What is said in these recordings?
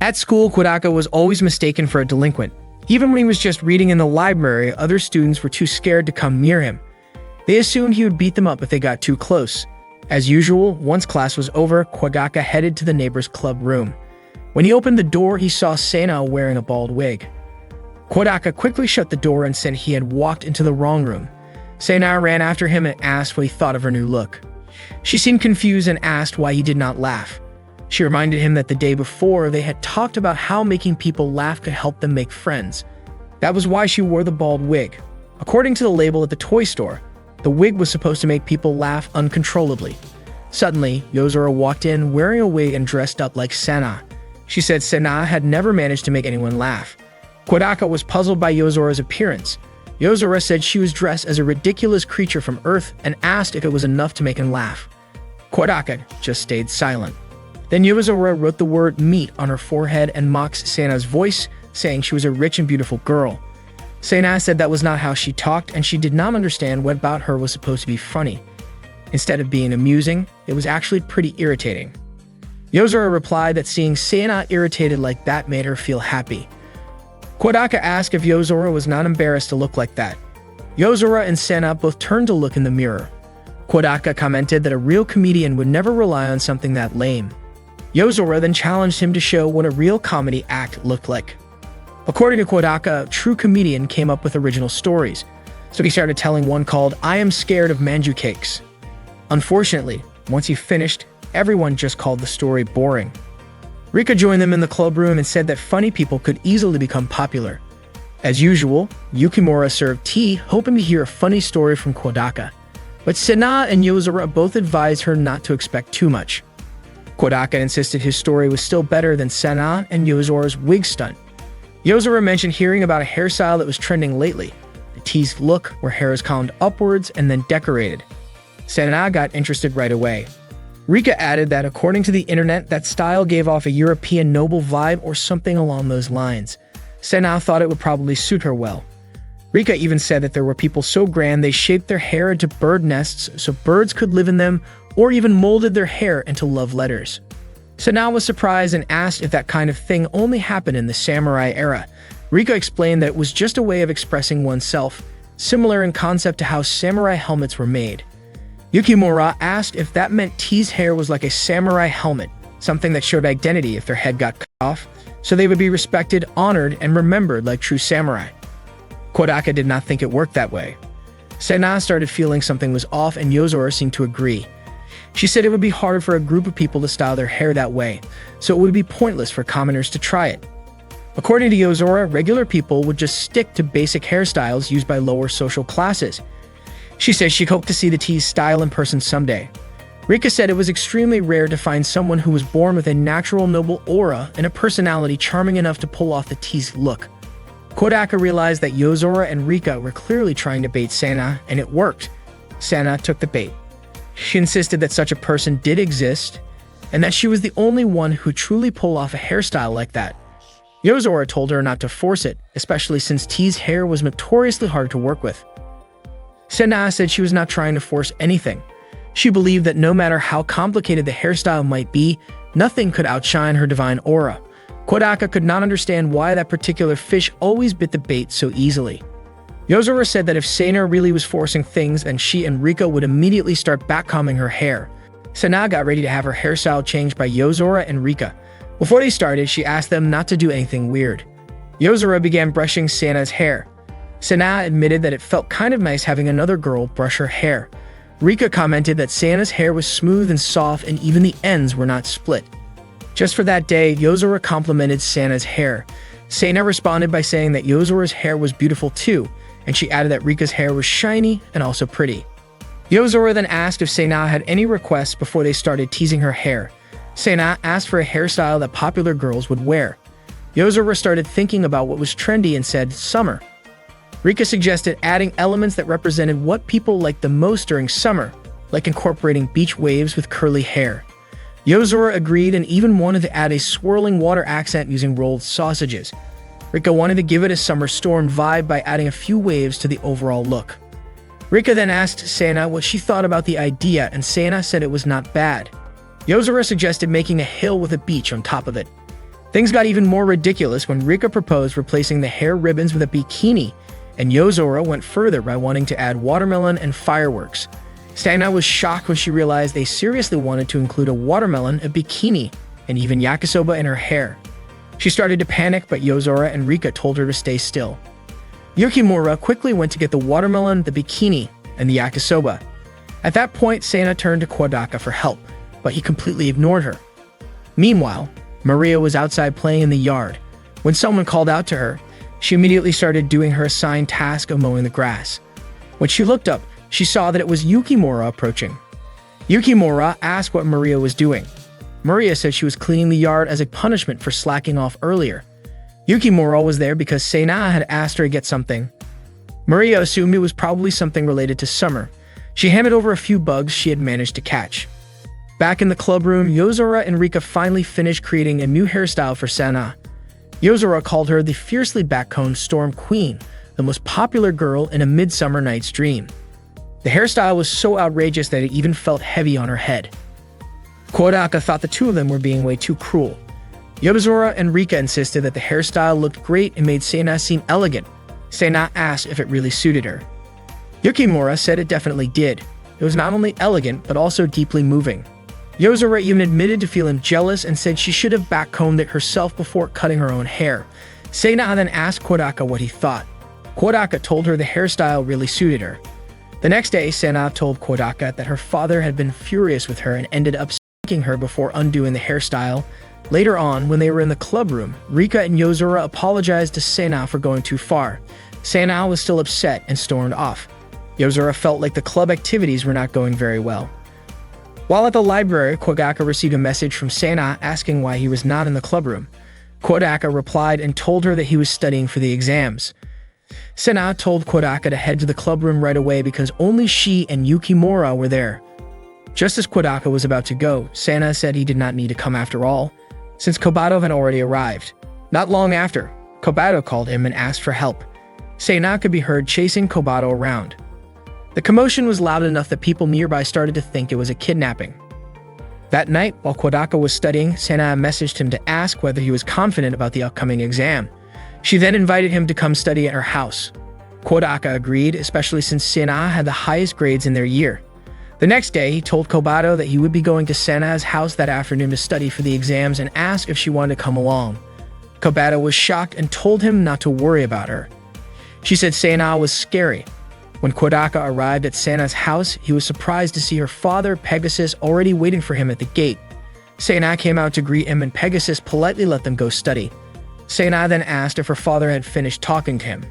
At school, Kodaka was always mistaken for a delinquent. Even when he was just reading in the library, other students were too scared to come near him. They assumed he would beat them up if they got too close. As usual, once class was over, Kodaka headed to the neighbor's club room. When he opened the door, he saw Sana wearing a bald wig. Kodaka quickly shut the door and said he had walked into the wrong room. Sana ran after him and asked what he thought of her new look. She seemed confused and asked why he did not laugh. She reminded him that the day before, they had talked about how making people laugh could help them make friends. That was why she wore the bald wig. According to the label at the toy store, the wig was supposed to make people laugh uncontrollably. Suddenly, Yozora walked in wearing a wig and dressed up like Sana. She said Sana had never managed to make anyone laugh. Kodaka was puzzled by Yozora's appearance. Yozora said she was dressed as a ridiculous creature from Earth and asked if it was enough to make him laugh. Kodaka just stayed silent. Then Yozora wrote the word meat on her forehead and mocked Sana's voice, saying she was a rich and beautiful girl. Sana said that was not how she talked, and she did not understand what about her was supposed to be funny. Instead of being amusing, it was actually pretty irritating. Yozora replied that seeing Sana irritated like that made her feel happy. Kodaka asked if Yozora was not embarrassed to look like that. Yozora and Sana both turned to look in the mirror. Kodaka commented that a real comedian would never rely on something that lame. Yozora then challenged him to show what a real comedy act looked like. According to Kodaka, a true comedian came up with original stories, so he started telling one called "I Am Scared of Manju Cakes." Unfortunately, once he finished, everyone just called the story boring. Rika joined them in the club room and said that funny people could easily become popular. As usual, Yukimura served tea, hoping to hear a funny story from Kodaka. But Sana and Yozora both advised her not to expect too much. Kodaka insisted his story was still better than Sana and Yozora's wig stunt. Yozora mentioned hearing about a hairstyle that was trending lately, the teased look where hair is combed upwards and then decorated. Sana got interested right away. Rika added that according to the internet, that style gave off a European noble vibe or something along those lines. Sana thought it would probably suit her well. Rika even said that there were people so grand they shaped their hair into bird nests so birds could live in them, or even molded their hair into love letters. Sana was surprised and asked if that kind of thing only happened in the samurai era. Rika explained that it was just a way of expressing oneself, similar in concept to how samurai helmets were made. Yukimura asked if that meant T's hair was like a samurai helmet, something that showed identity if their head got cut off, so they would be respected, honored, and remembered like true samurai. Kodaka did not think it worked that way. Sana started feeling something was off, and Yozora seemed to agree. She said it would be hard for a group of people to style their hair that way, so it would be pointless for commoners to try it. According to Yozora, regular people would just stick to basic hairstyles used by lower social classes. She says she hoped to see the T's style in person someday. Rika said it was extremely rare to find someone who was born with a natural noble aura and a personality charming enough to pull off the T's look. Kodaka realized that Yozora and Rika were clearly trying to bait Sana, and it worked. Sana took the bait. She insisted that such a person did exist, and that she was the only one who truly pulled off a hairstyle like that. Yozora told her not to force it, especially since T's hair was notoriously hard to work with. Sana said she was not trying to force anything. She believed that no matter how complicated the hairstyle might be, nothing could outshine her divine aura. Kodaka could not understand why that particular fish always bit the bait so easily. Yozora said that if Sana really was forcing things, then she and Rika would immediately start backcombing her hair. Sana got ready to have her hairstyle changed by Yozora and Rika. Before they started, she asked them not to do anything weird. Yozora began brushing Sana's hair. Sana admitted that it felt kind of nice having another girl brush her hair. Rika commented that Sana's hair was smooth and soft and even the ends were not split. Just for that day, Yozora complimented Sana's hair. Sana responded by saying that Yozora's hair was beautiful too, and she added that Rika's hair was shiny and also pretty. Yozora then asked if Sana had any requests before they started teasing her hair. Sana asked for a hairstyle that popular girls would wear. Yozora started thinking about what was trendy and said, summer. Rika suggested adding elements that represented what people liked the most during summer, like incorporating beach waves with curly hair. Yozora agreed and even wanted to add a swirling water accent using rolled sausages. Rika wanted to give it a summer storm vibe by adding a few waves to the overall look. Rika then asked Sana what she thought about the idea, and Sana said it was not bad. Yozora suggested making a hill with a beach on top of it. Things got even more ridiculous when Rika proposed replacing the hair ribbons with a bikini, and Yozora went further by wanting to add watermelon and fireworks. Sana was shocked when she realized they seriously wanted to include a watermelon, a bikini, and even yakisoba in her hair. She started to panic, but Yozora and Rika told her to stay still. Yukimura quickly went to get the watermelon, the bikini, and the yakisoba. At that point, Sana turned to Kodaka for help, but he completely ignored her. Meanwhile, Maria was outside playing in the yard. When someone called out to her, she immediately started doing her assigned task of mowing the grass. When she looked up, she saw that it was Yukimura approaching. Yukimura asked what Maria was doing. Maria said she was cleaning the yard as a punishment for slacking off earlier. Yukimura was there because Sana had asked her to get something. Maria assumed it was probably something related to summer. She handed over a few bugs she had managed to catch. Back in the club room, Yozora and Rika finally finished creating a new hairstyle for Sana. Yozora called her the fiercely backcombed Storm Queen, the most popular girl in A Midsummer Night's Dream. The hairstyle was so outrageous that it even felt heavy on her head. Kodaka thought the two of them were being way too cruel. Yozora and Rika insisted that the hairstyle looked great and made Sana seem elegant. Sana asked if it really suited her. Yukimura said it definitely did. It was not only elegant, but also deeply moving. Yozora even admitted to feeling jealous and said she should have backcombed it herself before cutting her own hair. Sana then asked Kodaka what he thought. Kodaka told her the hairstyle really suited her. The next day, Sana told Kodaka that her father had been furious with her and ended up spanking her before undoing the hairstyle. Later on, when they were in the club room, Rika and Yozora apologized to Sana for going too far. Sana was still upset and stormed off. Yozora felt like the club activities were not going very well. While at the library, Kodaka received a message from Sana asking why he was not in the club room. Kodaka replied and told her that he was studying for the exams. Sana told Kodaka to head to the club room right away because only she and Yukimura were there. Just as Kodaka was about to go, Sana said he did not need to come after all, since Kobato had already arrived. Not long after, Kobato called him and asked for help. Sana could be heard chasing Kobato around. The commotion was loud enough that people nearby started to think it was a kidnapping. That night, while Kodaka was studying, Sana messaged him to ask whether he was confident about the upcoming exam. She then invited him to come study at her house. Kodaka agreed, especially since Sana had the highest grades in their year. The next day, he told Kobato that he would be going to Sana's house that afternoon to study for the exams and asked if she wanted to come along. Kobato was shocked and told him not to worry about her. She said Sana was scary. When Kodaka arrived at Sana's house, he was surprised to see her father, Pegasus, already waiting for him at the gate. Sana came out to greet him and Pegasus politely let them go study. Sana then asked if her father had finished talking to him.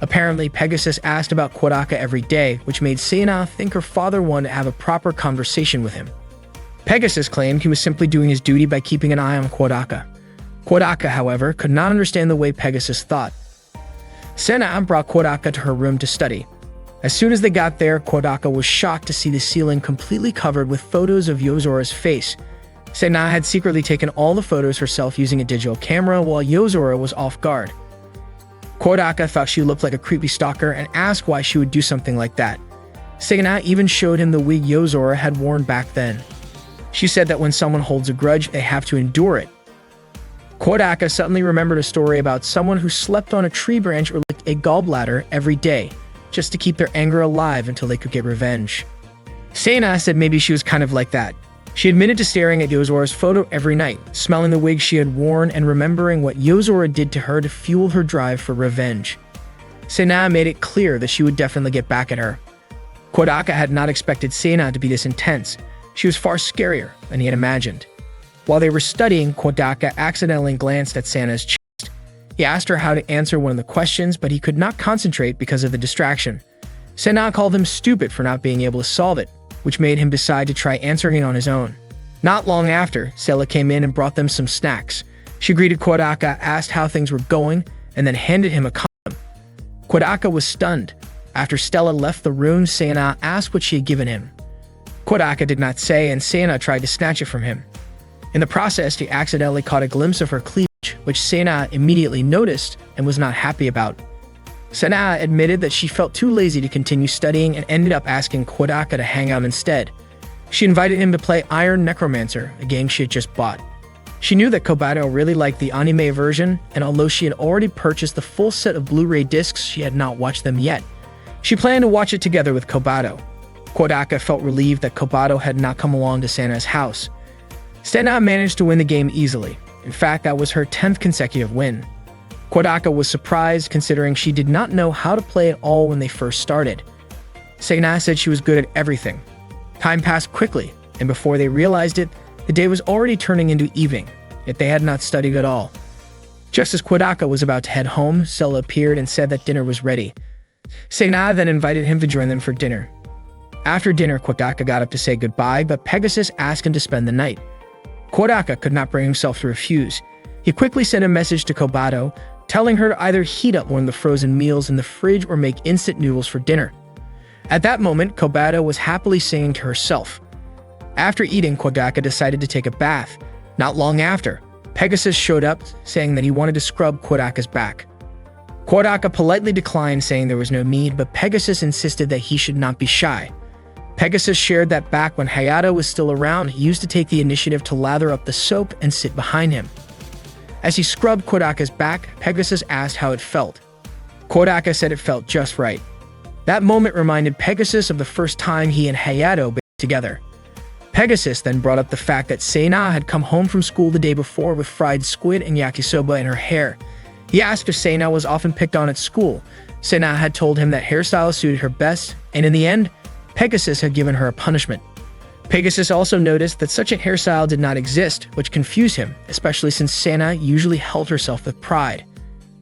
Apparently, Pegasus asked about Kodaka every day, which made Sana think her father wanted to have a proper conversation with him. Pegasus claimed he was simply doing his duty by keeping an eye on Kodaka. Kodaka, however, could not understand the way Pegasus thought. Sana brought Kodaka to her room to study. As soon as they got there, Kodaka was shocked to see the ceiling completely covered with photos of Yozora's face. Sana had secretly taken all the photos herself using a digital camera while Yozora was off guard. Kodaka thought she looked like a creepy stalker and asked why she would do something like that. Sana even showed him the wig Yozora had worn back then. She said that when someone holds a grudge, they have to endure it. Kodaka suddenly remembered a story about someone who slept on a tree branch or licked a gallbladder every day, just to keep their anger alive until they could get revenge. Sana said maybe she was kind of like that. She admitted to staring at Yozora's photo every night, smelling the wig she had worn and remembering what Yozora did to her to fuel her drive for revenge. Sana made it clear that she would definitely get back at her. Kodaka had not expected Sana to be this intense. She was far scarier than he had imagined. While they were studying, Kodaka accidentally glanced at Sana's chest. He asked her how to answer one of the questions, but he could not concentrate because of the distraction. Sana called him stupid for not being able to solve it, which made him decide to try answering it on his own. Not long after, Stella came in and brought them some snacks. She greeted Kodaka, asked how things were going, and then handed him a condom. Kodaka was stunned. After Stella left the room, Sana asked what she had given him. Kodaka did not say, and Sana tried to snatch it from him. In the process, he accidentally caught a glimpse of her cleavage, which Sana immediately noticed and was not happy about. Sana admitted that she felt too lazy to continue studying and ended up asking Kodaka to hang out instead. She invited him to play Iron Necromancer, a game she had just bought. She knew that Kobato really liked the anime version, and although she had already purchased the full set of Blu-ray discs, she had not watched them yet. She planned to watch it together with Kobato. Kodaka felt relieved that Kobato had not come along to Sana's house. Sana managed to win the game easily. In fact, that was her 10th consecutive win. Kodaka was surprised considering she did not know how to play at all when they first started. Sana said she was good at everything. Time passed quickly, and before they realized it, the day was already turning into evening, yet they had not studied at all. Just as Kodaka was about to head home, Sela appeared and said that dinner was ready. Sana then invited him to join them for dinner. After dinner, Kodaka got up to say goodbye, but Pegasus asked him to spend the night. Kodaka could not bring himself to refuse. He quickly sent a message to Kobato, telling her to either heat up one of the frozen meals in the fridge or make instant noodles for dinner. At that moment, Kobato was happily singing to herself. After eating, Kodaka decided to take a bath. Not long after, Pegasus showed up, saying that he wanted to scrub Kodaka's back. Kodaka politely declined, saying there was no need, but Pegasus insisted that he should not be shy. Pegasus shared that back when Hayato was still around, he used to take the initiative to lather up the soap and sit behind him. As he scrubbed Kodaka's back, Pegasus asked how it felt. Kodaka said it felt just right. That moment reminded Pegasus of the first time he and Hayato been together. Pegasus then brought up the fact that Sana had come home from school the day before with fried squid and yakisoba in her hair. He asked if Sana was often picked on at school. Sana had told him that hairstyle suited her best, and in the end, Pegasus had given her a punishment. Pegasus also noticed that such a hairstyle did not exist, which confused him, especially since Sana usually held herself with pride.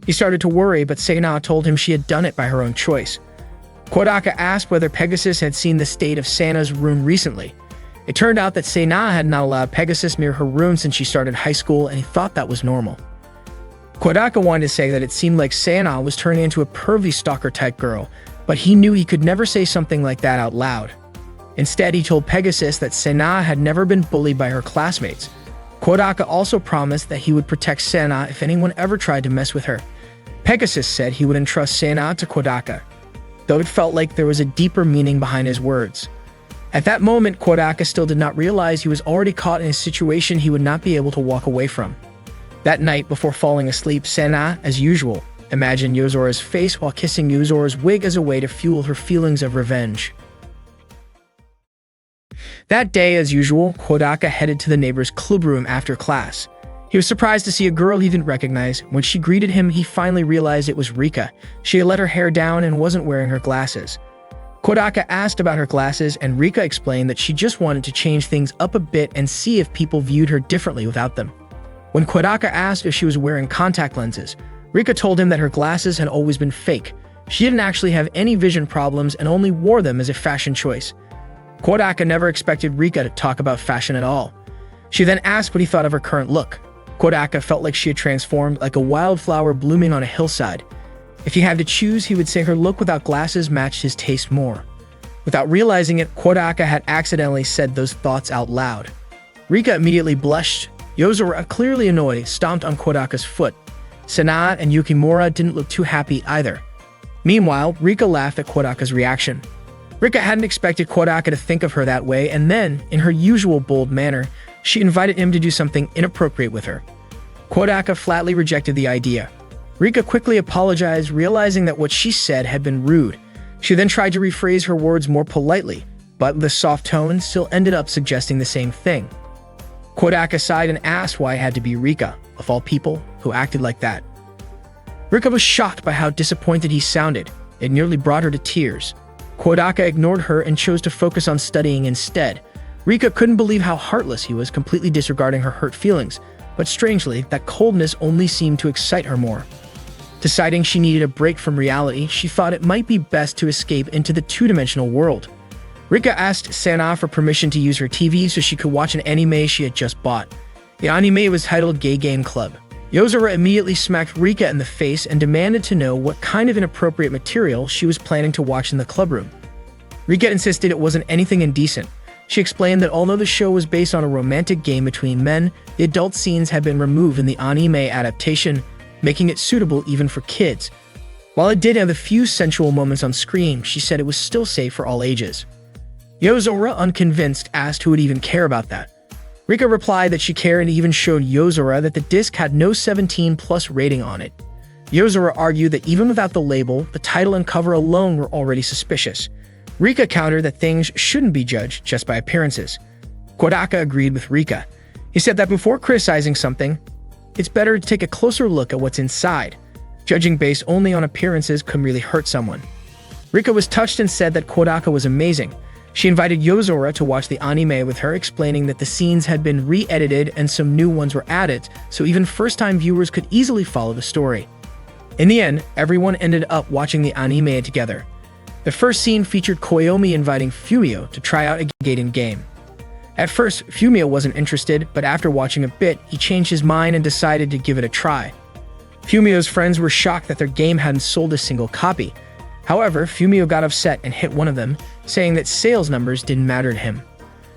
He started to worry, but Sana told him she had done it by her own choice. Kodaka asked whether Pegasus had seen the state of Sana's room recently. It turned out that Sana had not allowed Pegasus near her room since she started high school, and he thought that was normal. Kodaka wanted to say that it seemed like Sana was turning into a pervy stalker-type girl, but he knew he could never say something like that out loud. Instead, he told Pegasus that Sana had never been bullied by her classmates. Kodaka also promised that he would protect Sana if anyone ever tried to mess with her. Pegasus said he would entrust Sana to Kodaka, though it felt like there was a deeper meaning behind his words. At that moment, Kodaka still did not realize he was already caught in a situation he would not be able to walk away from. That night, before falling asleep, Sana, as usual, imagined Yozora's face while kissing Yozora's wig as a way to fuel her feelings of revenge. That day, as usual, Kodaka headed to the neighbor's clubroom after class. He was surprised to see a girl he didn't recognize. When she greeted him, he finally realized it was Rika. She had let her hair down and wasn't wearing her glasses. Kodaka asked about her glasses, and Rika explained that she just wanted to change things up a bit and see if people viewed her differently without them. When Kodaka asked if she was wearing contact lenses, Rika told him that her glasses had always been fake. She didn't actually have any vision problems and only wore them as a fashion choice. Kodaka never expected Rika to talk about fashion at all. She then asked what he thought of her current look. Kodaka felt like she had transformed like a wildflower blooming on a hillside. If he had to choose, he would say her look without glasses matched his taste more. Without realizing it, Kodaka had accidentally said those thoughts out loud. Rika immediately blushed. Yozora, clearly annoyed, stomped on Kodaka's foot. Sana and Yukimura didn't look too happy either. Meanwhile, Rika laughed at Kodaka's reaction. Rika hadn't expected Kodaka to think of her that way, and then, in her usual bold manner, she invited him to do something inappropriate with her. Kodaka flatly rejected the idea. Rika quickly apologized, realizing that what she said had been rude. She then tried to rephrase her words more politely, but the soft tone still ended up suggesting the same thing. Kodaka sighed and asked why it had to be Rika, of all people, who acted like that. Rika was shocked by how disappointed he sounded. It nearly brought her to tears. Kodaka ignored her and chose to focus on studying instead. Rika couldn't believe how heartless he was, completely disregarding her hurt feelings, but strangely, that coldness only seemed to excite her more. Deciding she needed a break from reality, she thought it might be best to escape into the two-dimensional world. Rika asked Sana for permission to use her TV so she could watch an anime she had just bought. The anime was titled Gay Game Club. Yozora immediately smacked Rika in the face and demanded to know what kind of inappropriate material she was planning to watch in the clubroom. Rika insisted it wasn't anything indecent. She explained that although the show was based on a romantic game between men, the adult scenes had been removed in the anime adaptation, making it suitable even for kids. While it did have a few sensual moments on screen, she said it was still safe for all ages. Yozora, unconvinced, asked who would even care about that. Rika replied that she cared and even showed Yozora that the disc had no 17+ rating on it. Yozora argued that even without the label, the title and cover alone were already suspicious. Rika countered that things shouldn't be judged just by appearances. Kodaka agreed with Rika. He said that before criticizing something, it's better to take a closer look at what's inside. Judging based only on appearances could really hurt someone. Rika was touched and said that Kodaka was amazing. She invited Yozora to watch the anime with her, explaining that the scenes had been re-edited and some new ones were added, so even first-time viewers could easily follow the story. In the end, everyone ended up watching the anime together. The first scene featured Koyomi inviting Fumio to try out a Gaiden game. At first, Fumio wasn't interested, but after watching a bit, he changed his mind and decided to give it a try. Fumio's friends were shocked that their game hadn't sold a single copy. However, Fumio got upset and hit one of them, saying that sales numbers didn't matter to him.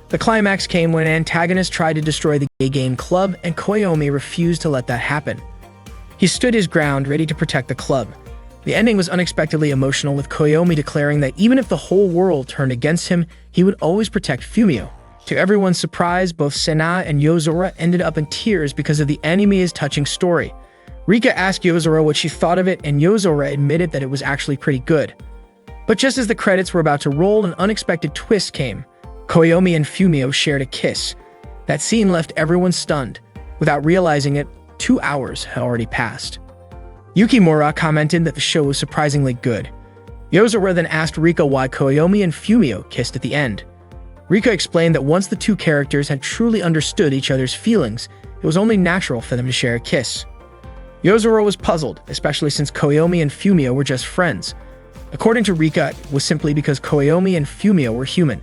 The climax came when an antagonist tried to destroy the Gaiden club, and Koyomi refused to let that happen. He stood his ground, ready to protect the club. The ending was unexpectedly emotional, with Koyomi declaring that even if the whole world turned against him, he would always protect Fumio. To everyone's surprise, both Sena and Yozora ended up in tears because of the anime's touching story. Rika asked Yozora what she thought of it, and Yozora admitted that it was actually pretty good. But just as the credits were about to roll, an unexpected twist came. Koyomi and Fumio shared a kiss. That scene left everyone stunned. Without realizing it, 2 hours had already passed. Yukimura commented that the show was surprisingly good. Yozora then asked Rika why Koyomi and Fumio kissed at the end. Rika explained that once the two characters had truly understood each other's feelings, it was only natural for them to share a kiss. Yozora was puzzled, especially since Koyomi and Fumio were just friends. According to Rika, it was simply because Koyomi and Fumio were human.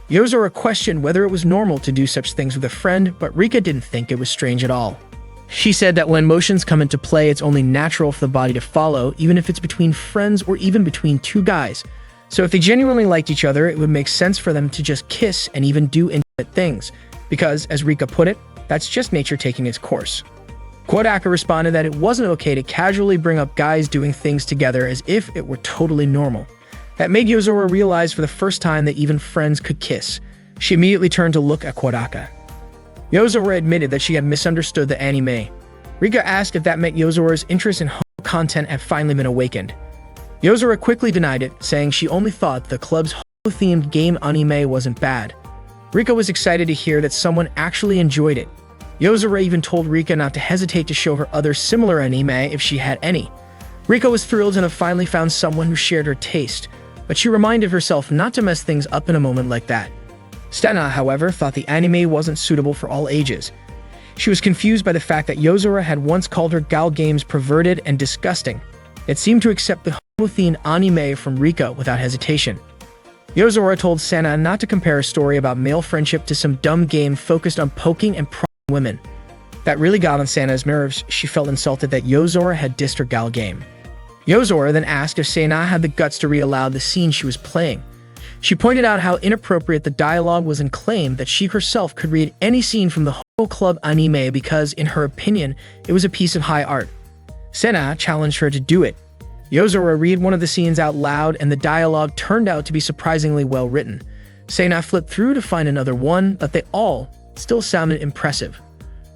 Yozora questioned whether it was normal to do such things with a friend, but Rika didn't think it was strange at all. She said that when emotions come into play, it's only natural for the body to follow, even if it's between friends or even between two guys. So if they genuinely liked each other, it would make sense for them to just kiss and even do intimate things, because, as Rika put it, that's just nature taking its course. Kodaka responded that it wasn't okay to casually bring up guys doing things together as if it were totally normal. That made Yozora realize for the first time that even friends could kiss. She immediately turned to look at Kodaka. Yozora admitted that she had misunderstood the anime. Rika asked if that meant Yozora's interest in homo content had finally been awakened. Yozora quickly denied it, saying she only thought the club's homo-themed game anime wasn't bad. Rika was excited to hear that someone actually enjoyed it. Yozora even told Rika not to hesitate to show her other similar anime if she had any. Rika was thrilled to have finally found someone who shared her taste, but she reminded herself not to mess things up in a moment like that. Stena, however, thought the anime wasn't suitable for all ages. She was confused by the fact that Yozora had once called her gal games perverted and disgusting, yet seemed to accept the homo-themed anime from Rika without hesitation. Yozora told Sana not to compare a story about male friendship to some dumb game focused on poking and prodding women. That really got on Sana's nerves. She felt insulted that Yozora had dissed her gal game. Yozora then asked if Sana had the guts to read aloud the scene she was playing. She pointed out how inappropriate the dialogue was and claimed that she herself could read any scene from the Homo Club anime because, in her opinion, it was a piece of high art. Sena challenged her to do it. Yozora read one of the scenes out loud, and the dialogue turned out to be surprisingly well written. Sena flipped through to find another one, but they all still sounded impressive.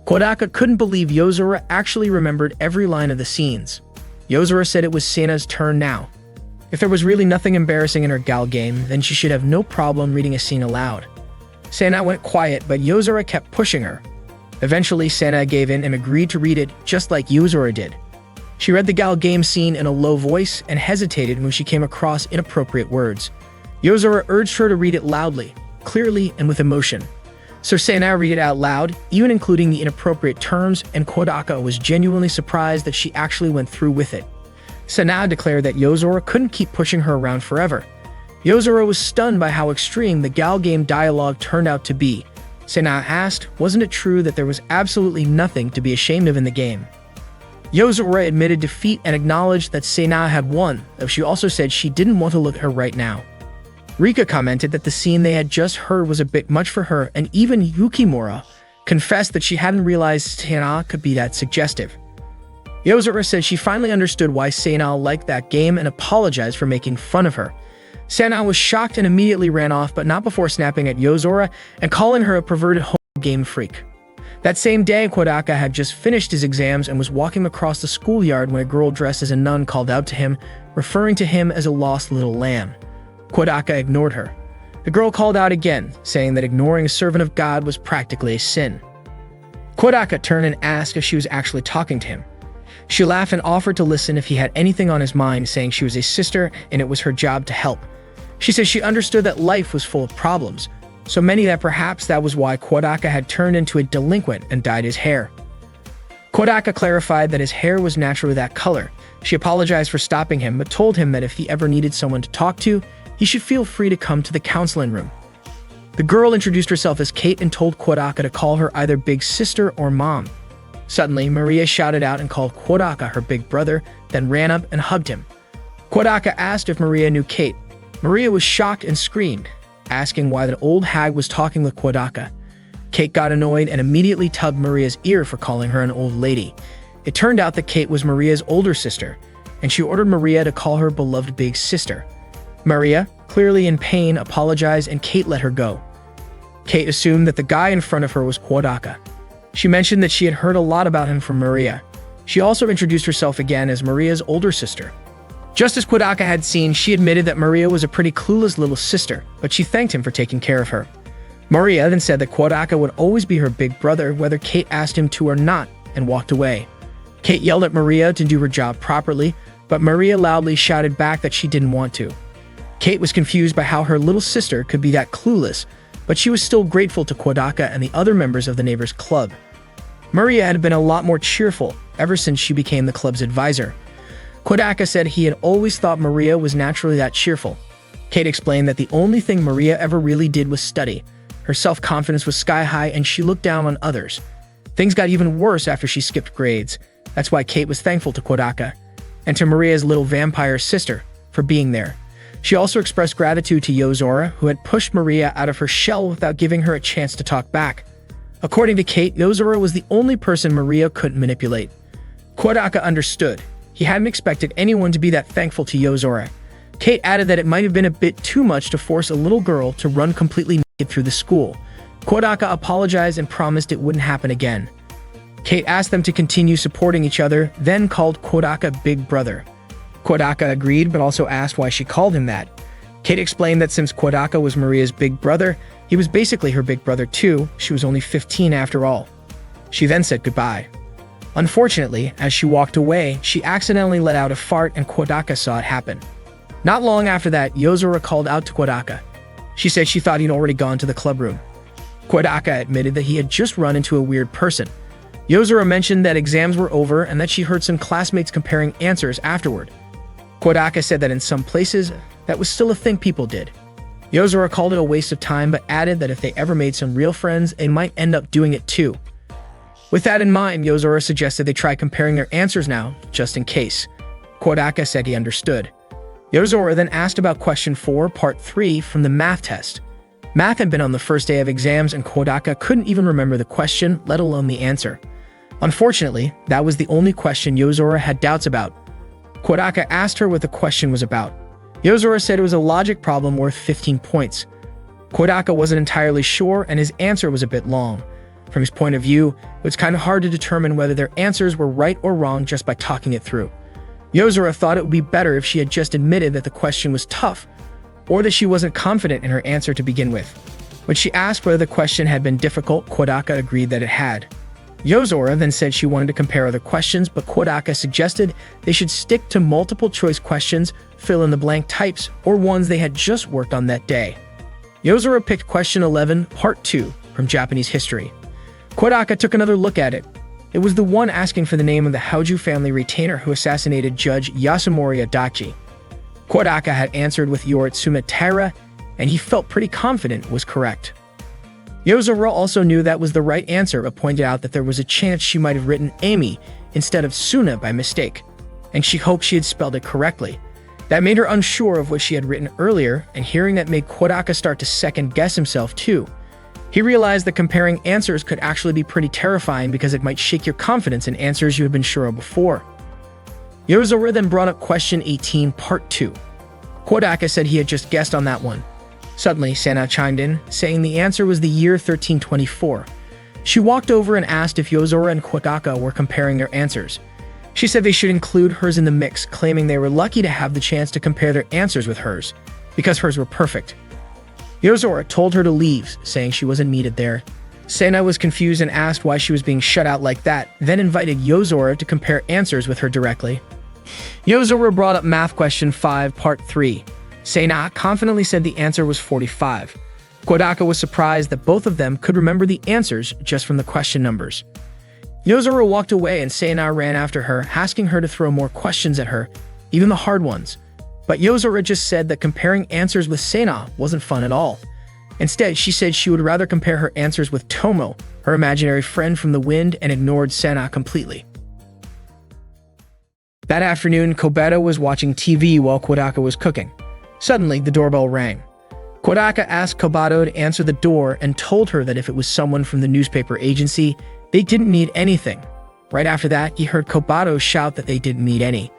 Kodaka couldn't believe Yozora actually remembered every line of the scenes. Yozora said it was Sena's turn now. If there was really nothing embarrassing in her gal game, then she should have no problem reading a scene aloud. Sena went quiet, but Yozora kept pushing her. Eventually, Sena gave in and agreed to read it just like Yozora did. She read the gal game scene in a low voice and hesitated when she came across inappropriate words. Yozora urged her to read it loudly, clearly, and with emotion. So Sena read it out loud, even including the inappropriate terms, and Kodaka was genuinely surprised that she actually went through with it. Sena declared that Yozora couldn't keep pushing her around forever. Yozora was stunned by how extreme the gal game dialogue turned out to be. Sena asked, wasn't it true that there was absolutely nothing to be ashamed of in the game? Yozora admitted defeat and acknowledged that Sena had won, though she also said she didn't want to look at her right now. Rika commented that the scene they had just heard was a bit much for her, and even Yukimura confessed that she hadn't realized Sena could be that suggestive. Yozora said she finally understood why Sena liked that game and apologized for making fun of her. Sena was shocked and immediately ran off, but not before snapping at Yozora and calling her a perverted game freak. That same day, Kodaka had just finished his exams and was walking across the schoolyard when a girl dressed as a nun called out to him, referring to him as a lost little lamb. Kodaka ignored her. The girl called out again, saying that ignoring a servant of God was practically a sin. Kodaka turned and asked if she was actually talking to him. She laughed and offered to listen if he had anything on his mind, saying she was a sister and it was her job to help. She said she understood that life was full of problems, so many that perhaps that was why Kodaka had turned into a delinquent and dyed his hair. Kodaka clarified that his hair was naturally that color. She apologized for stopping him, but told him that if he ever needed someone to talk to, he should feel free to come to the counseling room. The girl introduced herself as Kate and told Kodaka to call her either big sister or mom. Suddenly, Maria shouted out and called Kodaka her big brother, then ran up and hugged him. Kodaka asked if Maria knew Kate. Maria was shocked and screamed, asking why the old hag was talking with Kodaka. Kate got annoyed and immediately tugged Maria's ear for calling her an old lady. It turned out that Kate was Maria's older sister, and she ordered Maria to call her beloved big sister. Maria, clearly in pain, apologized and Kate let her go. Kate assumed that the guy in front of her was Kodaka. She mentioned that she had heard a lot about him from Maria. She also introduced herself again as Maria's older sister. Just as Kodaka had seen, she admitted that Maria was a pretty clueless little sister, but she thanked him for taking care of her. Maria then said that Kodaka would always be her big brother whether Kate asked him to or not, and walked away. Kate yelled at Maria to do her job properly, but Maria loudly shouted back that she didn't want to. Kate was confused by how her little sister could be that clueless, but she was still grateful to Kodaka and the other members of the neighbors' club. Maria had been a lot more cheerful ever since she became the club's advisor. Kodaka said he had always thought Maria was naturally that cheerful. Kate explained that the only thing Maria ever really did was study. Her self-confidence was sky-high and she looked down on others. Things got even worse after she skipped grades. That's why Kate was thankful to Kodaka and to Maria's little vampire sister for being there. She also expressed gratitude to Yozora, who had pushed Maria out of her shell without giving her a chance to talk back. According to Kate, Yozora was the only person Maria couldn't manipulate. Kodaka understood. He hadn't expected anyone to be that thankful to Yozora. Kate added that it might have been a bit too much to force a little girl to run completely naked through the school. Kodaka apologized and promised it wouldn't happen again. Kate asked them to continue supporting each other, then called Kodaka Big Brother. Kodaka agreed, but also asked why she called him that. Kate explained that since Kodaka was Maria's big brother, he was basically her big brother too. She was only 15 after all. She then said goodbye. Unfortunately, as she walked away, she accidentally let out a fart and Kodaka saw it happen. Not long after that, Yozora called out to Kodaka. She said she thought he'd already gone to the club room. Kodaka admitted that he had just run into a weird person. Yozora mentioned that exams were over and that she heard some classmates comparing answers afterward. Kodaka said that in some places, that was still a thing people did. Yozora called it a waste of time, but added that if they ever made some real friends, they might end up doing it too. With that in mind, Yozora suggested they try comparing their answers now, just in case. Kodaka said he understood. Yozora then asked about question 4, part 3 from the math test. Math had been on the first day of exams and Kodaka couldn't even remember the question, let alone the answer. Unfortunately, that was the only question Yozora had doubts about. Kodaka asked her what the question was about. Yozora said it was a logic problem worth 15 points. Kodaka wasn't entirely sure and his answer was a bit long. From his point of view, it was kind of hard to determine whether their answers were right or wrong just by talking it through. Yozora thought it would be better if she had just admitted that the question was tough, or that she wasn't confident in her answer to begin with. When she asked whether the question had been difficult, Kodaka agreed that it had. Yozora then said she wanted to compare other questions, but Kodaka suggested they should stick to multiple choice questions, fill in the blank types, or ones they had just worked on that day. Yozora picked question 11, part 2, from Japanese history. Kodaka took another look at it. It was the one asking for the name of the Hauju family retainer who assassinated Judge Yasunori Adachi. Kodaka had answered with Yoritsuma Taira, and he felt pretty confident was correct. Yozora also knew that was the right answer, but pointed out that there was a chance she might have written Amy instead of Suna by mistake, and she hoped she had spelled it correctly. That made her unsure of what she had written earlier, and hearing that made Kodaka start to second-guess himself too. He realized that comparing answers could actually be pretty terrifying because it might shake your confidence in answers you had been sure of before. Yozora then brought up question 18, part 2. Kodaka said he had just guessed on that one. Suddenly, Sana chimed in, saying the answer was the year 1324. She walked over and asked if Yozora and Kodaka were comparing their answers. She said they should include hers in the mix, claiming they were lucky to have the chance to compare their answers with hers, because hers were perfect. Yozora told her to leave, saying she wasn't needed there. Sena was confused and asked why she was being shut out like that, then invited Yozora to compare answers with her directly. Yozora brought up math question 5, part 3. Sena confidently said the answer was 45. Kodaka was surprised that both of them could remember the answers just from the question numbers. Yozora walked away and Sena ran after her, asking her to throw more questions at her, even the hard ones. But Yozora just said that comparing answers with Sena wasn't fun at all. Instead, she said she would rather compare her answers with Tomo, her imaginary friend from the wind, and ignored Sena completely. That afternoon, Kobato was watching TV while Kodaka was cooking. Suddenly, the doorbell rang. Kodaka asked Kobato to answer the door and told her that if it was someone from the newspaper agency, they didn't need anything. Right after that, he heard Kobato shout that they didn't need any.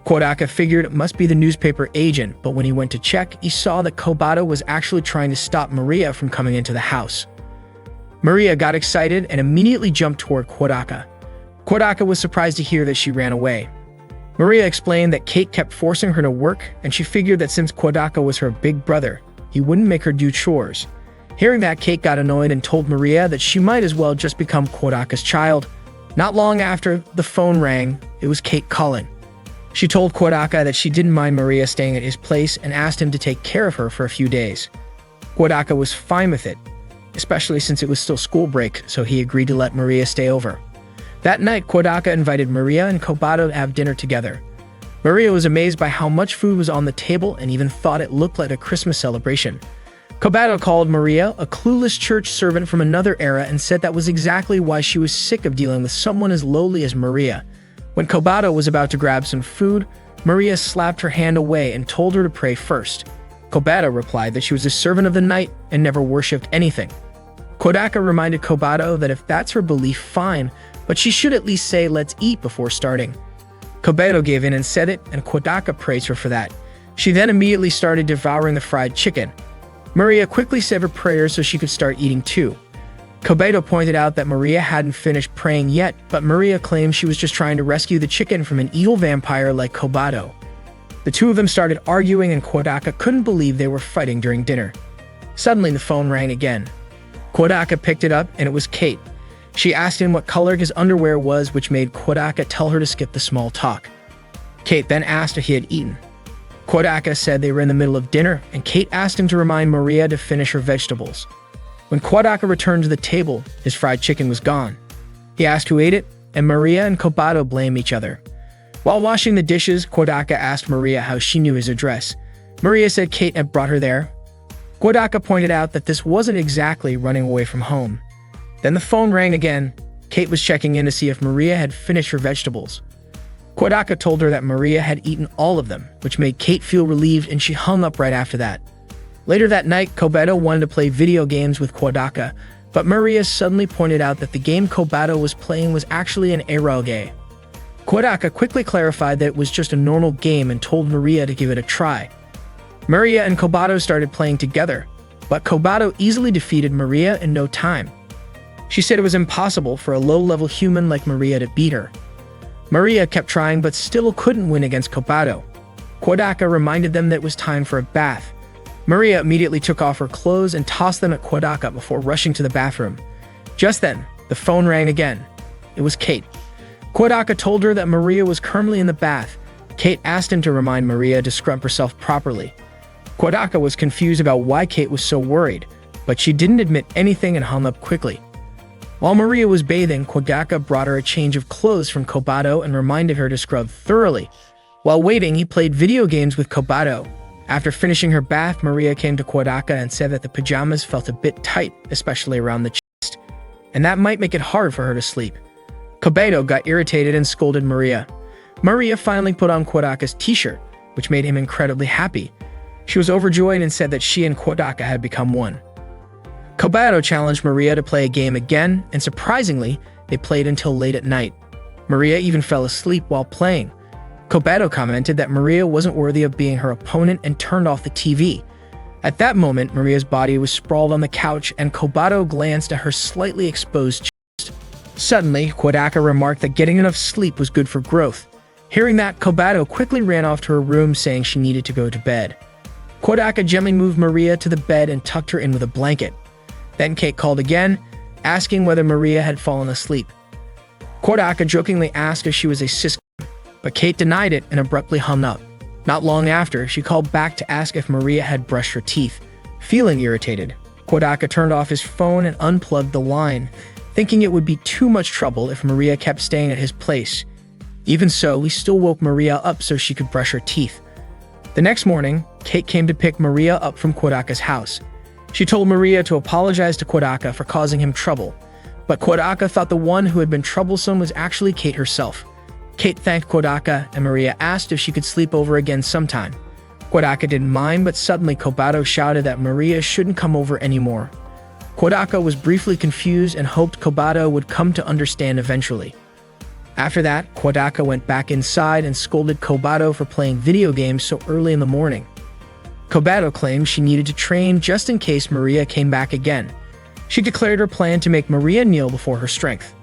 Kodaka figured it must be the newspaper agent, but when he went to check, he saw that Kobato was actually trying to stop Maria from coming into the house. Maria got excited and immediately jumped toward Kodaka. Kodaka was surprised to hear that she ran away. Maria explained that Kate kept forcing her to work, and she figured that since Kodaka was her big brother, he wouldn't make her do chores. Hearing that, Kate got annoyed and told Maria that she might as well just become Kodaka's child. Not long after, the phone rang. It was Kate calling. She told Kodaka that she didn't mind Maria staying at his place and asked him to take care of her for a few days. Kodaka was fine with it, especially since it was still school break, so he agreed to let Maria stay over. That night, Kodaka invited Maria and Kobato to have dinner together. Maria was amazed by how much food was on the table and even thought it looked like a Christmas celebration. Kobato called Maria a clueless church servant from another era and said that was exactly why she was sick of dealing with someone as lowly as Maria. When Kobato was about to grab some food, Maria slapped her hand away and told her to pray first. Kobato replied that she was a servant of the night and never worshipped anything. Kodaka reminded Kobato that if that's her belief, fine, but she should at least say let's eat before starting. Kobato gave in and said it, and Kodaka praised her for that. She then immediately started devouring the fried chicken. Maria quickly said her prayers so she could start eating too. Kobato pointed out that Maria hadn't finished praying yet, but Maria claimed she was just trying to rescue the chicken from an evil vampire like Kobato. The two of them started arguing and Kodaka couldn't believe they were fighting during dinner. Suddenly the phone rang again. Kodaka picked it up and it was Kate. She asked him what color his underwear was, which made Kodaka tell her to skip the small talk. Kate then asked if he had eaten. Kodaka said they were in the middle of dinner, and Kate asked him to remind Maria to finish her vegetables. When Kodaka returned to the table, his fried chicken was gone. He asked who ate it, and Maria and Kobato blamed each other. While washing the dishes, Kodaka asked Maria how she knew his address. Maria said Kate had brought her there. Kodaka pointed out that this wasn't exactly running away from home. Then the phone rang again. Kate was checking in to see if Maria had finished her vegetables. Kodaka told her that Maria had eaten all of them, which made Kate feel relieved, and she hung up right after that. Later that night, Kobato wanted to play video games with Kodaka, but Maria suddenly pointed out that the game Kobato was playing was actually an eroge. Kodaka quickly clarified that it was just a normal game and told Maria to give it a try. Maria and Kobato started playing together, but Kobato easily defeated Maria in no time. She said it was impossible for a low-level human like Maria to beat her. Maria kept trying but still couldn't win against Kobato. Kodaka reminded them that it was time for a bath. Maria immediately took off her clothes and tossed them at Kodaka before rushing to the bathroom. Just then, the phone rang again. It was Kate. Kodaka told her that Maria was currently in the bath. Kate asked him to remind Maria to scrub herself properly. Kodaka was confused about why Kate was so worried, but she didn't admit anything and hung up quickly. While Maria was bathing, Kodaka brought her a change of clothes from Kobato and reminded her to scrub thoroughly. While waiting, he played video games with Kobato. After finishing her bath, Maria came to Kodaka and said that the pajamas felt a bit tight, especially around the chest, and that might make it hard for her to sleep. Kobato got irritated and scolded Maria. Maria finally put on Kodaka's t-shirt, which made him incredibly happy. She was overjoyed and said that she and Kodaka had become one. Kobato challenged Maria to play a game again, and surprisingly, they played until late at night. Maria even fell asleep while playing. Kobato commented that Maria wasn't worthy of being her opponent and turned off the TV. At that moment, Maria's body was sprawled on the couch and Kobato glanced at her slightly exposed chest. Suddenly, Kodaka remarked that getting enough sleep was good for growth. Hearing that, Kobato quickly ran off to her room saying she needed to go to bed. Kodaka gently moved Maria to the bed and tucked her in with a blanket. Then Kate called again, asking whether Maria had fallen asleep. Kodaka jokingly asked if she was a cis, but Kate denied it and abruptly hung up. Not long after, she called back to ask if Maria had brushed her teeth. Feeling irritated, Kodaka turned off his phone and unplugged the line, thinking it would be too much trouble if Maria kept staying at his place. Even so, he still woke Maria up so she could brush her teeth. The next morning, Kate came to pick Maria up from Kodaka's house. She told Maria to apologize to Kodaka for causing him trouble, but Kodaka thought the one who had been troublesome was actually Kate herself. Kate thanked Kodaka, and Maria asked if she could sleep over again sometime. Kodaka didn't mind, but suddenly Kobato shouted that Maria shouldn't come over anymore. Kodaka was briefly confused and hoped Kobato would come to understand eventually. After that, Kodaka went back inside and scolded Kobato for playing video games so early in the morning. Kobato claimed she needed to train just in case Maria came back again. She declared her plan to make Maria kneel before her strength.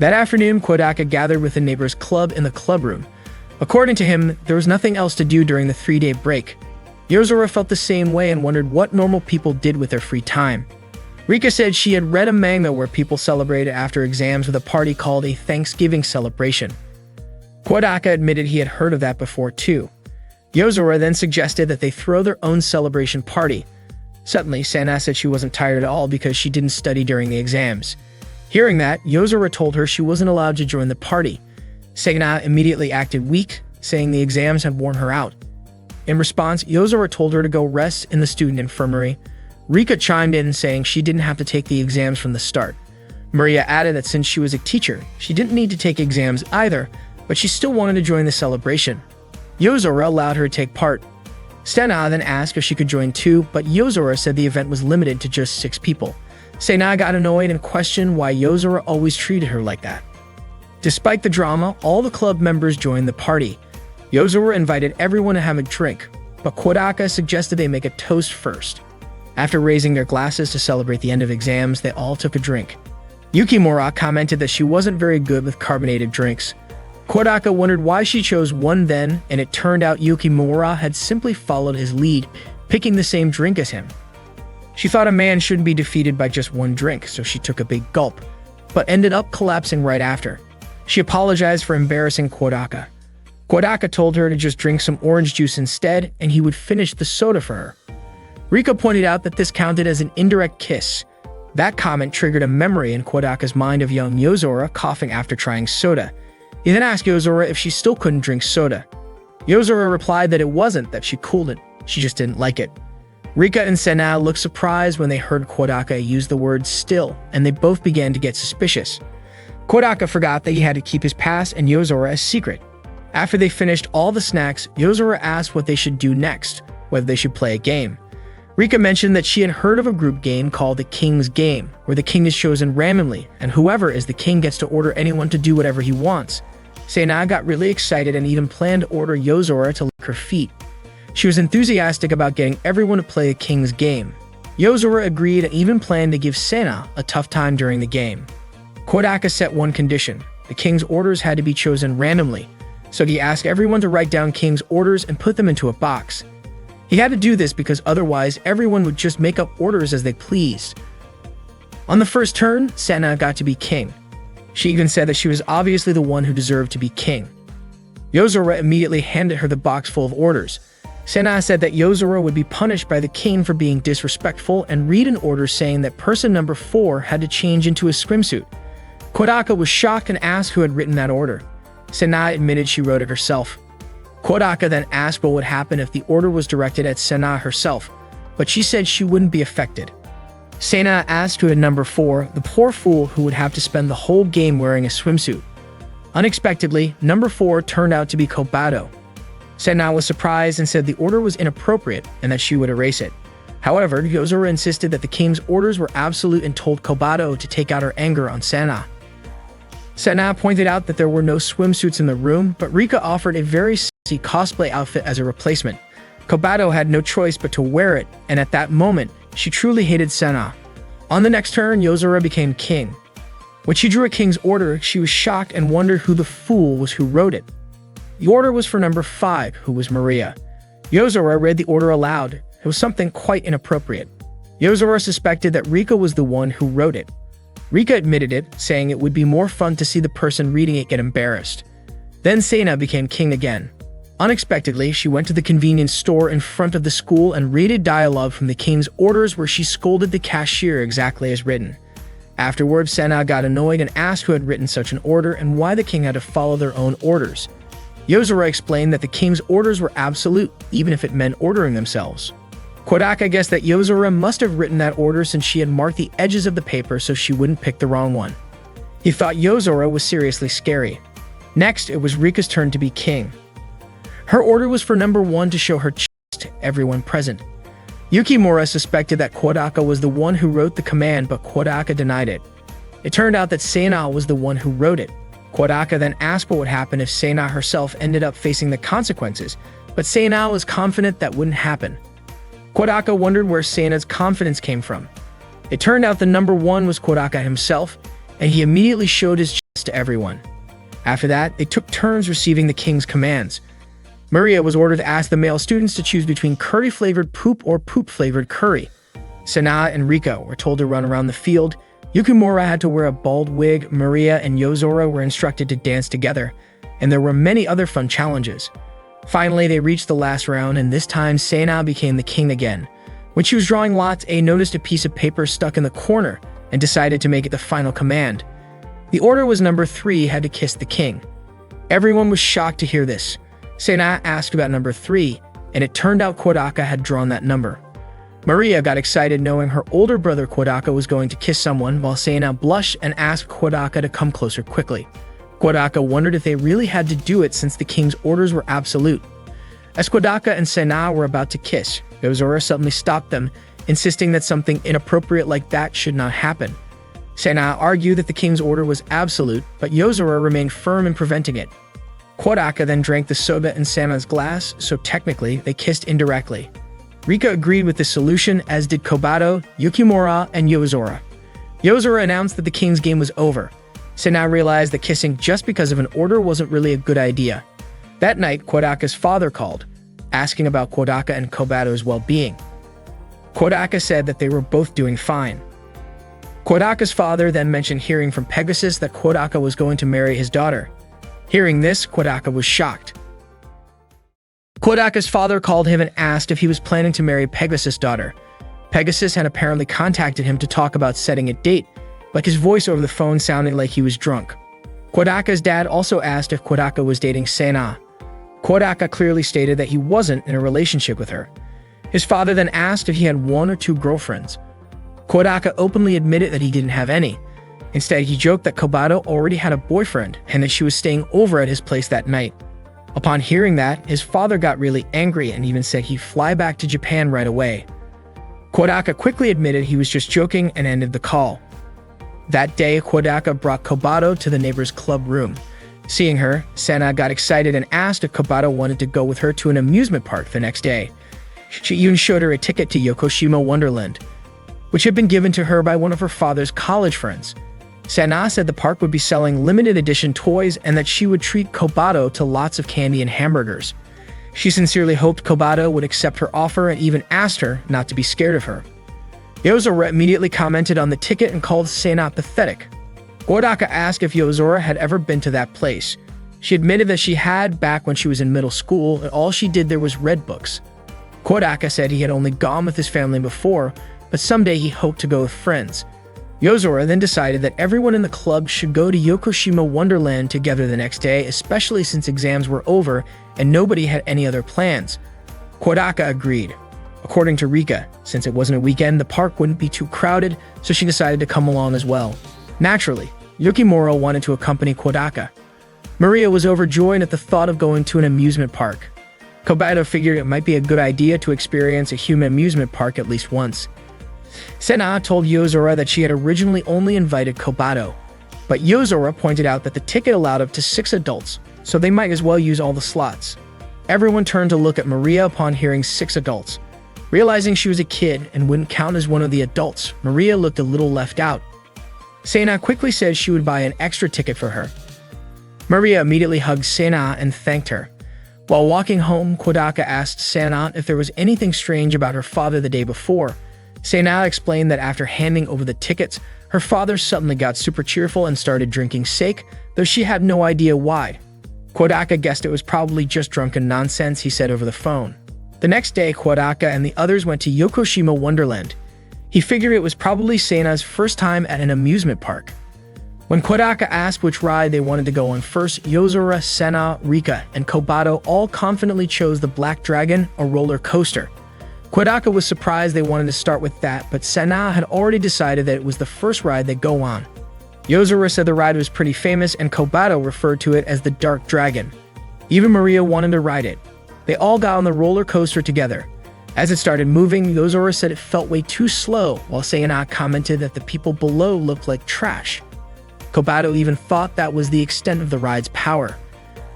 That afternoon, Kodaka gathered with the neighbor's club in the clubroom. According to him, there was nothing else to do during the 3-day break. Yozora felt the same way and wondered what normal people did with their free time. Rika said she had read a manga where people celebrated after exams with a party called a Thanksgiving celebration. Kodaka admitted he had heard of that before too. Yozora then suggested that they throw their own celebration party. Suddenly, Sana said she wasn't tired at all because she didn't study during the exams. Hearing that, Yozora told her she wasn't allowed to join the party. Sana immediately acted weak, saying the exams had worn her out. In response, Yozora told her to go rest in the student infirmary. Rika chimed in saying she didn't have to take the exams from the start. Maria added that since she was a teacher, she didn't need to take exams either, but she still wanted to join the celebration. Yozora allowed her to take part. Sana then asked if she could join too, but Yozora said the event was limited to just 6 people. Sana got annoyed and questioned why Yozora always treated her like that. Despite the drama, all the club members joined the party. Yozora invited everyone to have a drink, but Kodaka suggested they make a toast first. After raising their glasses to celebrate the end of exams, they all took a drink. Yukimura commented that she wasn't very good with carbonated drinks. Kodaka wondered why she chose one then, and it turned out Yukimura had simply followed his lead, picking the same drink as him. She thought a man shouldn't be defeated by just one drink, so she took a big gulp, but ended up collapsing right after. She apologized for embarrassing Kodaka. Kodaka told her to just drink some orange juice instead, and he would finish the soda for her. Rika pointed out that this counted as an indirect kiss. That comment triggered a memory in Kodaka's mind of young Yozora coughing after trying soda. He then asked Yozora if she still couldn't drink soda. Yozora replied that it wasn't that she couldn't, she just didn't like it. Rika and Sana looked surprised when they heard Kodaka use the word still, and they both began to get suspicious. Kodaka forgot that he had to keep his past and Yozora a secret. After they finished all the snacks, Yozora asked what they should do next, whether they should play a game. Rika mentioned that she had heard of a group game called the King's Game, where the king is chosen randomly, and whoever is the king gets to order anyone to do whatever he wants. Sana got really excited and even planned to order Yozora to lick her feet. She was enthusiastic about getting everyone to play the King's Game. Yozora agreed and even planned to give Sana a tough time during the game. Kodaka set one condition: the king's orders had to be chosen randomly, so he asked everyone to write down king's orders and put them into a box. He had to do this because otherwise everyone would just make up orders as they pleased. On the first turn, Sana got to be king. She even said that she was obviously the one who deserved to be king. Yozora immediately handed her the box full of orders. Sana said that Yozora would be punished by the king for being disrespectful and read an order saying that person number 4 had to change into a swimsuit. Kodaka was shocked and asked who had written that order. Sana admitted she wrote it herself. Kodaka then asked what would happen if the order was directed at Sana herself, but she said she wouldn't be affected. Sana asked who had number 4, the poor fool who would have to spend the whole game wearing a swimsuit. Unexpectedly, number 4 turned out to be Kobato. Sana was surprised and said the order was inappropriate and that she would erase it. However, Yozora insisted that the king's orders were absolute and told Kobato to take out her anger on Sana. Sana pointed out that there were no swimsuits in the room, but Rika offered a very sexy cosplay outfit as a replacement. Kobato had no choice but to wear it, and at that moment, she truly hated Senna. On the next turn, Yozora became king. When she drew a king's order, she was shocked and wondered who the fool was who wrote it. The order was for number 5, who was Maria. Yozora read the order aloud. It was something quite inappropriate. Yozora suspected that Rika was the one who wrote it. Rika admitted it, saying it would be more fun to see the person reading it get embarrassed. Then Senna became king again. Unexpectedly, she went to the convenience store in front of the school and read a dialogue from the king's orders where she scolded the cashier exactly as written. Afterwards, Senna got annoyed and asked who had written such an order and why the king had to follow their own orders. Yozora explained that the king's orders were absolute, even if it meant ordering themselves. Kodaka guessed that Yozora must have written that order since she had marked the edges of the paper so she wouldn't pick the wrong one. He thought Yozora was seriously scary. Next, it was Rika's turn to be king. Her order was for number 1 to show her chest to everyone present. Yukimura suspected that Kodaka was the one who wrote the command, but Kodaka denied it. It turned out that Senna was the one who wrote it. Kodaka then asked what would happen if Senna herself ended up facing the consequences, but Senna was confident that wouldn't happen. Kodaka wondered where Senna's confidence came from. It turned out the number 1 was Kodaka himself, and he immediately showed his chest to everyone. After that, they took turns receiving the king's commands. Maria was ordered to ask the male students to choose between curry-flavored poop or poop-flavored curry. Senna and Rika were told to run around the field. Yukimura had to wear a bald wig. Maria and Yozora were instructed to dance together, and there were many other fun challenges. Finally, they reached the last round, and this time Senna became the king again. When she was drawing lots, A noticed a piece of paper stuck in the corner and decided to make it the final command. The order was number 3 had to kiss the king. Everyone was shocked to hear this. Senna asked about number 3, and it turned out Kodaka had drawn that number. Maria got excited knowing her older brother Kodaka was going to kiss someone, while Senna blushed and asked Kodaka to come closer quickly. Kodaka wondered if they really had to do it since the king's orders were absolute. As Kodaka and Senna were about to kiss, Yozora suddenly stopped them, insisting that something inappropriate like that should not happen. Senna argued that the king's order was absolute, but Yozora remained firm in preventing it. Kodaka then drank the soda in Senna's glass, so technically they kissed indirectly. Rika agreed with this solution, as did Kobato, Yukimura, and Yozora. Yozora announced that the king's game was over. Senna realized that kissing just because of an order wasn't really a good idea. That night, Kodaka's father called, asking about Kodaka and Kobato's well-being. Kodaka said that they were both doing fine. Kodaka's father then mentioned hearing from Pegasus that Kodaka was going to marry his daughter. Hearing this, Kodaka was shocked. Kodaka's father called him and asked if he was planning to marry Pegasus' daughter. Pegasus had apparently contacted him to talk about setting a date, but his voice over the phone sounded like he was drunk. Kodaka's dad also asked if Kodaka was dating Senna. Kodaka clearly stated that he wasn't in a relationship with her. His father then asked if he had 1 or 2 girlfriends. Kodaka openly admitted that he didn't have any. Instead, he joked that Kobato already had a boyfriend and that she was staying over at his place that night. Upon hearing that, his father got really angry and even said he'd fly back to Japan right away. Kodaka quickly admitted he was just joking and ended the call. That day, Kodaka brought Kobato to the neighbor's club room. Seeing her, Senna got excited and asked if Kobato wanted to go with her to an amusement park the next day. She even showed her a ticket to Yokoshima Wonderland, which had been given to her by one of her father's college friends. Senna said the park would be selling limited edition toys and that she would treat Kobato to lots of candy and hamburgers. She sincerely hoped Kobato would accept her offer and even asked her not to be scared of her. Yozora immediately commented on the ticket and called Senna pathetic. Kodaka asked if Yozora had ever been to that place. She admitted that she had back when she was in middle school, and all she did there was read books. Kodaka said he had only gone with his family before, but someday he hoped to go with friends. Yozora then decided that everyone in the club should go to Yokoshima Wonderland together the next day, especially since exams were over and nobody had any other plans. Kodaka agreed. According to Rika, since it wasn't a weekend, the park wouldn't be too crowded, so she decided to come along as well. Naturally, Yukimura wanted to accompany Kodaka. Maria was overjoyed at the thought of going to an amusement park. Kobato figured it might be a good idea to experience a human amusement park at least once. Senna told Yozora that she had originally only invited Kobato, but Yozora pointed out that the ticket allowed up to 6 adults, so they might as well use all the slots. Everyone turned to look at Maria upon hearing 6 adults. Realizing she was a kid and wouldn't count as one of the adults, Maria looked a little left out. Sena quickly said she would buy an extra ticket for her. Maria immediately hugged Sena and thanked her. While walking home, Kodaka asked Sena if there was anything strange about her father the day before. Sena explained that after handing over the tickets, her father suddenly got super cheerful and started drinking sake, though she had no idea why. Kodaka guessed it was probably just drunken nonsense, he said over the phone. The next day, Kodaka and the others went to Yokoshima Wonderland. He figured it was probably Sena's first time at an amusement park. When Kodaka asked which ride they wanted to go on first, Yozora, Sena, Rika, and Kobato all confidently chose the Black Dragon, a roller coaster. Kodaka was surprised they wanted to start with that, but Sena had already decided that it was the first ride they'd go on. Yozora said the ride was pretty famous, and Kobato referred to it as the Dark Dragon. Even Maria wanted to ride it. They all got on the roller coaster together. As it started moving, Yozora said it felt way too slow, while Sena commented that the people below looked like trash. Kobato even thought that was the extent of the ride's power.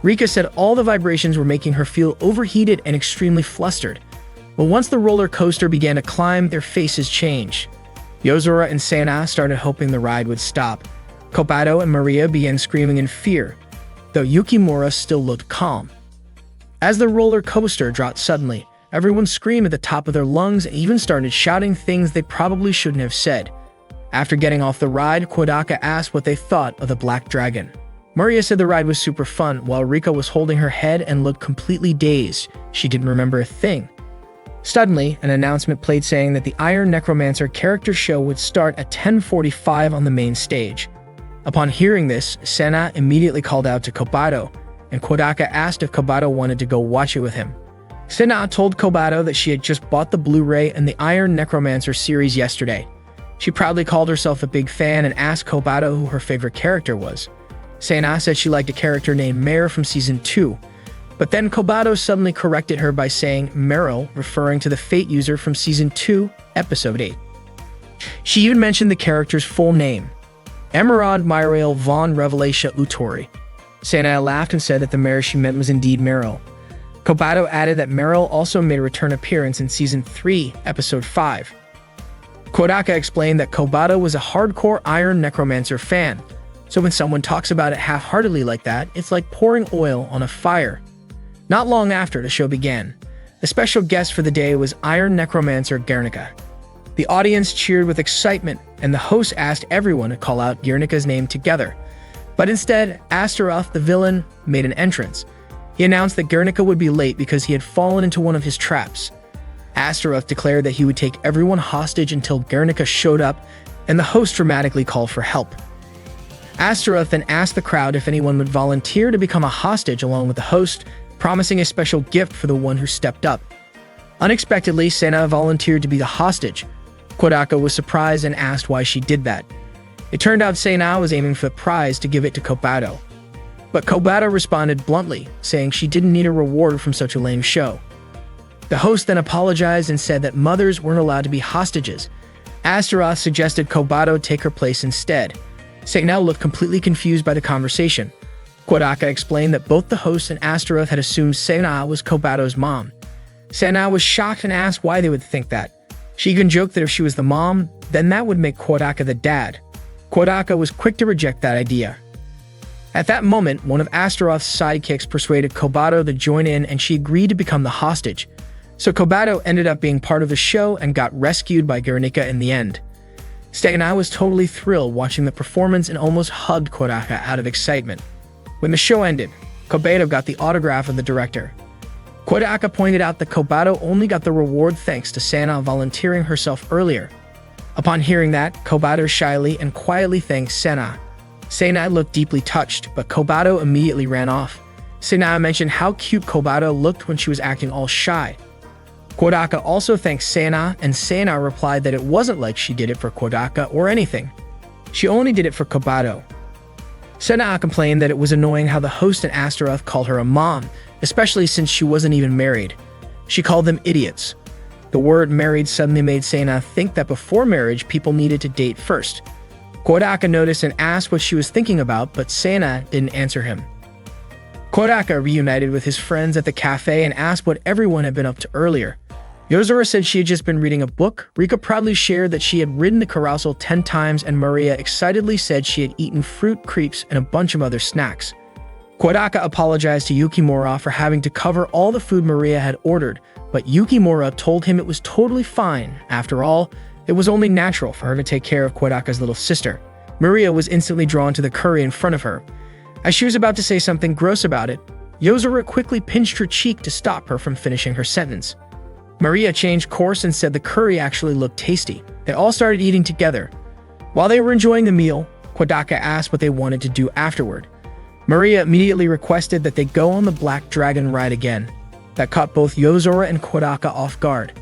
Rika said all the vibrations were making her feel overheated and extremely flustered. But once the roller coaster began to climb, their faces changed. Yozora and Sena started hoping the ride would stop. Kobato and Maria began screaming in fear, though Yukimura still looked calm. As the roller coaster dropped suddenly, everyone screamed at the top of their lungs and even started shouting things they probably shouldn't have said. After getting off the ride, Kodaka asked what they thought of the Black Dragon. Maria said the ride was super fun, while Rika was holding her head and looked completely dazed. She didn't remember a thing. Suddenly, an announcement played saying that the Iron Necromancer character show would start at 10:45 on the main stage. Upon hearing this, Sena immediately called out to Kobato, and Kodaka asked if Kobato wanted to go watch it with him. Sena told Kobato that she had just bought the Blu-ray and the Iron Necromancer series yesterday. She proudly called herself a big fan and asked Kobato who her favorite character was. Sena said she liked a character named Mare from Season 2, but then Kobato suddenly corrected her by saying Meryl, referring to the Fate user from Season 2, Episode 8. She even mentioned the character's full name, Emerald Myrael von Revelatia Utori. Sena laughed and said that the Mare she meant was indeed Meryl. Kobato added that Meryl also made a return appearance in Season 3, Episode 5. Kodaka explained that Kobato was a hardcore Iron Necromancer fan, so when someone talks about it half-heartedly like that, it's like pouring oil on a fire. Not long after the show began, the special guest for the day was Iron Necromancer Guernica. The audience cheered with excitement, and the host asked everyone to call out Guernica's name together. But instead, Astaroth, the villain, made an entrance. He announced that Guernica would be late because he had fallen into one of his traps. Astaroth declared that he would take everyone hostage until Guernica showed up, and the host dramatically called for help. Astaroth then asked the crowd if anyone would volunteer to become a hostage along with the host, promising a special gift for the one who stepped up. Unexpectedly, Sena volunteered to be the hostage. Kodaka was surprised and asked why she did that. It turned out Sena was aiming for the prize to give it to Kobato. But Kobato responded bluntly, saying she didn't need a reward from such a lame show. The host then apologized and said that mothers weren't allowed to be hostages. Astaroth suggested Kobato take her place instead. Sena looked completely confused by the conversation. Kodaka explained that both the host and Astaroth had assumed Sena was Kobato's mom. Sena was shocked and asked why they would think that. She even joked that if she was the mom, then that would make Kodaka the dad. Kodaka was quick to reject that idea. At that moment, one of Astaroth's sidekicks persuaded Kobato to join in, and she agreed to become the hostage. So Kobato ended up being part of the show and got rescued by Guernica in the end. Sena was totally thrilled watching the performance and almost hugged Kodaka out of excitement. When the show ended, Kobato got the autograph of the director. Kodaka pointed out that Kobato only got the reward thanks to Sena volunteering herself earlier. Upon hearing that, Kobato shyly and quietly thanked Sena. Sena looked deeply touched, but Kobato immediately ran off. Sena mentioned how cute Kobato looked when she was acting all shy. Kodaka also thanked Sena, and Sena replied that it wasn't like she did it for Kodaka or anything. She only did it for Kobato. Sena complained that it was annoying how the host and Astaroth called her a mom, especially since she wasn't even married. She called them idiots. The word married suddenly made Sena think that before marriage, people needed to date first. Kodaka noticed and asked what she was thinking about, but Sena didn't answer him. Kodaka reunited with his friends at the cafe and asked what everyone had been up to earlier. Yozora said she had just been reading a book. Rika proudly shared that she had ridden the carousel 10 times, and Maria excitedly said she had eaten fruit, crepes, and a bunch of other snacks. Kodaka apologized to Yukimura for having to cover all the food Maria had ordered, but Yukimura told him it was totally fine. After all, it was only natural for her to take care of Kodaka's little sister. Maria was instantly drawn to the curry in front of her. As she was about to say something gross about it, Yozora quickly pinched her cheek to stop her from finishing her sentence. Maria changed course and said the curry actually looked tasty. They all started eating together. While they were enjoying the meal, Kodaka asked what they wanted to do afterward. Maria immediately requested that they go on the Black Dragon ride again. That caught both Yozora and Kodaka off guard.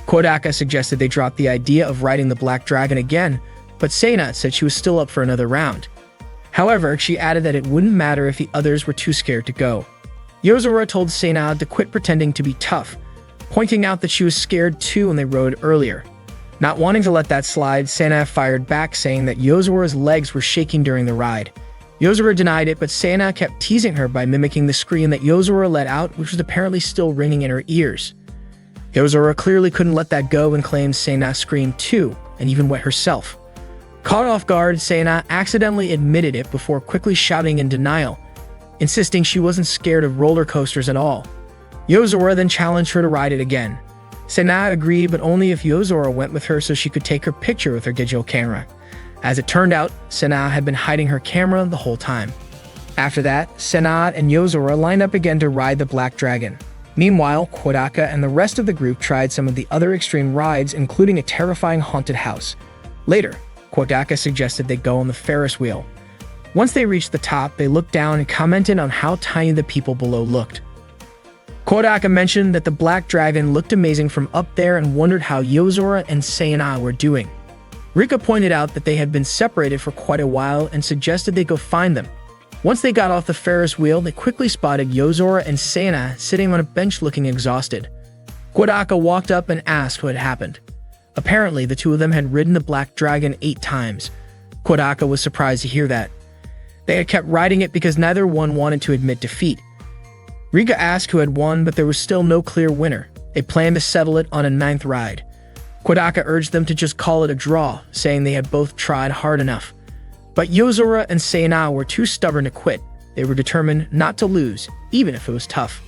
Kodaka suggested they drop the idea of riding the Black Dragon again, but Seina said she was still up for another round. However, she added that it wouldn't matter if the others were too scared to go. Yozora told Seina to quit pretending to be tough, pointing out that she was scared too when they rode earlier. Not wanting to let that slide, Seina fired back, saying that Yozora's legs were shaking during the ride. Yozora denied it, but Seina kept teasing her by mimicking the scream that Yozora let out, which was apparently still ringing in her ears. Yozora clearly couldn't let that go and claimed Seina screamed too, and even wet herself. Caught off guard, Seina accidentally admitted it before quickly shouting in denial, insisting she wasn't scared of roller coasters at all. Yozora then challenged her to ride it again. Seina agreed, but only if Yozora went with her so she could take her picture with her digital camera. As it turned out, Seina had been hiding her camera the whole time. After that, Seina and Yozora lined up again to ride the Black Dragon. Meanwhile, Kodaka and the rest of the group tried some of the other extreme rides, including a terrifying haunted house. Later, Kodaka suggested they go on the Ferris wheel. Once they reached the top, they looked down and commented on how tiny the people below looked. Kodaka mentioned that the Black Dragon looked amazing from up there and wondered how Yozora and Seina were doing. Rika pointed out that they had been separated for quite a while and suggested they go find them. Once they got off the Ferris wheel, they quickly spotted Yozora and Seina sitting on a bench looking exhausted. Kodaka walked up and asked what had happened. Apparently, the two of them had ridden the Black Dragon 8 times. Kodaka was surprised to hear that. They had kept riding it because neither one wanted to admit defeat. Rika asked who had won, but there was still no clear winner. They planned to settle it on a 9th ride. Kodaka urged them to just call it a draw, saying they had both tried hard enough. But Yozora and Seina were too stubborn to quit. They were determined not to lose, even if it was tough.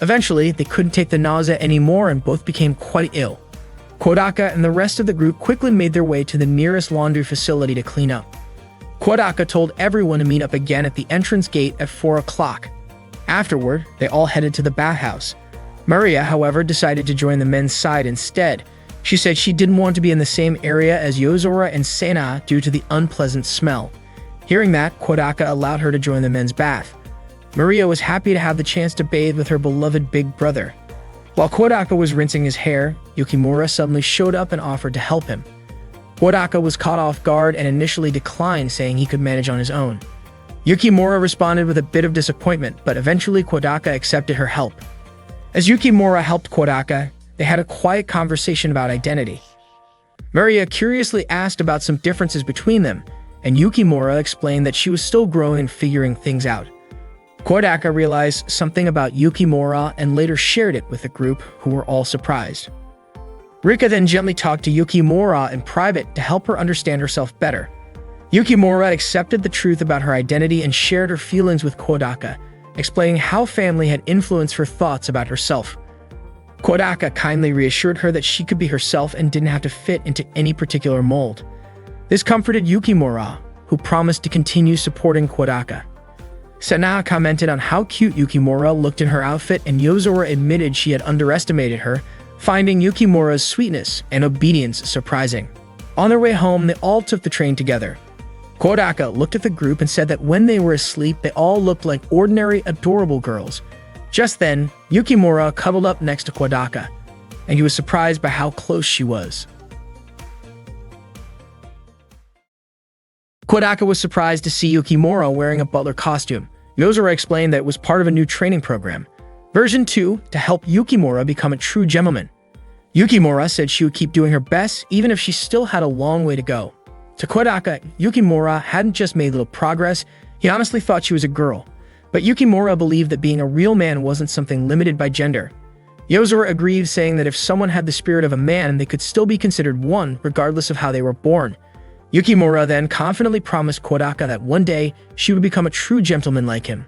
Eventually, they couldn't take the nausea anymore and both became quite ill. Kodaka and the rest of the group quickly made their way to the nearest laundry facility to clean up. Kodaka told everyone to meet up again at the entrance gate at 4 o'clock. Afterward, they all headed to the bathhouse. Maria, however, decided to join the men's side instead. She said she didn't want to be in the same area as Yozora and Seina due to the unpleasant smell. Hearing that, Kodaka allowed her to join the men's bath. Maria was happy to have the chance to bathe with her beloved big brother. While Kodaka was rinsing his hair, Yukimura suddenly showed up and offered to help him. Kodaka was caught off guard and initially declined, saying he could manage on his own. Yukimura responded with a bit of disappointment, but eventually Kodaka accepted her help. As Yukimura helped Kodaka, they had a quiet conversation about identity. Maria curiously asked about some differences between them, and Yukimura explained that she was still growing and figuring things out. Kodaka realized something about Yukimura and later shared it with the group, who were all surprised. Rika then gently talked to Yukimura in private to help her understand herself better. Yukimura accepted the truth about her identity and shared her feelings with Kodaka, explaining how family had influenced her thoughts about herself. Kodaka kindly reassured her that she could be herself and didn't have to fit into any particular mold. This comforted Yukimura, who promised to continue supporting Kodaka. Seina commented on how cute Yukimura looked in her outfit, and Yozora admitted she had underestimated her, finding Yukimura's sweetness and obedience surprising. On their way home, they all took the train together. Kodaka looked at the group and said that when they were asleep, they all looked like ordinary, adorable girls. Just then, Yukimura cuddled up next to Kodaka, and he was surprised by how close she was. Kodaka was surprised to see Yukimura wearing a butler costume. Yozora explained that it was part of a new training program, version 2, to help Yukimura become a true gentleman. Yukimura said she would keep doing her best even if she still had a long way to go. To Kodaka, Yukimura hadn't just made little progress, he honestly thought she was a girl. But Yukimura believed that being a real man wasn't something limited by gender. Yozora agreed, saying that if someone had the spirit of a man, they could still be considered one, regardless of how they were born. Yukimura then confidently promised Kodaka that one day she would become a true gentleman like him.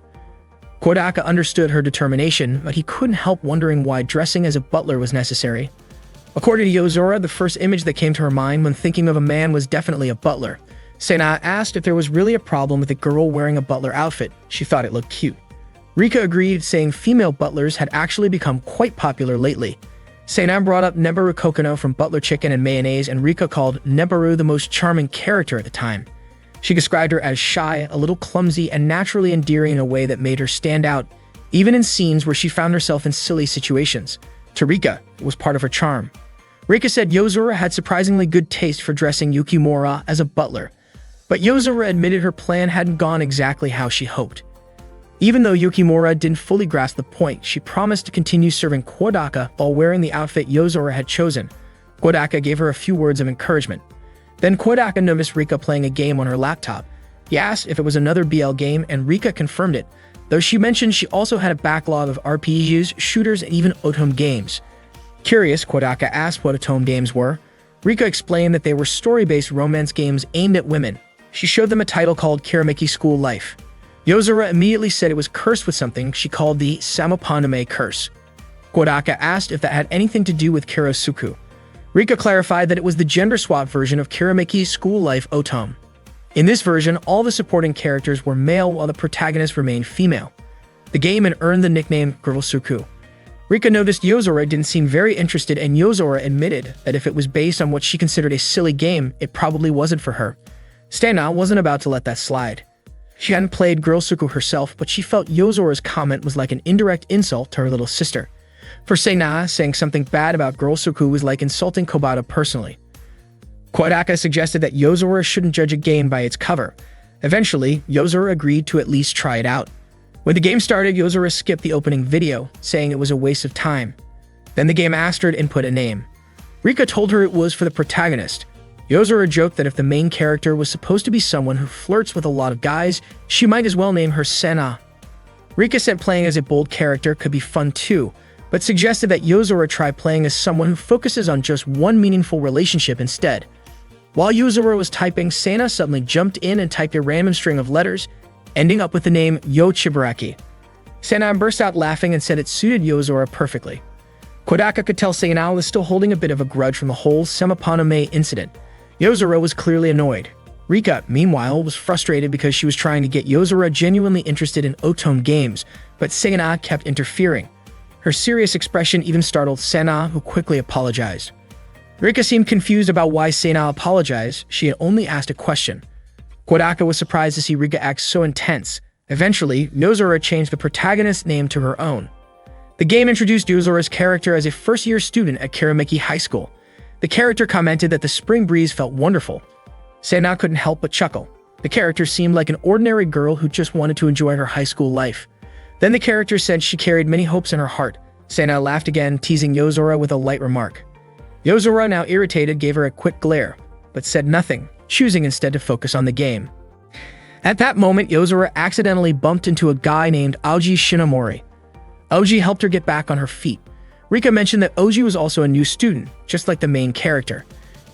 Kodaka understood her determination, but he couldn't help wondering why dressing as a butler was necessary. According to Yozora, the first image that came to her mind when thinking of a man was definitely a butler. Sena asked if there was really a problem with a girl wearing a butler outfit. She thought it looked cute. Rika agreed, saying female butlers had actually become quite popular lately. Sena brought up Nebaru Kokono from Butler Chicken and Mayonnaise, and Rika called Nebaru the most charming character at the time. She described her as shy, a little clumsy, and naturally endearing in a way that made her stand out, even in scenes where she found herself in silly situations. To Rika, it was part of her charm. Rika said Yozora had surprisingly good taste for dressing Yukimura as a butler, but Yozora admitted her plan hadn't gone exactly how she hoped. Even though Yukimura didn't fully grasp the point, she promised to continue serving Kodaka while wearing the outfit Yozora had chosen. Kodaka gave her a few words of encouragement. Then Kodaka noticed Rika playing a game on her laptop. He asked if it was another BL game, and Rika confirmed it, though she mentioned she also had a backlog of RPGs, shooters, and even otome games. Curious, Kodaka asked what otome games were. Rika explained that they were story-based romance games aimed at women. She showed them a title called Kirameki School Life. Yozora immediately said it was cursed with something she called the Samapaname curse. Kodaka asked if that had anything to do with Kirosuku. Rika clarified that it was the gender-swap version of Kirameki School Life Otome. In this version, all the supporting characters were male while the protagonist remained female. The game had earned the nickname Girlsuku. Rika noticed Yozora didn't seem very interested, and Yozora admitted that if it was based on what she considered a silly game, it probably wasn't for her. Stana wasn't about to let that slide. She hadn't played Girlsuku herself, but she felt Yozora's comment was like an indirect insult to her little sister. For Sena, saying something bad about Girlsuku was like insulting Kobata personally. Kodaka suggested that Yozora shouldn't judge a game by its cover. Eventually, Yozora agreed to at least try it out. When the game started, Yozora skipped the opening video, saying it was a waste of time. Then the game asked her to input a name. Rika told her it was for the protagonist. Yozora joked that if the main character was supposed to be someone who flirts with a lot of guys, she might as well name her Sena. Rika said playing as a bold character could be fun too, but suggested that Yozora try playing as someone who focuses on just one meaningful relationship instead. While Yozora was typing, Sena suddenly jumped in and typed a random string of letters, ending up with the name Yo Chibaraki. Sena burst out laughing and said it suited Yozora perfectly. Kodaka could tell Sena was still holding a bit of a grudge from the whole Semapaname incident. Yozora was clearly annoyed. Rika, meanwhile, was frustrated because she was trying to get Yozora genuinely interested in otome games, but Sena kept interfering. Her serious expression even startled Sena, who quickly apologized. Rika seemed confused about why Sena apologized. She had only asked a question. Kodaka was surprised to see Rika act so intense. Eventually, Yozora changed the protagonist's name to her own. The game introduced Yozora's character as a first-year student at Kirameki High School. The character commented that the spring breeze felt wonderful. Sena couldn't help but chuckle. The character seemed like an ordinary girl who just wanted to enjoy her high school life. Then the character said she carried many hopes in her heart. Sena laughed again, teasing Yozora with a light remark. Yozora, now irritated, gave her a quick glare, but said nothing, choosing instead to focus on the game. At that moment, Yozora accidentally bumped into a guy named Aoji Shinomori. Aoji helped her get back on her feet. Rika mentioned that Oji was also a new student, just like the main character.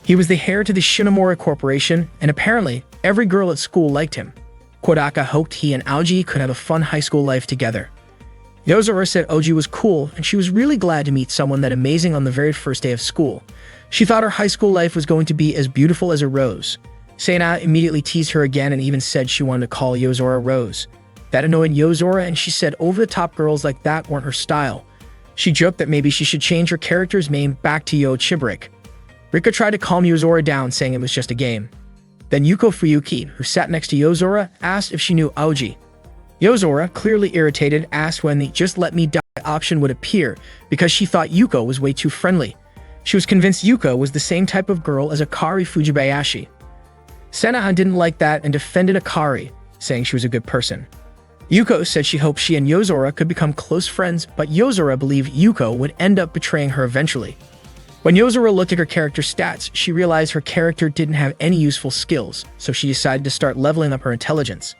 He was the heir to the Shinomori Corporation, and apparently, every girl at school liked him. Kodaka hoped he and Aoji could have a fun high school life together. Yozora said Oji was cool, and she was really glad to meet someone that amazing on the very first day of school. She thought her high school life was going to be as beautiful as a rose. Sena immediately teased her again and even said she wanted to call Yozora Rose. That annoyed Yozora, and she said over-the-top girls like that weren't her style. She joked that maybe she should change her character's name back to Yo Chibarik. Rika tried to calm Yozora down, saying it was just a game. Then Yuko Fuyuki, who sat next to Yozora, asked if she knew Aoji. Yozora, clearly irritated, asked when the "just let me die" option would appear because she thought Yuko was way too friendly. She was convinced Yuko was the same type of girl as Akari Fujibayashi. Senahan didn't like that and defended Akari, saying she was a good person. Yuko said she hoped she and Yozora could become close friends, but Yozora believed Yuko would end up betraying her eventually. When Yozora looked at her character stats, she realized her character didn't have any useful skills, so she decided to start leveling up her intelligence.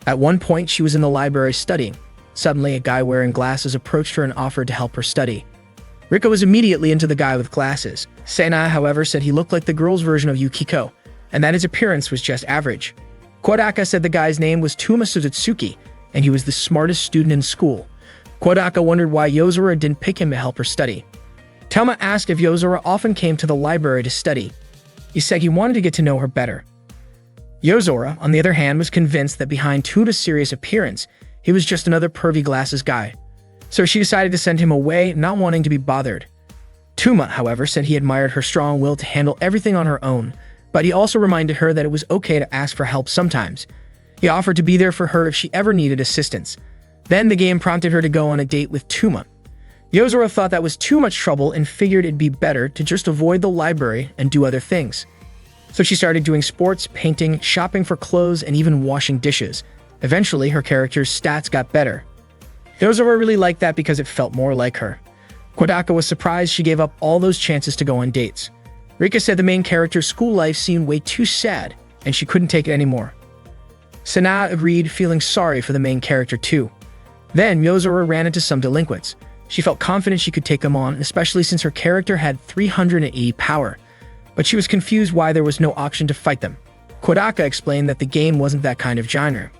At one point, she was in the library studying. Suddenly, a guy wearing glasses approached her and offered to help her study. Rika was immediately into the guy with glasses. Sena, however, said he looked like the girl's version of Yukiko, and that his appearance was just average. Kodaka said the guy's name was Tuma Suzutsuki, and he was the smartest student in school. Kodaka wondered why Yozora didn't pick him to help her study. Toma asked if Yozora often came to the library to study. He said he wanted to get to know her better. Yozora, on the other hand, was convinced that behind Tuda's serious appearance, he was just another pervy glasses guy. So she decided to send him away, not wanting to be bothered. Tuma, however, said he admired her strong will to handle everything on her own, but he also reminded her that it was okay to ask for help sometimes. He offered to be there for her if she ever needed assistance. Then the game prompted her to go on a date with Tuma. Yozora thought that was too much trouble and figured it'd be better to just avoid the library and do other things. So she started doing sports, painting, shopping for clothes, and even washing dishes. Eventually, her character's stats got better. Yozora really liked that because it felt more like her. Kodaka was surprised she gave up all those chances to go on dates. Rika said the main character's school life seemed way too sad, and she couldn't take it anymore. Sana agreed, feeling sorry for the main character too. Then Yozora ran into some delinquents. She felt confident she could take them on, especially since her character had 380 power. But she was confused why there was no option to fight them. Kodaka explained that the game wasn't that kind of genre.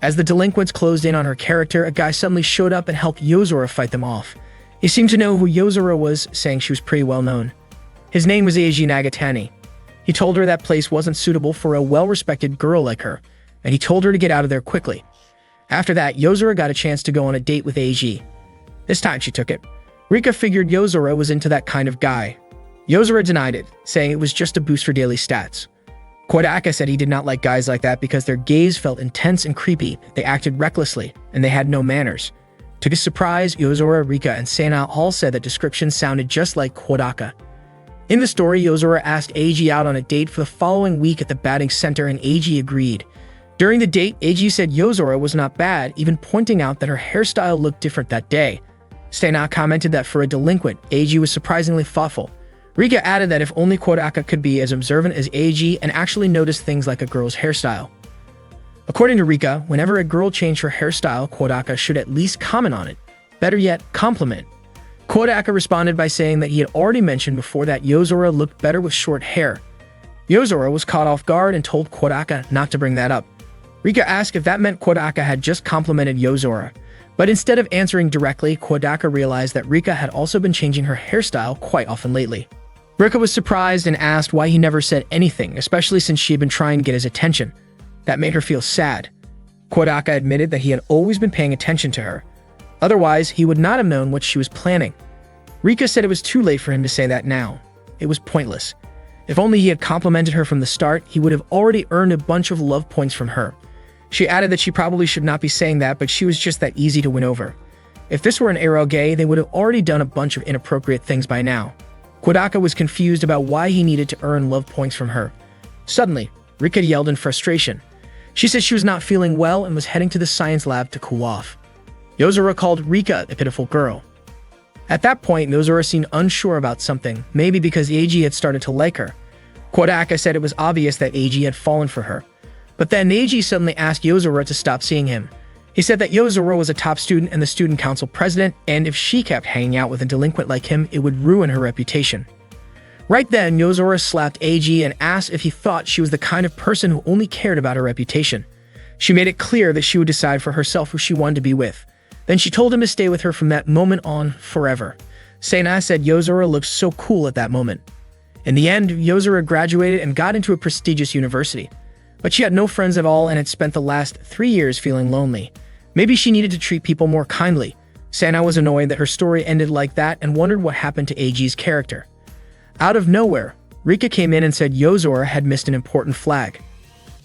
As the delinquents closed in on her character, a guy suddenly showed up and helped Yozora fight them off. He seemed to know who Yozora was, saying she was pretty well known. His name was Eiji Nagatani. He told her that place wasn't suitable for a well-respected girl like her, and he told her to get out of there quickly. After that, Yozora got a chance to go on a date with Eiji. This time she took it. Rika figured Yozora was into that kind of guy. Yozora denied it, saying it was just a boost for daily stats. Kodaka said he did not like guys like that because their gaze felt intense and creepy, they acted recklessly, and they had no manners. To his surprise, Yozora, Rika, and Sena all said that descriptions sounded just like Kodaka. In the story, Yozora asked Eiji out on a date for the following week at the batting center, and Eiji agreed. During the date, Eiji said Yozora was not bad, even pointing out that her hairstyle looked different that day. Sena commented that for a delinquent, Eiji was surprisingly thoughtful. Rika added that if only Kodaka could be as observant as Eiji and actually notice things like a girl's hairstyle. According to Rika, whenever a girl changed her hairstyle, Kodaka should at least comment on it. Better yet, compliment. Kodaka responded by saying that he had already mentioned before that Yozora looked better with short hair. Yozora was caught off guard and told Kodaka not to bring that up. Rika asked if that meant Kodaka had just complimented Yozora. But instead of answering directly, Kodaka realized that Rika had also been changing her hairstyle quite often lately. Rika was surprised and asked why he never said anything, especially since she had been trying to get his attention. That made her feel sad. Kodaka admitted that he had always been paying attention to her. Otherwise, he would not have known what she was planning. Rika said it was too late for him to say that now. It was pointless. If only he had complimented her from the start, he would have already earned a bunch of love points from her. She added that she probably should not be saying that, but she was just that easy to win over. If this were an eroge, they would have already done a bunch of inappropriate things by now. Kodaka was confused about why he needed to earn love points from her. Suddenly, Rika yelled in frustration. She said she was not feeling well and was heading to the science lab to cool off. Yozora called Rika a pitiful girl. At that point, Yozora seemed unsure about something, maybe because Eiji had started to like her. Kodaka said it was obvious that Eiji had fallen for her. But then Eiji suddenly asked Yozora to stop seeing him. He said that Yozora was a top student and the student council president, and if she kept hanging out with a delinquent like him, it would ruin her reputation. Right then, Yozora slapped Eiji and asked if he thought she was the kind of person who only cared about her reputation. She made it clear that she would decide for herself who she wanted to be with. Then she told him to stay with her from that moment on forever. Sena said Yozora looked so cool at that moment. In the end, Yozora graduated and got into a prestigious university. But she had no friends at all and had spent the last 3 years feeling lonely. Maybe she needed to treat people more kindly. Sena was annoyed that her story ended like that and wondered what happened to Eiji's character. Out of nowhere, Rika came in and said Yozora had missed an important flag.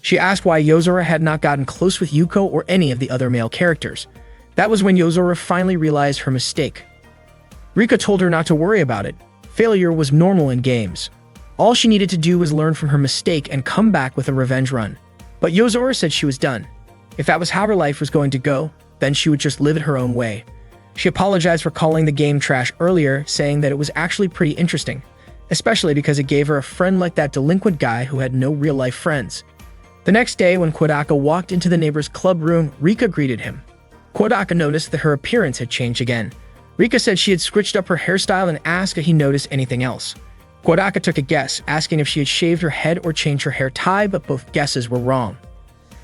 She asked why Yozora had not gotten close with Yuko or any of the other male characters. That was when Yozora finally realized her mistake. Rika told her not to worry about it. Failure was normal in games. All she needed to do was learn from her mistake and come back with a revenge run. But Yozora said she was done. If that was how her life was going to go, then she would just live it her own way. She apologized for calling the game trash earlier, saying that it was actually pretty interesting, especially because it gave her a friend like that delinquent guy who had no real-life friends. The next day, when Kodaka walked into the neighbor's club room, Rika greeted him. Kodaka noticed that her appearance had changed again. Rika said she had switched up her hairstyle and asked if he noticed anything else. Kodaka took a guess, asking if she had shaved her head or changed her hair tie, but both guesses were wrong.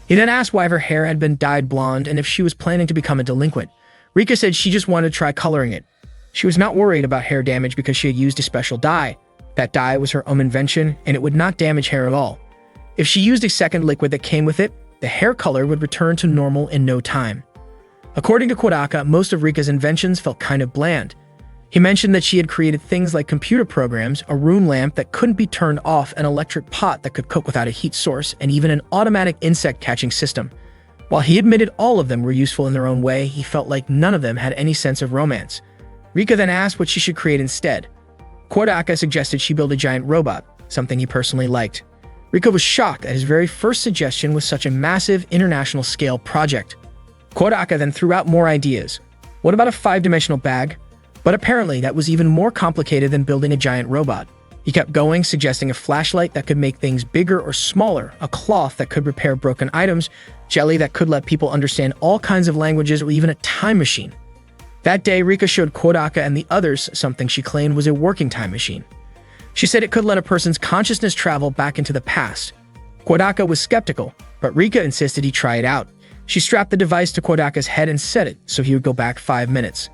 He then asked why her hair had been dyed blonde and if she was planning to become a delinquent. Rika said she just wanted to try coloring it. She was not worried about hair damage because she had used a special dye. That dye was her own invention, and it would not damage hair at all. If she used a second liquid that came with it, the hair color would return to normal in no time. According to Kodaka, most of Rika's inventions felt kind of bland. He mentioned that she had created things like computer programs, a room lamp that couldn't be turned off, an electric pot that could cook without a heat source, and even an automatic insect catching system. While he admitted all of them were useful in their own way, he felt like none of them had any sense of romance. Rika then asked what she should create instead. Kodaka suggested she build a giant robot, something he personally liked. Rika was shocked that his very first suggestion was such a massive, international-scale project. Kodaka then threw out more ideas. What about a 5-dimensional bag? But apparently that was even more complicated than building a giant robot. He kept going, suggesting a flashlight that could make things bigger or smaller, a cloth that could repair broken items, jelly that could let people understand all kinds of languages, or even a time machine. That day, Rika showed Kodaka and the others something she claimed was a working time machine. She said it could let a person's consciousness travel back into the past. Kodaka was skeptical, but Rika insisted he try it out. She strapped the device to Kodaka's head and set it so he would go back 5 minutes.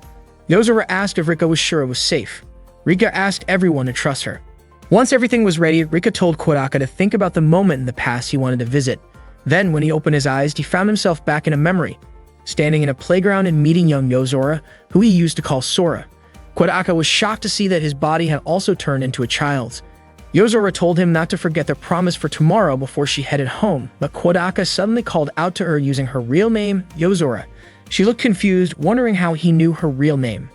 Yozora asked if Rika was sure it was safe. Rika asked everyone to trust her. Once everything was ready, Rika told Kodaka to think about the moment in the past he wanted to visit. Then, when he opened his eyes, he found himself back in a memory, standing in a playground and meeting young Yozora, who he used to call Sora. Kodaka was shocked to see that his body had also turned into a child's. Yozora told him not to forget their promise for tomorrow before she headed home, but Kodaka suddenly called out to her using her real name, Yozora. She looked confused, wondering how he knew her real name.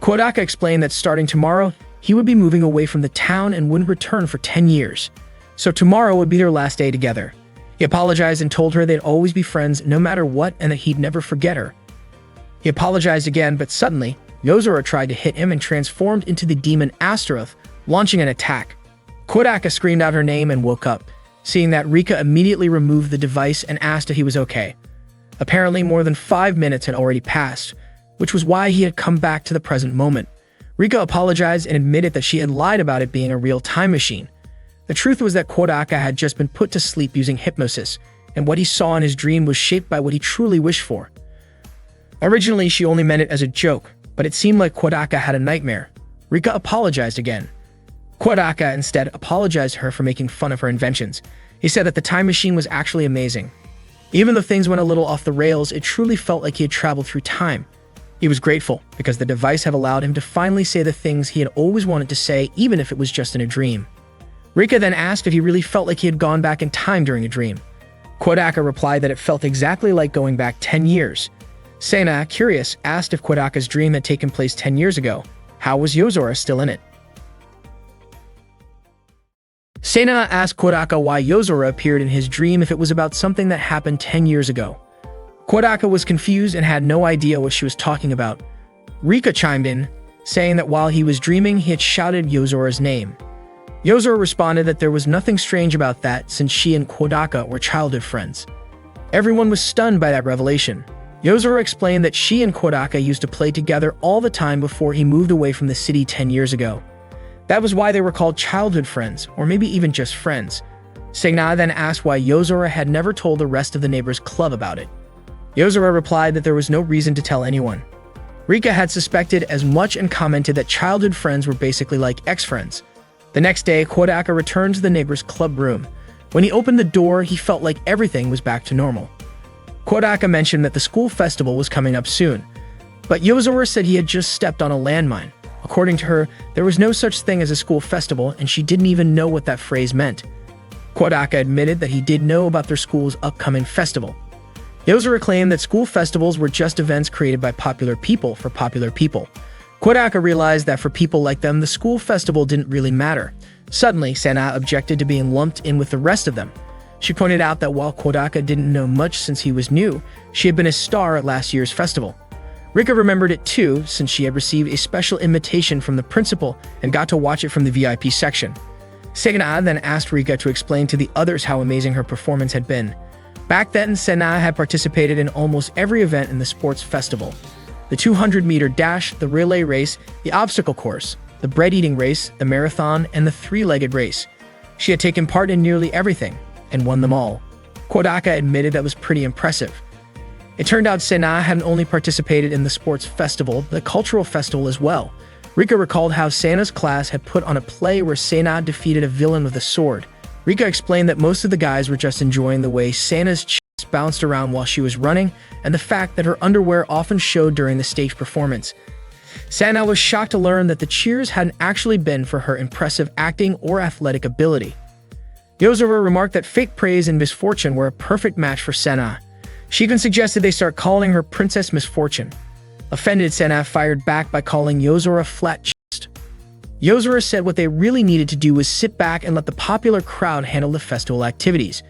Kodaka explained that starting tomorrow, he would be moving away from the town and wouldn't return for 10 years. So tomorrow would be their last day together. He apologized and told her they'd always be friends no matter what and that he'd never forget her. He apologized again, but suddenly, Yozora tried to hit him and transformed into the demon Astaroth, launching an attack. Kodaka screamed out her name and woke up. Seeing that, Rika immediately removed the device and asked if he was okay. Apparently, more than 5 minutes had already passed, which was why he had come back to the present moment. Rika apologized and admitted that she had lied about it being a real time machine. The truth was that Kodaka had just been put to sleep using hypnosis, and what he saw in his dream was shaped by what he truly wished for. Originally, she only meant it as a joke, but it seemed like Kodaka had a nightmare. Rika apologized again. Kodaka instead apologized to her for making fun of her inventions. He said that the time machine was actually amazing. Even though things went a little off the rails, it truly felt like he had traveled through time. He was grateful because the device had allowed him to finally say the things he had always wanted to say, even if it was just in a dream. Rika then asked if he really felt like he had gone back in time during a dream. Kodaka replied that it felt exactly like going back 10 years. Sena, curious, asked if Kodaka's dream had taken place 10 years ago. How was Yozora still in it? Sena asked Kodaka why Yozora appeared in his dream if it was about something that happened 10 years ago. Kodaka was confused and had no idea what she was talking about. Rika chimed in, saying that while he was dreaming, he had shouted Yozora's name. Yozora responded that there was nothing strange about that since she and Kodaka were childhood friends. Everyone was stunned by that revelation. Yozora explained that she and Kodaka used to play together all the time before he moved away from the city 10 years ago. That was why they were called childhood friends, or maybe even just friends. Segna then asked why Yozora had never told the rest of the neighbors' club about it. Yozora replied that there was no reason to tell anyone. Rika had suspected as much and commented that childhood friends were basically like ex-friends. The next day, Kodaka returned to the neighbor's club room. When he opened the door, he felt like everything was back to normal. Kodaka mentioned that the school festival was coming up soon, but Yozora said he had just stepped on a landmine. According to her, there was no such thing as a school festival, and she didn't even know what that phrase meant. Kodaka admitted that he did know about their school's upcoming festival. Yozora claimed that school festivals were just events created by popular people for popular people. Kodaka realized that for people like them, the school festival didn't really matter. Suddenly, Sana objected to being lumped in with the rest of them. She pointed out that while Kodaka didn't know much since he was new, she had been a star at last year's festival. Rika remembered it too, since she had received a special invitation from the principal and got to watch it from the VIP section. Sena then asked Rika to explain to the others how amazing her performance had been. Back then, Sena had participated in almost every event in the sports festival. The 200-meter dash, the relay race, the obstacle course, the bread-eating race, the marathon, and the three-legged race. She had taken part in nearly everything, and won them all. Kodaka admitted that was pretty impressive. It turned out Sena hadn't only participated in the sports festival, but the cultural festival as well. Rika recalled how Sena's class had put on a play where Sena defeated a villain with a sword. Rika explained that most of the guys were just enjoying the way Sena's chest bounced around while she was running, and the fact that her underwear often showed during the stage performance. Sena was shocked to learn that the cheers hadn't actually been for her impressive acting or athletic ability. Yozora remarked that fake praise and misfortune were a perfect match for Sena. She even suggested they start calling her Princess Misfortune. Offended, Sena fired back by calling Yozora flat chest. Yozora said what they really needed to do was sit back and let the popular crowd handle the festival activities.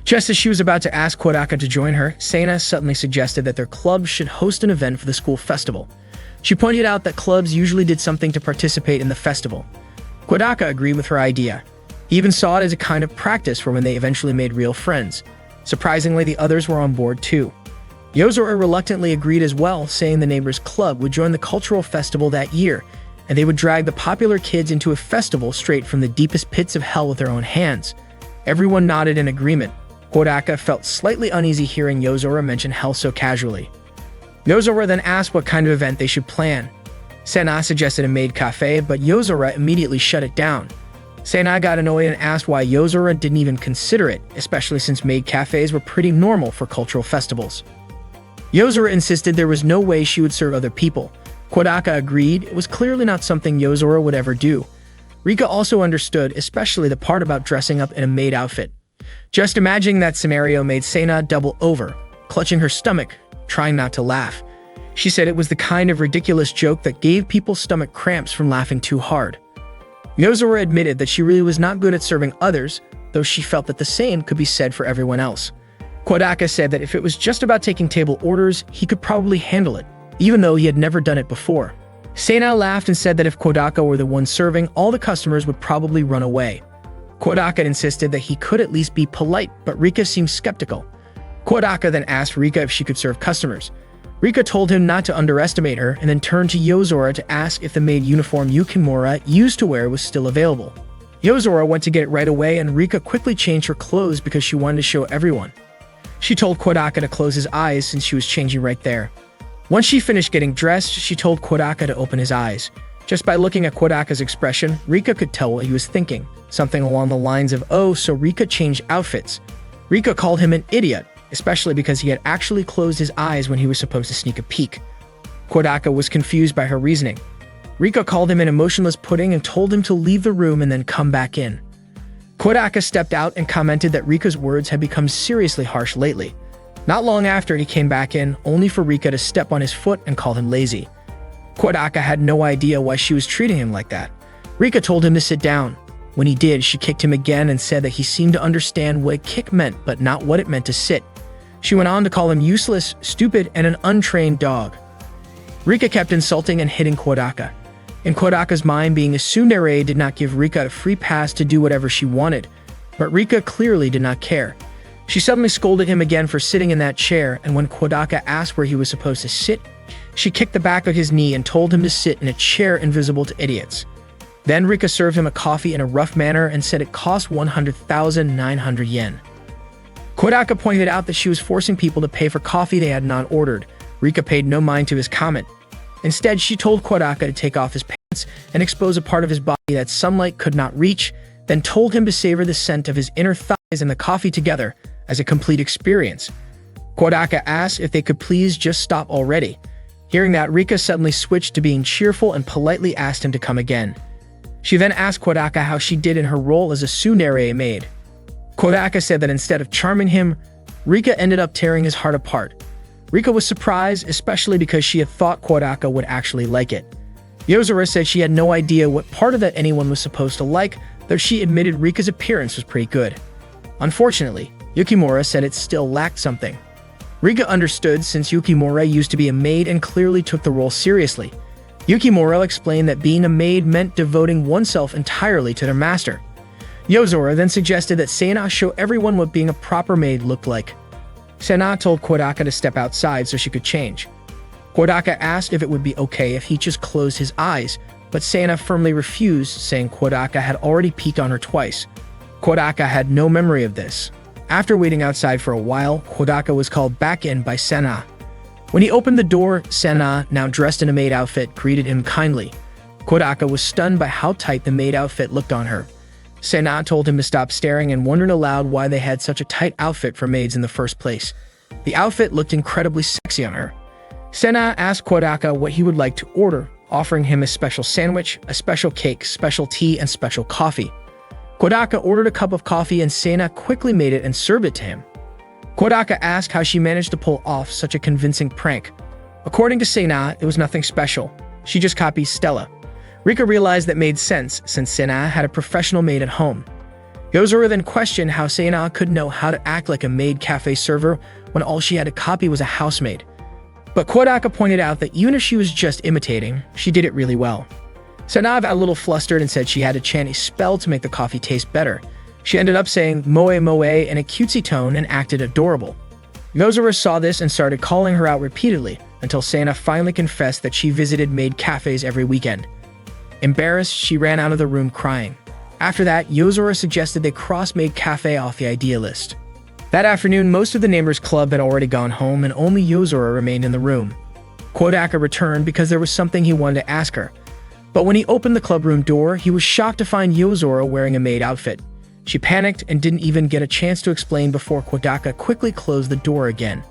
Just as she was about to ask Kodaka to join her, Sena suddenly suggested that their club should host an event for the school festival. She pointed out that clubs usually did something to participate in the festival. Kodaka agreed with her idea. He even saw it as a kind of practice for when they eventually made real friends. Surprisingly, the others were on board too. Yozora reluctantly agreed as well, saying the neighbors' club would join the cultural festival that year, and they would drag the popular kids into a festival straight from the deepest pits of hell with their own hands. Everyone nodded in agreement. Kodaka felt slightly uneasy hearing Yozora mention hell so casually. Yozora then asked what kind of event they should plan. Sena suggested a maid cafe, but Yozora immediately shut it down. Sena got annoyed and asked why Yozora didn't even consider it, especially since maid cafes were pretty normal for cultural festivals. Yozora insisted there was no way she would serve other people. Kodaka agreed it was clearly not something Yozora would ever do. Rika also understood, especially the part about dressing up in a maid outfit. Just imagining that scenario made Sena double over, clutching her stomach, trying not to laugh. She said it was the kind of ridiculous joke that gave people stomach cramps from laughing too hard. Yozora admitted that she really was not good at serving others, though she felt that the same could be said for everyone else. Kodaka said that if it was just about taking table orders, he could probably handle it, even though he had never done it before. Sena laughed and said that if Kodaka were the one serving, all the customers would probably run away. Kodaka insisted that he could at least be polite, but Rika seemed skeptical. Kodaka then asked Rika if she could serve customers. Rika told him not to underestimate her and then turned to Yozora to ask if the maid uniform Yukimura used to wear was still available. Yozora went to get it right away and Rika quickly changed her clothes because she wanted to show everyone. She told Kodaka to close his eyes since she was changing right there. Once she finished getting dressed, she told Kodaka to open his eyes. Just by looking at Kodaka's expression, Rika could tell what he was thinking, something along the lines of, "Oh, so Rika changed outfits." Rika called him an idiot, especially because he had actually closed his eyes when he was supposed to sneak a peek. Kodaka was confused by her reasoning. Rika called him an emotionless pudding and told him to leave the room and then come back in. Kodaka stepped out and commented that Rika's words had become seriously harsh lately. Not long after, he came back in, only for Rika to step on his foot and call him lazy. Kodaka had no idea why she was treating him like that. Rika told him to sit down. When he did, she kicked him again and said that he seemed to understand what a kick meant, but not what it meant to sit. She went on to call him useless, stupid, and an untrained dog. Rika kept insulting and hitting Kodaka. In Kodaka's mind, being a tsundere did not give Rika a free pass to do whatever she wanted, but Rika clearly did not care. She suddenly scolded him again for sitting in that chair, and when Kodaka asked where he was supposed to sit, she kicked the back of his knee and told him to sit in a chair invisible to idiots. Then Rika served him a coffee in a rough manner and said it cost 100,900 yen. Kodaka pointed out that she was forcing people to pay for coffee they had not ordered. Rika paid no mind to his comment. Instead, she told Kodaka to take off his pants and expose a part of his body that sunlight could not reach, then told him to savor the scent of his inner thighs and the coffee together as a complete experience. Kodaka asked if they could please just stop already. Hearing that, Rika suddenly switched to being cheerful and politely asked him to come again. She then asked Kodaka how she did in her role as a tsundere maid. Kodaka said that instead of charming him, Rika ended up tearing his heart apart. Rika was surprised, especially because she had thought Kodaka would actually like it. Yozora said she had no idea what part of that anyone was supposed to like, though she admitted Rika's appearance was pretty good. Unfortunately, Yukimura said it still lacked something. Rika understood since Yukimura used to be a maid and clearly took the role seriously. Yukimura explained that being a maid meant devoting oneself entirely to their master. Yozora then suggested that Sana show everyone what being a proper maid looked like. Sana told Kodaka to step outside so she could change. Kodaka asked if it would be okay if he just closed his eyes, but Sana firmly refused, saying Kodaka had already peeked on her twice. Kodaka had no memory of this. After waiting outside for a while, Kodaka was called back in by Sana. When he opened the door, Sana, now dressed in a maid outfit, greeted him kindly. Kodaka was stunned by how tight the maid outfit looked on her. Sana told him to stop staring and wondered aloud why they had such a tight outfit for maids in the first place. The outfit looked incredibly sexy on her. Sana asked Kodaka what he would like to order, offering him a special sandwich, a special cake, special tea, and special coffee. Kodaka ordered a cup of coffee and Sana quickly made it and served it to him. Kodaka asked how she managed to pull off such a convincing prank. According to Sana, it was nothing special. She just copied Stella. Rika realized that made sense since Sana had a professional maid at home. Yozora then questioned how Sana could know how to act like a maid cafe server when all she had to copy was a housemaid. But Kodaka pointed out that even if she was just imitating, she did it really well. Sana got a little flustered and said she had to chant a spell to make the coffee taste better. She ended up saying moe moe in a cutesy tone and acted adorable. Yozora saw this and started calling her out repeatedly until Sana finally confessed that she visited maid cafes every weekend. Embarrassed, she ran out of the room crying. After that, Yozora suggested they cross maid cafe off the idea list. That afternoon, most of the neighbors' club had already gone home and only Yozora remained in the room. Kodaka returned because there was something he wanted to ask her. But when he opened the club room door, he was shocked to find Yozora wearing a maid outfit. She panicked and didn't even get a chance to explain before Kodaka quickly closed the door again.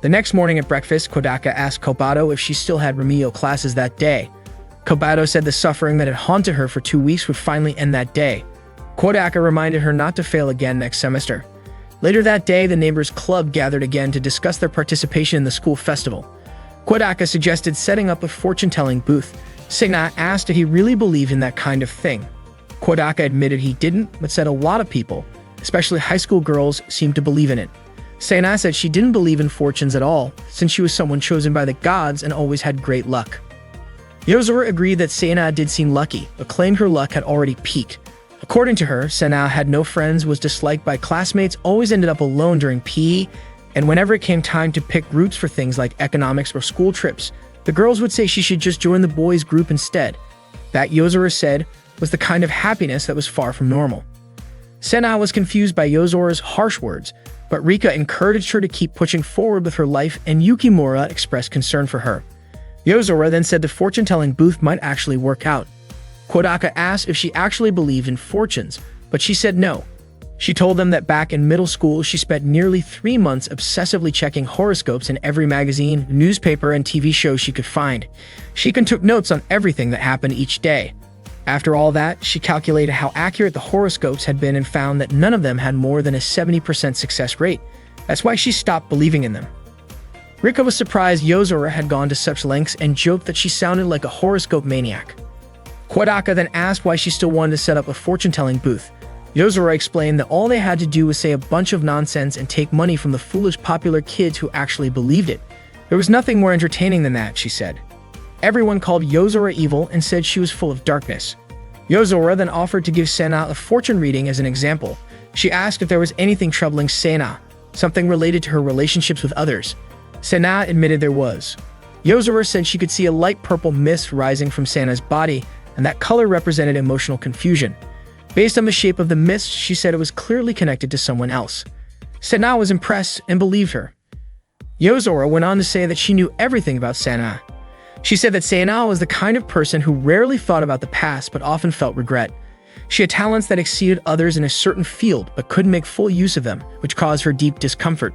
The next morning at breakfast, Kodaka asked Kobato if she still had remedial classes that day. Kobato said the suffering that had haunted her for 2 weeks would finally end that day. Kodaka reminded her not to fail again next semester. Later that day, the neighbors' club gathered again to discuss their participation in the school festival. Kodaka suggested setting up a fortune-telling booth. Sana asked if he really believed in that kind of thing. Kodaka admitted he didn't, but said a lot of people, especially high school girls, seemed to believe in it. Sana said she didn't believe in fortunes at all, since she was someone chosen by the gods and always had great luck. Yozora agreed that Sana did seem lucky, but claimed her luck had already peaked. According to her, Sana had no friends, was disliked by classmates, always ended up alone during PE, and whenever it came time to pick groups for things like economics or school trips, the girls would say she should just join the boys' group instead. That, Yozora said, was the kind of happiness that was far from normal. Sana was confused by Yozora's harsh words, but Rika encouraged her to keep pushing forward with her life, and Yukimura expressed concern for her. Yozora then said the fortune-telling booth might actually work out. Kodaka asked if she actually believed in fortunes, but she said no. She told them that back in middle school, she spent nearly 3 months obsessively checking horoscopes in every magazine, newspaper, and TV show she could find. She even took notes on everything that happened each day. After all that, she calculated how accurate the horoscopes had been and found that none of them had more than a 70% success rate. That's why she stopped believing in them. Rika was surprised Yozora had gone to such lengths and joked that she sounded like a horoscope maniac. Kodaka then asked why she still wanted to set up a fortune-telling booth. Yozora explained that all they had to do was say a bunch of nonsense and take money from the foolish popular kids who actually believed it. There was nothing more entertaining than that, she said. Everyone called Yozora evil and said she was full of darkness. Yozora then offered to give Sana a fortune reading as an example. She asked if there was anything troubling Sana, something related to her relationships with others. Sana admitted there was. Yozora said she could see a light purple mist rising from Sana's body, and that color represented emotional confusion. Based on the shape of the mist, she said it was clearly connected to someone else. Sana was impressed and believed her. Yozora went on to say that she knew everything about Sana. She said that Sana was the kind of person who rarely thought about the past but often felt regret. She had talents that exceeded others in a certain field but couldn't make full use of them, which caused her deep discomfort.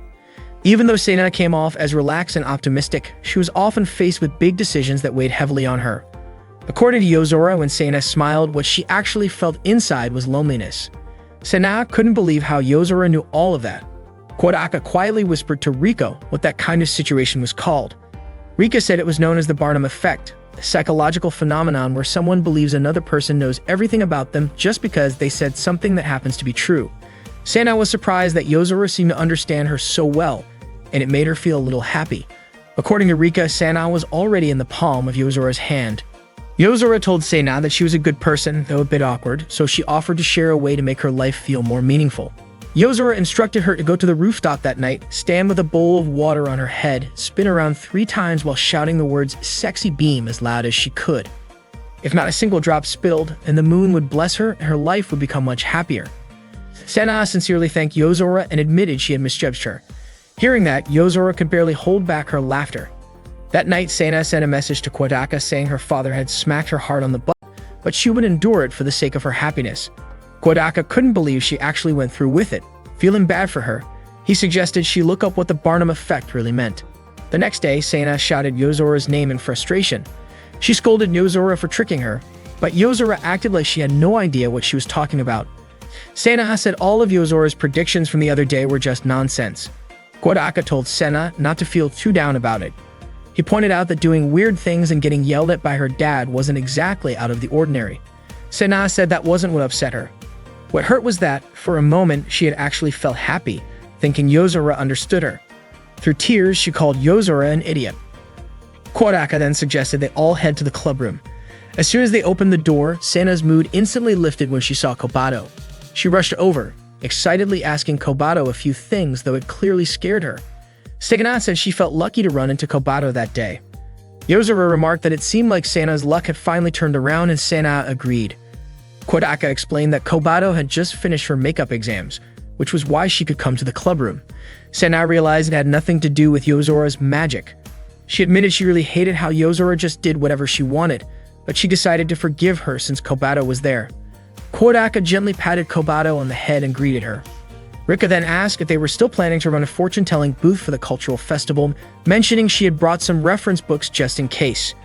Even though Sana came off as relaxed and optimistic, she was often faced with big decisions that weighed heavily on her. According to Yozora, when Sana smiled, what she actually felt inside was loneliness. Sana couldn't believe how Yozora knew all of that. Kodaka quietly whispered to Riko what that kind of situation was called. Rika said it was known as the Barnum effect, a psychological phenomenon where someone believes another person knows everything about them just because they said something that happens to be true. Sana was surprised that Yozora seemed to understand her so well, and it made her feel a little happy. According to Rika, Sana was already in the palm of Yozora's hand. Yozora told Sena that she was a good person, though a bit awkward, so she offered to share a way to make her life feel more meaningful. Yozora instructed her to go to the rooftop that night, stand with a bowl of water on her head, spin around 3 times while shouting the words "sexy beam" as loud as she could. If not a single drop spilled, then the moon would bless her and her life would become much happier. Sena sincerely thanked Yozora and admitted she had misjudged her. Hearing that, Yozora could barely hold back her laughter. That night, Sena sent a message to Kodaka saying her father had smacked her hard on the butt, but she would endure it for the sake of her happiness. Kodaka couldn't believe she actually went through with it. Feeling bad for her, he suggested she look up what the Barnum effect really meant. The next day, Sena shouted Yozora's name in frustration. She scolded Yozora for tricking her, but Yozora acted like she had no idea what she was talking about. Sena said all of Yozora's predictions from the other day were just nonsense. Kodaka told Sena not to feel too down about it. He pointed out that doing weird things and getting yelled at by her dad wasn't exactly out of the ordinary. Sena said that wasn't what upset her. What hurt was that, for a moment, she had actually felt happy, thinking Yozora understood her. Through tears, she called Yozora an idiot. Kodaka then suggested they all head to the clubroom. As soon as they opened the door, Sena's mood instantly lifted when she saw Kobato. She rushed over, excitedly asking Kobato a few things, though it clearly scared her. Sena said she felt lucky to run into Kobato that day. Yozora remarked that it seemed like Sena's luck had finally turned around, and Sena agreed. Kodaka explained that Kobato had just finished her makeup exams, which was why she could come to the clubroom. Sena realized it had nothing to do with Yozora's magic. She admitted she really hated how Yozora just did whatever she wanted, but she decided to forgive her since Kobato was there. Kodaka gently patted Kobato on the head and greeted her. Rika then asked if they were still planning to run a fortune-telling booth for the cultural festival, mentioning she had brought some reference books just in case.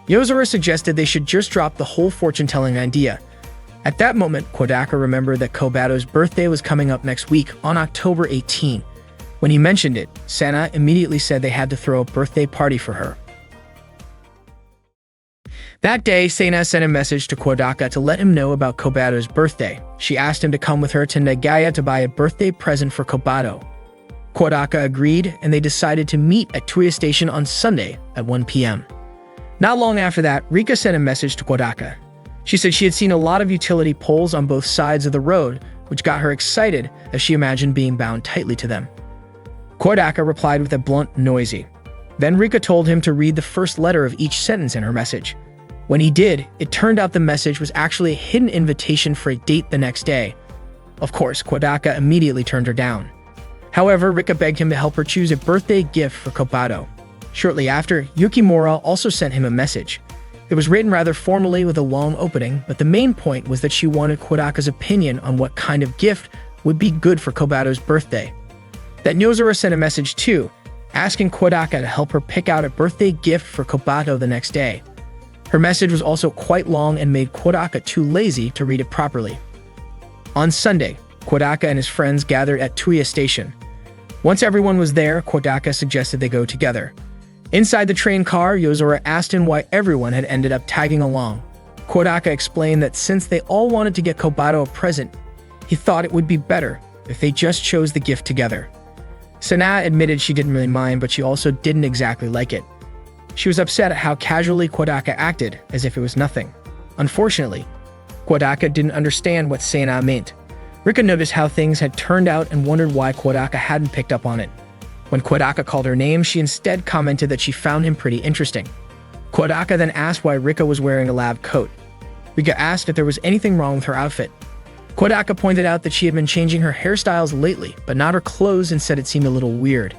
Yozora suggested they should just drop the whole fortune-telling idea. At that moment, Kodaka remembered that Kobato's birthday was coming up next week on October 18. When he mentioned it, Sena immediately said they had to throw a birthday party for her. That day, Sena sent a message to Kodaka to let him know about Kobato's birthday. She asked him to come with her to Nagaya to buy a birthday present for Kobato. Kodaka agreed, and they decided to meet at Tuya Station on Sunday at 1 p.m. Not long after that, Rika sent a message to Kodaka. She said she had seen a lot of utility poles on both sides of the road, which got her excited as she imagined being bound tightly to them. Kodaka replied with a blunt, noisy. Then Rika told him to read the first letter of each sentence in her message. When he did, it turned out the message was actually a hidden invitation for a date the next day. Of course, Kodaka immediately turned her down. However, Rika begged him to help her choose a birthday gift for Kobato. Shortly after, Yukimura also sent him a message. It was written rather formally with a long opening, but the main point was that she wanted Kodaka's opinion on what kind of gift would be good for Kobato's birthday. That Yozora sent a message too, asking Kodaka to help her pick out a birthday gift for Kobato the next day. Her message was also quite long and made Kodaka too lazy to read it properly. On Sunday, Kodaka and his friends gathered at Tuya Station. Once everyone was there, Kodaka suggested they go together. Inside the train car, Yozora asked him why everyone had ended up tagging along. Kodaka explained that since they all wanted to get Kobato a present, he thought it would be better if they just chose the gift together. Sena admitted she didn't really mind, but she also didn't exactly like it. She was upset at how casually Kodaka acted, as if it was nothing. Unfortunately, Kodaka didn't understand what Sena meant. Rika noticed how things had turned out and wondered why Kodaka hadn't picked up on it. When Kodaka called her name, she instead commented that she found him pretty interesting. Kodaka then asked why Rika was wearing a lab coat. Rika asked if there was anything wrong with her outfit. Kodaka pointed out that she had been changing her hairstyles lately, but not her clothes, and said it seemed a little weird.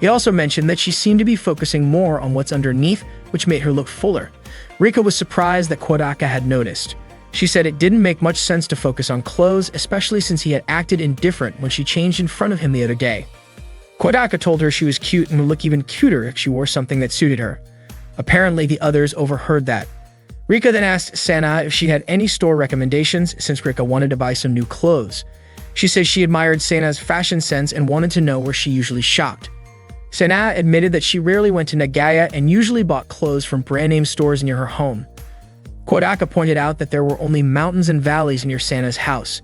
He also mentioned that she seemed to be focusing more on what's underneath, which made her look fuller. Rika was surprised that Kodaka had noticed. She said it didn't make much sense to focus on clothes, especially since he had acted indifferent when she changed in front of him the other day. Kodaka told her she was cute and would look even cuter if she wore something that suited her. Apparently, the others overheard that. Rika then asked Sena if she had any store recommendations since Rika wanted to buy some new clothes. She said she admired Sena's fashion sense and wanted to know where she usually shopped. Sena admitted that she rarely went to Nagaya and usually bought clothes from brand-name stores near her home. Kodaka pointed out that there were only mountains and valleys near Sena's house.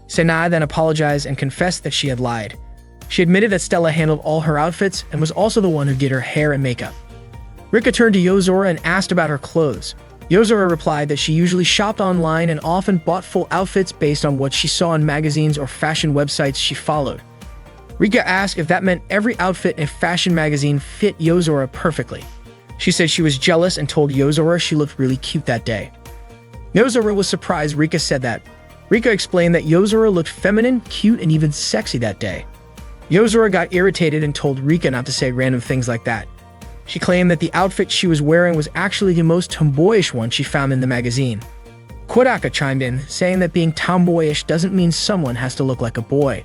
Sena then apologized and confessed that she had lied. She admitted that Stella handled all her outfits and was also the one who did her hair and makeup. Rika turned to Yozora and asked about her clothes. Yozora replied that she usually shopped online and often bought full outfits based on what she saw in magazines or fashion websites she followed. Rika asked if that meant every outfit in a fashion magazine fit Yozora perfectly. She said she was jealous and told Yozora she looked really cute that day. Yozora was surprised Rika said that. Rika explained that Yozora looked feminine, cute, and even sexy that day. Yozora got irritated and told Rika not to say random things like that. She claimed that the outfit she was wearing was actually the most tomboyish one she found in the magazine. Kodaka chimed in, saying that being tomboyish doesn't mean someone has to look like a boy.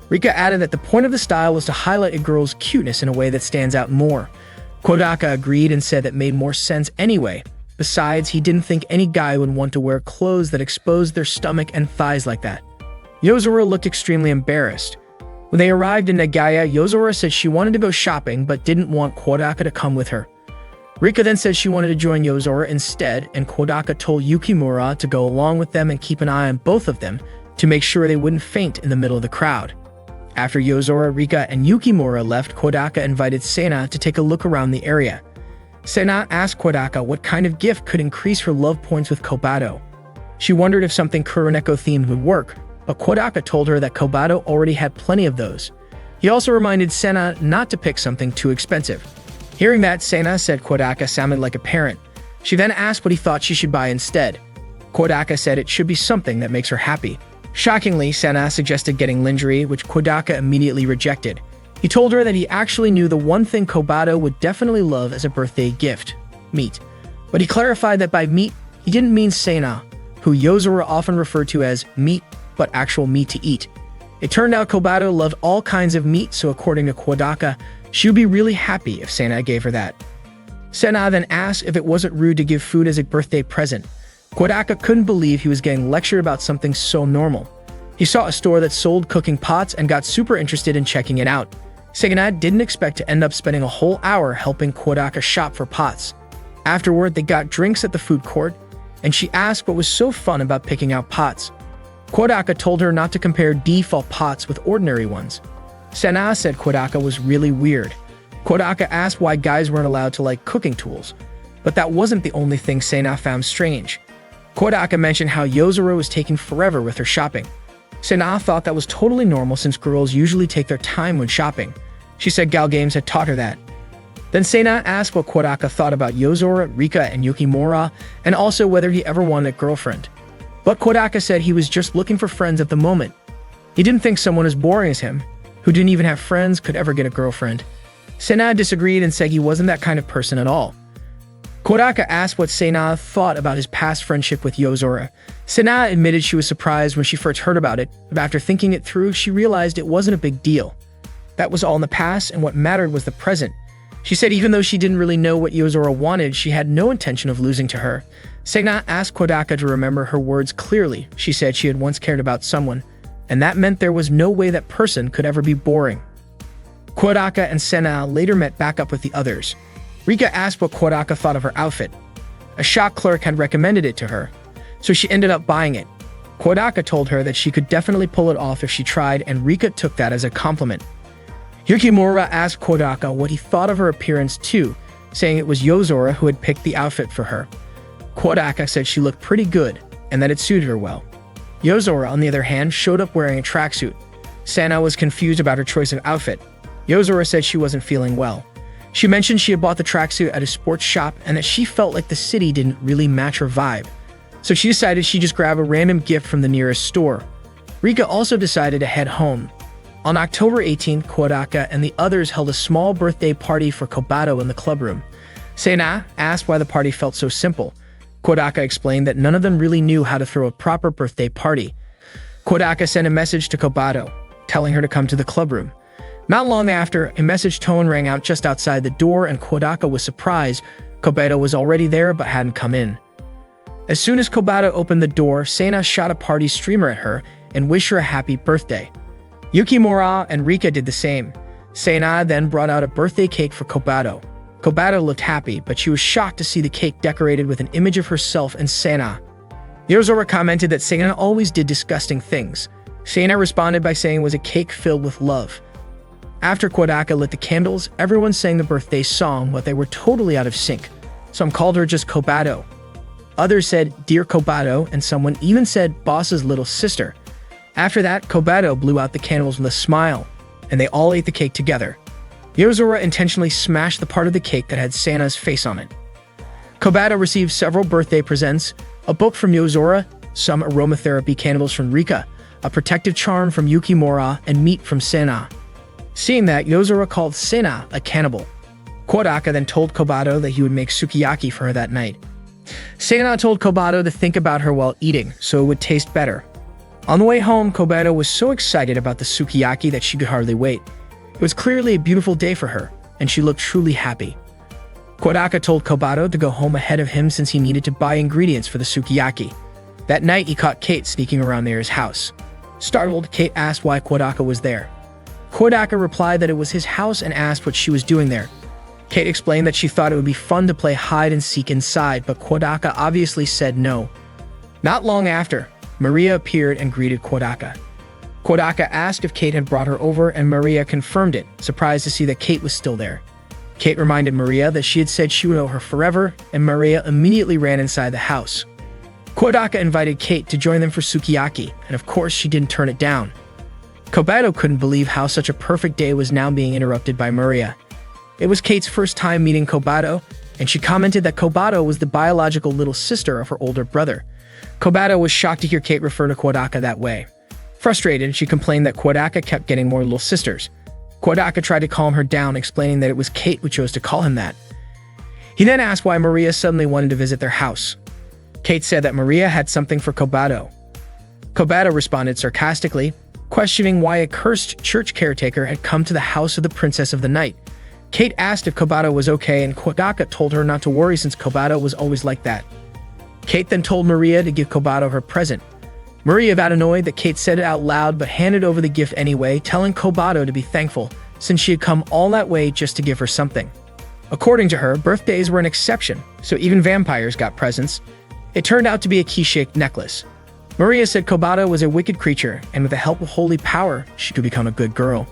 Rika added that the point of the style was to highlight a girl's cuteness in a way that stands out more. Kodaka agreed and said that made more sense anyway. Besides, he didn't think any guy would want to wear clothes that exposed their stomach and thighs like that. Yozora looked extremely embarrassed. When they arrived in Nagaya, Yozora said she wanted to go shopping but didn't want Kodaka to come with her. Rika then said she wanted to join Yozora instead, and Kodaka told Yukimura to go along with them and keep an eye on both of them to make sure they wouldn't faint in the middle of the crowd. After Yozora, Rika, and Yukimura left, Kodaka invited Sena to take a look around the area. Sena asked Kodaka what kind of gift could increase her love points with Kobato. She wondered if something Kuroneko-themed would work, but Kodaka told her that Kobato already had plenty of those. He also reminded Sena not to pick something too expensive. Hearing that, Sena said Kodaka sounded like a parent. She then asked what he thought she should buy instead. Kodaka said it should be something that makes her happy. Shockingly, Sena suggested getting lingerie, which Kodaka immediately rejected. He told her that he actually knew the one thing Kobato would definitely love as a birthday gift: meat. But he clarified that by meat, he didn't mean Sena, who Yozora often referred to as meat, but actual meat to eat. It turned out Kobato loved all kinds of meat, so according to Kodaka, she would be really happy if Sena gave her that. Sena then asked if it wasn't rude to give food as a birthday present. Kodaka couldn't believe he was getting lectured about something so normal. He saw a store that sold cooking pots and got super interested in checking it out. Sena didn't expect to end up spending a whole hour helping Kodaka shop for pots. Afterward, they got drinks at the food court, and she asked what was so fun about picking out pots. Kodaka told her not to compare default pots with ordinary ones. Sena said Kodaka was really weird. Kodaka asked why guys weren't allowed to like cooking tools, but that wasn't the only thing Sena found strange. Kodaka mentioned how Yozora was taking forever with her shopping. Sena thought that was totally normal since girls usually take their time when shopping. She said Gal Games had taught her that. Then Sena asked what Kodaka thought about Yozora, Rika, and Yukimura, and also whether he ever wanted a girlfriend. But Kodaka said he was just looking for friends at the moment. He didn't think someone as boring as him, who didn't even have friends, could ever get a girlfriend. Sena disagreed and said he wasn't that kind of person at all. Kodaka asked what Sena thought about his past friendship with Yozora. Sena admitted she was surprised when she first heard about it, but after thinking it through, she realized it wasn't a big deal. That was all in the past, and what mattered was the present. She said even though she didn't really know what Yozora wanted, she had no intention of losing to her. Sena asked Kodaka to remember her words clearly. She said she had once cared about someone, and that meant there was no way that person could ever be boring. Kodaka and Sena later met back up with the others. Rika asked what Kodaka thought of her outfit. A shop clerk had recommended it to her, so she ended up buying it. Kodaka told her that she could definitely pull it off if she tried, and Rika took that as a compliment. Yukimura asked Kodaka what he thought of her appearance too, saying it was Yozora who had picked the outfit for her. Kodaka said she looked pretty good, and that it suited her well. Yozora, on the other hand, showed up wearing a tracksuit. Sena was confused about her choice of outfit. Yozora said she wasn't feeling well. She mentioned she had bought the tracksuit at a sports shop and that she felt like the city didn't really match her vibe. So she decided she'd just grab a random gift from the nearest store. Rika also decided to head home. On October 18th, Kodaka and the others held a small birthday party for Kobato in the clubroom. Sena asked why the party felt so simple. Kodaka explained that none of them really knew how to throw a proper birthday party. Kodaka sent a message to Kobato, telling her to come to the clubroom. Not long after, a message tone rang out just outside the door, and Kodaka was surprised. Kobato was already there but hadn't come in. As soon as Kobato opened the door, Sena shot a party streamer at her and wished her a happy birthday. Yukimura and Rika did the same. Sena then brought out a birthday cake for Kobato. Kobato looked happy, but she was shocked to see the cake decorated with an image of herself and Sena. Yozora commented that Sena always did disgusting things. Sena responded by saying it was a cake filled with love. After Kodaka lit the candles, everyone sang the birthday song, but they were totally out of sync. Some called her just Kobato. Others said, "Dear Kobato," and someone even said, "Boss's little sister." After that, Kobato blew out the candles with a smile, and they all ate the cake together. Yozora intentionally smashed the part of the cake that had Santa's face on it. Kobato received several birthday presents: a book from Yozora, some aromatherapy candles from Rika, a protective charm from Yukimura, and meat from Sena. Seeing that, Yozora called Sena a cannibal. Kodaka then told Kobato that he would make sukiyaki for her that night. Sena told Kobato to think about her while eating, so it would taste better. On the way home, Kobato was so excited about the sukiyaki that she could hardly wait. It was clearly a beautiful day for her, and she looked truly happy. Kodaka told Kobato to go home ahead of him since he needed to buy ingredients for the sukiyaki. That night, he caught Kate sneaking around near his house. Startled, Kate asked why Kodaka was there. Kodaka replied that it was his house and asked what she was doing there. Kate explained that she thought it would be fun to play hide and seek inside, but Kodaka obviously said no. Not long after, Maria appeared and greeted Kodaka. Kodaka asked if Kate had brought her over, and Maria confirmed it, surprised to see that Kate was still there. Kate reminded Maria that she had said she would owe her forever, and Maria immediately ran inside the house. Kodaka invited Kate to join them for sukiyaki, and of course she didn't turn it down. Kobato couldn't believe how such a perfect day was now being interrupted by Maria. It was Kate's first time meeting Kobato, and she commented that Kobato was the biological little sister of her older brother. Kobato was shocked to hear Kate refer to Kodaka that way. Frustrated, she complained that Kodaka kept getting more little sisters. Kodaka tried to calm her down, explaining that it was Kate who chose to call him that. He then asked why Maria suddenly wanted to visit their house. Kate said that Maria had something for Kobato. Kobato responded sarcastically, questioning why a cursed church caretaker had come to the house of the Princess of the Night. Kate asked if Kobato was okay, and Kodaka told her not to worry since Kobato was always like that. Kate then told Maria to give Kobato her present. Maria got annoyed that Kate said it out loud but handed over the gift anyway, telling Kobato to be thankful since she had come all that way just to give her something. According to her, birthdays were an exception, so even vampires got presents. It turned out to be a key-shaped necklace. Maria said Kobato was a wicked creature, and with the help of holy power, she could become a good girl.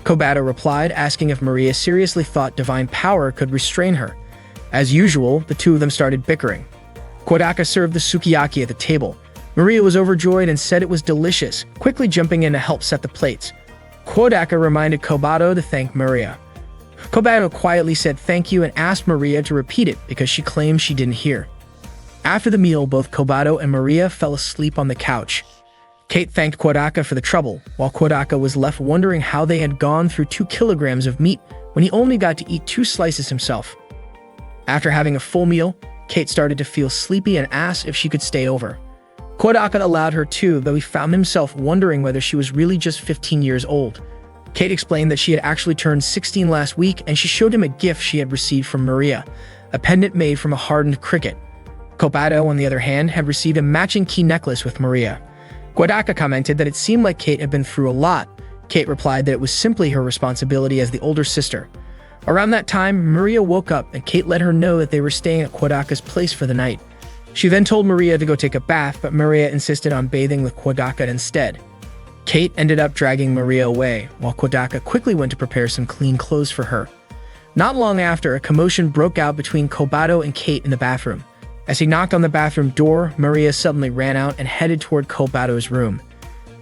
Kobato replied, asking if Maria seriously thought divine power could restrain her. As usual, the two of them started bickering. Kodaka served the sukiyaki at the table. Maria was overjoyed and said it was delicious, quickly jumping in to help set the plates. Kodaka reminded Kobato to thank Maria. Kobato quietly said thank you and asked Maria to repeat it because she claimed she didn't hear. After the meal, both Kobato and Maria fell asleep on the couch. Kate thanked Kodaka for the trouble, while Kodaka was left wondering how they had gone through 2 kilograms of meat when he only got to eat 2 slices himself. After having a full meal, Kate started to feel sleepy and asked if she could stay over. Kodaka allowed her to, though he found himself wondering whether she was really just 15 years old. Kate explained that she had actually turned 16 last week, and she showed him a gift she had received from Maria, a pendant made from a hardened cricket. Kobato, on the other hand, had received a matching key necklace with Maria. Kodaka commented that it seemed like Kate had been through a lot. Kate replied that it was simply her responsibility as the older sister. Around that time, Maria woke up, and Kate let her know that they were staying at Kodaka's place for the night. She then told Maria to go take a bath, but Maria insisted on bathing with Kodaka instead. Kate ended up dragging Maria away, while Kodaka quickly went to prepare some clean clothes for her. Not long after, a commotion broke out between Kobato and Kate in the bathroom. As he knocked on the bathroom door, Maria suddenly ran out and headed toward Kobato's room.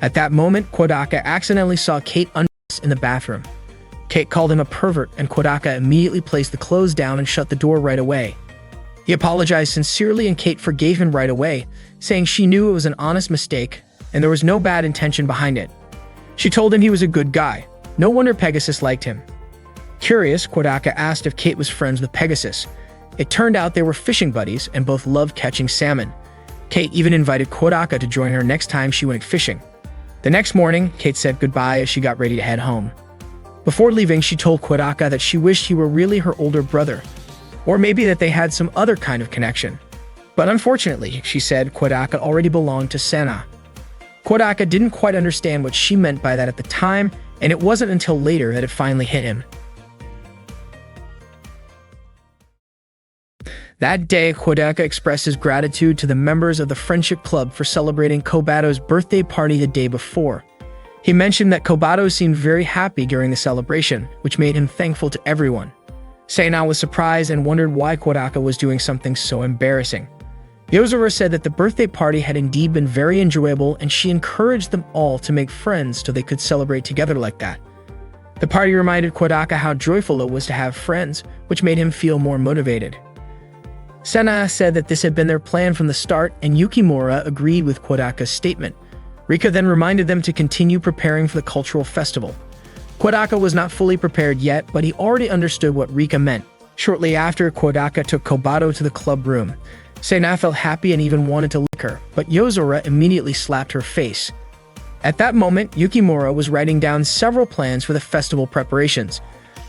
At that moment, Kodaka accidentally saw Kate undressed in the bathroom. Kate called him a pervert, and Kodaka immediately placed the clothes down and shut the door right away. He apologized sincerely, and Kate forgave him right away, saying she knew it was an honest mistake and there was no bad intention behind it. She told him he was a good guy. No wonder Pegasus liked him. Curious, Kodaka asked if Kate was friends with Pegasus. It turned out they were fishing buddies and both loved catching salmon. Kate even invited Kodaka to join her next time she went fishing. The next morning, Kate said goodbye as she got ready to head home. Before leaving, she told Kodaka that she wished he were really her older brother, or maybe that they had some other kind of connection. But unfortunately, she said, Kodaka already belonged to Sena. Kodaka didn't quite understand what she meant by that at the time, and it wasn't until later that it finally hit him. That day, Kodaka expressed his gratitude to the members of the Friendship Club for celebrating Kobato's birthday party the day before. He mentioned that Kobato seemed very happy during the celebration, which made him thankful to everyone. Sena was surprised and wondered why Kodaka was doing something so embarrassing. Yozora said that the birthday party had indeed been very enjoyable and she encouraged them all to make friends so they could celebrate together like that. The party reminded Kodaka how joyful it was to have friends, which made him feel more motivated. Sena said that this had been their plan from the start, and Yukimura agreed with Kodaka's statement. Rika then reminded them to continue preparing for the cultural festival. Kodaka was not fully prepared yet, but he already understood what Rika meant. Shortly after, Kodaka took Kobato to the club room. Sena felt happy and even wanted to lick her, but Yozora immediately slapped her face. At that moment, Yukimura was writing down several plans for the festival preparations.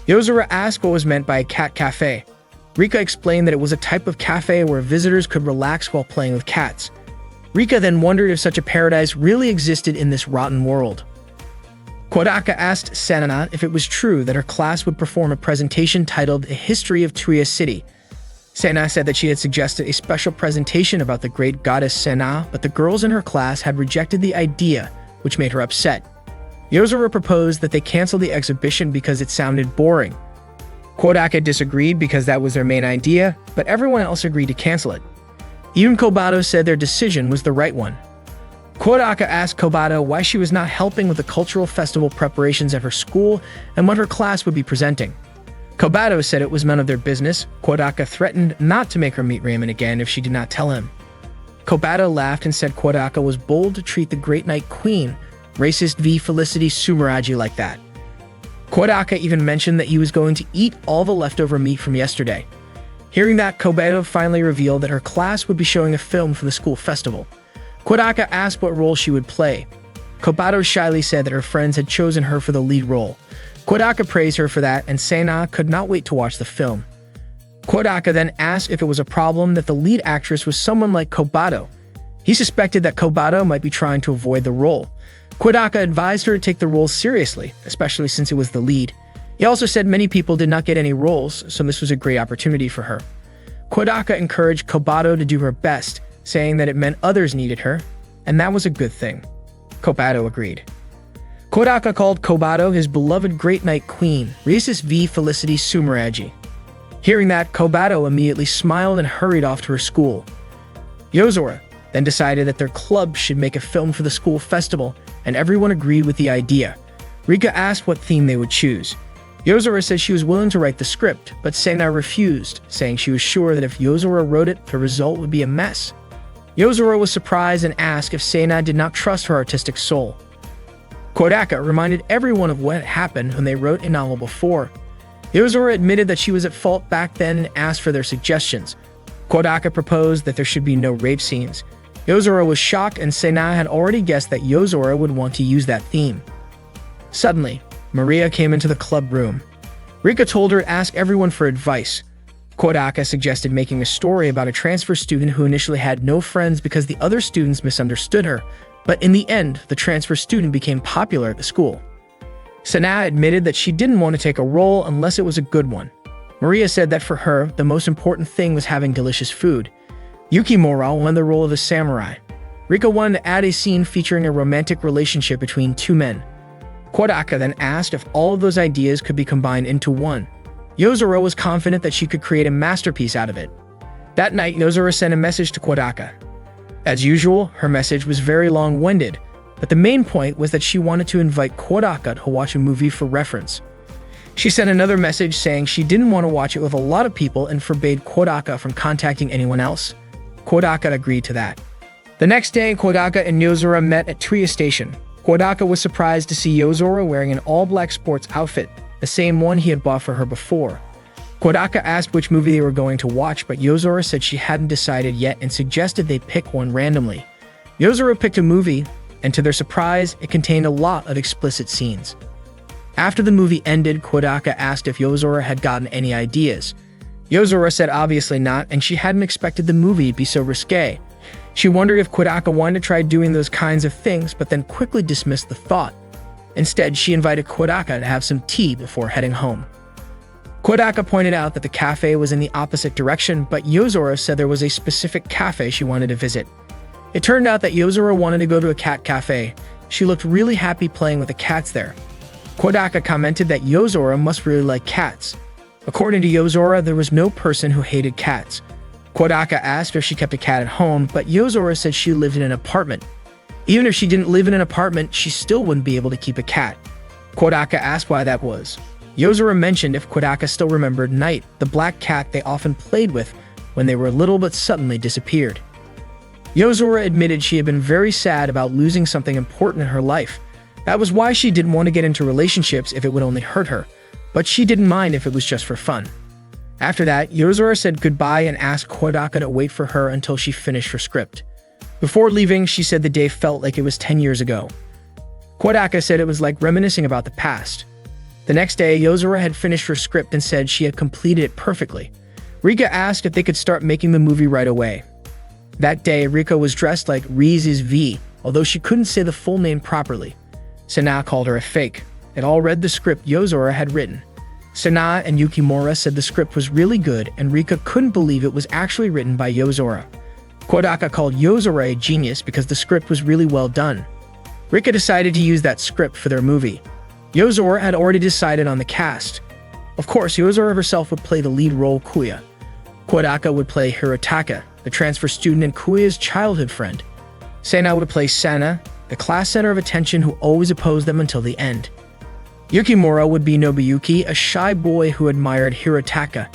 Yozora asked what was meant by a cat cafe. Rika explained that it was a type of cafe where visitors could relax while playing with cats. Rika then wondered if such a paradise really existed in this rotten world. Kodaka asked Sena if it was true that her class would perform a presentation titled A History of Tuya City. Sena said that she had suggested a special presentation about the great goddess Sena, but the girls in her class had rejected the idea, which made her upset. Yozora proposed that they cancel the exhibition because it sounded boring. Kodaka disagreed because that was their main idea, but everyone else agreed to cancel it. Even Kobato said their decision was the right one. Kodaka asked Kobato why she was not helping with the cultural festival preparations at her school and what her class would be presenting. Kobato said it was none of their business. Kodaka threatened not to make her meet Raymond again if she did not tell him. Kobato laughed and said Kodaka was bold to treat the Great Night Queen, racist v. Felicity Sumeragi, like that. Kodaka even mentioned that he was going to eat all the leftover meat from yesterday. Hearing that, Kobato finally revealed that her class would be showing a film for the school festival. Kodaka asked what role she would play. Kobato shyly said that her friends had chosen her for the lead role. Kodaka praised her for that, and Sena could not wait to watch the film. Kodaka then asked if it was a problem that the lead actress was someone like Kobato. He suspected that Kobato might be trying to avoid the role. Kodaka advised her to take the role seriously, especially since it was the lead. He also said many people did not get any roles, so this was a great opportunity for her. Kodaka encouraged Kobato to do her best, saying that it meant others needed her, and that was a good thing. Kobato agreed. Kodaka called Kobato his beloved Great Night Queen, racist v. Felicity Sumeragi. Hearing that, Kobato immediately smiled and hurried off to her school. Yozora then decided that their club should make a film for the school festival, and everyone agreed with the idea. Rika asked what theme they would choose. Yozora said she was willing to write the script, but Sena refused, saying she was sure that if Yozora wrote it, the result would be a mess. Yozora was surprised and asked if Sena did not trust her artistic soul. Kodaka reminded everyone of what had happened when they wrote a novel before. Yozora admitted that she was at fault back then and asked for their suggestions. Kodaka proposed that there should be no rape scenes. Yozora was shocked, and Sena had already guessed that Yozora would want to use that theme. Suddenly, Maria came into the club room. Rika told her to ask everyone for advice. Kodaka suggested making a story about a transfer student who initially had no friends because the other students misunderstood her, but in the end, the transfer student became popular at the school. Sena admitted that she didn't want to take a role unless it was a good one. Maria said that for her, the most important thing was having delicious food. Yukimura won the role of a samurai. Rika wanted to add a scene featuring a romantic relationship between two men. Kodaka then asked if all of those ideas could be combined into one. Yozora was confident that she could create a masterpiece out of it. That night, Yozora sent a message to Kodaka. As usual, her message was very long-winded, but the main point was that she wanted to invite Kodaka to watch a movie for reference. She sent another message saying she didn't want to watch it with a lot of people and forbade Kodaka from contacting anyone else. Kodaka agreed to that. The next day, Kodaka and Yozora met at Tuya Station. Kodaka was surprised to see Yozora wearing an all-black sports outfit, the same one he had bought for her before. Kodaka asked which movie they were going to watch, but Yozora said she hadn't decided yet and suggested they pick one randomly. Yozora picked a movie, and to their surprise, it contained a lot of explicit scenes. After the movie ended, Kodaka asked if Yozora had gotten any ideas. Yozora said obviously not, and she hadn't expected the movie to be so risque. She wondered if Kodaka wanted to try doing those kinds of things, but then quickly dismissed the thought. Instead, she invited Kodaka to have some tea before heading home. Kodaka pointed out that the cafe was in the opposite direction, but Yozora said there was a specific cafe she wanted to visit. It turned out that Yozora wanted to go to a cat cafe. She looked really happy playing with the cats there. Kodaka commented that Yozora must really like cats. According to Yozora, there was no person who hated cats. Kodaka asked if she kept a cat at home, but Yozora said she lived in an apartment. Even if she didn't live in an apartment, she still wouldn't be able to keep a cat. Kodaka asked why that was. Yozora mentioned if Kodaka still remembered Night, the black cat they often played with when they were little but suddenly disappeared. Yozora admitted she had been very sad about losing something important in her life. That was why she didn't want to get into relationships if it would only hurt her, but she didn't mind if it was just for fun. After that, Yozora said goodbye and asked Kodaka to wait for her until she finished her script. Before leaving, she said the day felt like it was 10 years ago. Kodaka said it was like reminiscing about the past. The next day, Yozora had finished her script and said she had completed it perfectly. Rika asked if they could start making the movie right away. That day, Rika was dressed like Reese's V, although she couldn't say the full name properly. Sana called her a fake. They all read the script Yozora had written. Sana and Yukimura said the script was really good, and Rika couldn't believe it was actually written by Yozora. Kodaka called Yozora a genius because the script was really well done. Rika decided to use that script for their movie. Yozora had already decided on the cast. Of course, Yozora herself would play the lead role Kuya. Kodaka would play Hirotaka, the transfer student and Kuya's childhood friend. Sana would play Sana, the class center of attention who always opposed them until the end. Yukimura would be Nobuyuki, a shy boy who admired Hirotaka.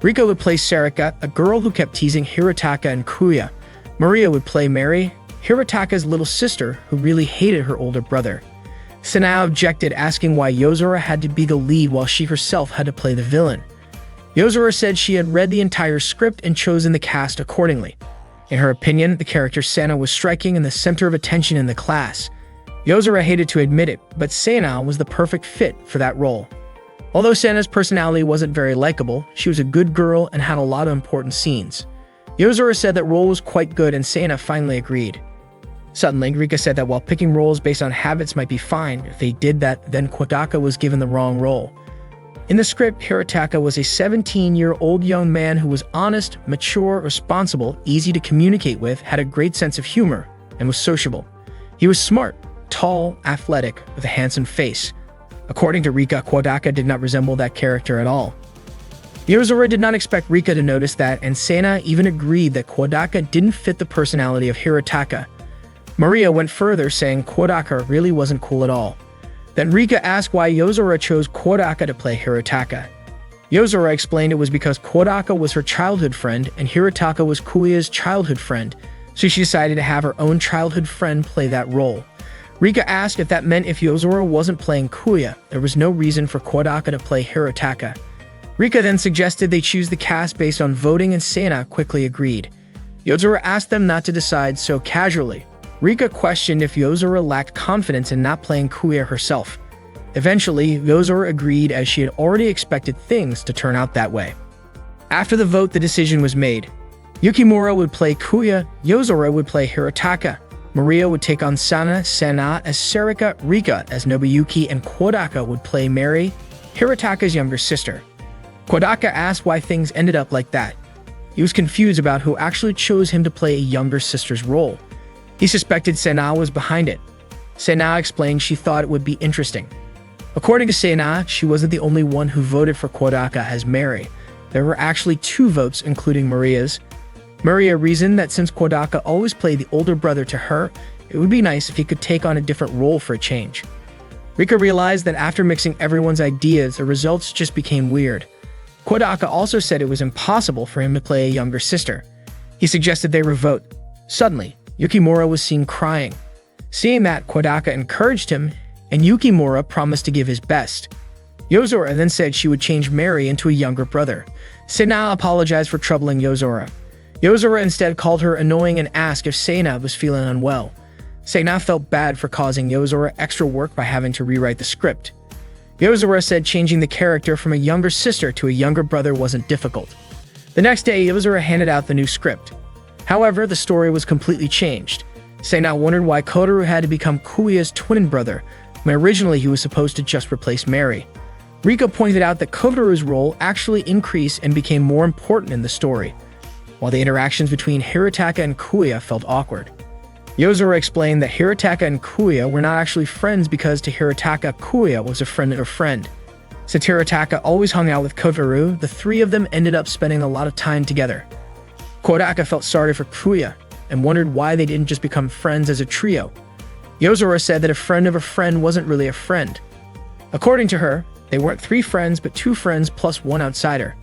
Rika would play Sarika, a girl who kept teasing Hirotaka and Kuya. Maria would play Mary, Hirotaka's little sister who really hated her older brother. Sana objected, asking why Yozora had to be the lead while she herself had to play the villain. Yozora said she had read the entire script and chosen the cast accordingly. In her opinion, the character Sana was striking and the center of attention in the class. Yozora hated to admit it, but Sana was the perfect fit for that role. Although Sana's personality wasn't very likable, she was a good girl and had a lot of important scenes. Yozora said that role was quite good and Sana finally agreed. Suddenly, Rika said that while picking roles based on habits might be fine, if they did that, then Kodaka was given the wrong role. In the script, Hirotaka was a 17-year-old young man who was honest, mature, responsible, easy to communicate with, had a great sense of humor, and was sociable. He was smart, tall, athletic, with a handsome face. According to Rika, Kodaka did not resemble that character at all. Yozora did not expect Rika to notice that, and Sana even agreed that Kodaka didn't fit the personality of Hirotaka. Maria went further, saying Kodaka really wasn't cool at all. Then Rika asked why Yozora chose Kodaka to play Hirotaka. Yozora explained it was because Kodaka was her childhood friend and Hirotaka was Kuya's childhood friend, so she decided to have her own childhood friend play that role. Rika asked if that meant if Yozora wasn't playing Kuya, there was no reason for Kodaka to play Hirotaka. Rika then suggested they choose the cast based on voting and Sana quickly agreed. Yozora asked them not to decide so casually. Rika questioned if Yozora lacked confidence in not playing Kuya herself. Eventually, Yozora agreed as she had already expected things to turn out that way. After the vote, the decision was made. Yukimura would play Kuya, Yozora would play Hirotaka, Maria would take on Sana as Sarika, Rika as Nobuyuki, and Kodaka would play Mary, Hirotaka's younger sister. Kodaka asked why things ended up like that. He was confused about who actually chose him to play a younger sister's role. He suspected Sana was behind it. Sana explained she thought it would be interesting. According to Sana, she wasn't the only one who voted for Kodaka as Mary. There were actually 2 votes, including Maria's. Maria reasoned that since Kodaka always played the older brother to her, it would be nice if he could take on a different role for a change. Rika realized that after mixing everyone's ideas, the results just became weird. Kodaka also said it was impossible for him to play a younger sister. He suggested they revote. Suddenly, Yukimura was seen crying. Seeing that, Kodaka encouraged him, and Yukimura promised to give his best. Yozora then said she would change Mary into a younger brother. Sana apologized for troubling Yozora. Yozora instead called her annoying and asked if Sana was feeling unwell. Sana felt bad for causing Yozora extra work by having to rewrite the script. Yozora said changing the character from a younger sister to a younger brother wasn't difficult. The next day, Yozora handed out the new script. However, the story was completely changed. Sana wondered why Kotaru had to become Kuya's twin brother, when originally he was supposed to just replace Mary. Rika pointed out that Kotaru's role actually increased and became more important in the story, while the interactions between Hirotaka and Kuya felt awkward. Yozora explained that Hirotaka and Kuya were not actually friends because to Hirotaka, Kuya was a friend of a friend. Since Hirotaka always hung out with Kotaru, the 3 of them ended up spending a lot of time together. Kodaka felt sorry for Kuya and wondered why they didn't just become friends as a trio. Yozora said that a friend of a friend wasn't really a friend. According to her, they weren't 3 friends but 2 friends plus 1 outsider.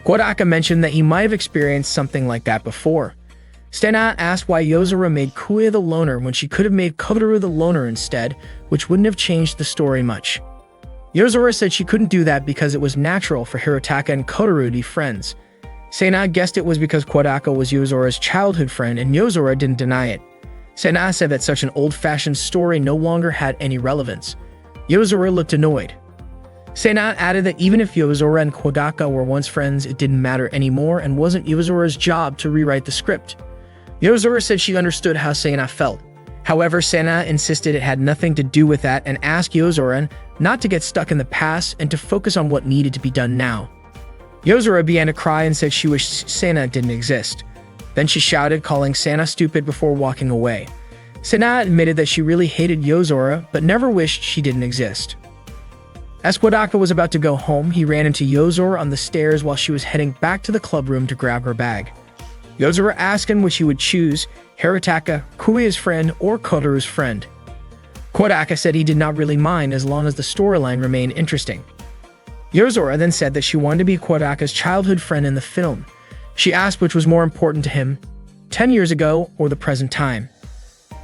Kodaka mentioned that he might have experienced something like that before. Sena asked why Yozora made Kuya the loner when she could have made Kotaru the loner instead, which wouldn't have changed the story much. Yozora said she couldn't do that because it was natural for Hirotaka and Kotaru to be friends. Sena guessed it was because Kodaka was Yozora's childhood friend and Yozora didn't deny it. Sena said that such an old-fashioned story no longer had any relevance. Yozora looked annoyed. Sena added that even if Yozora and Kodaka were once friends, it didn't matter anymore and wasn't Yozora's job to rewrite the script. Yozora said she understood how Sena felt. However, Sena insisted it had nothing to do with that and asked Yozora not to get stuck in the past and to focus on what needed to be done now. Yozora began to cry and said she wished Sena didn't exist. Then she shouted, calling Sena stupid before walking away. Sena admitted that she really hated Yozora, but never wished she didn't exist. As Kodaka was about to go home, he ran into Yozora on the stairs while she was heading back to the club room to grab her bag. Yozora asked him which he would choose, Hirotaka, Kuya's friend, or Kotaru's friend. Kodaka said he did not really mind as long as the storyline remained interesting. Yozora then said that she wanted to be Kodaka's childhood friend in the film. She asked which was more important to him, 10 years ago or the present time.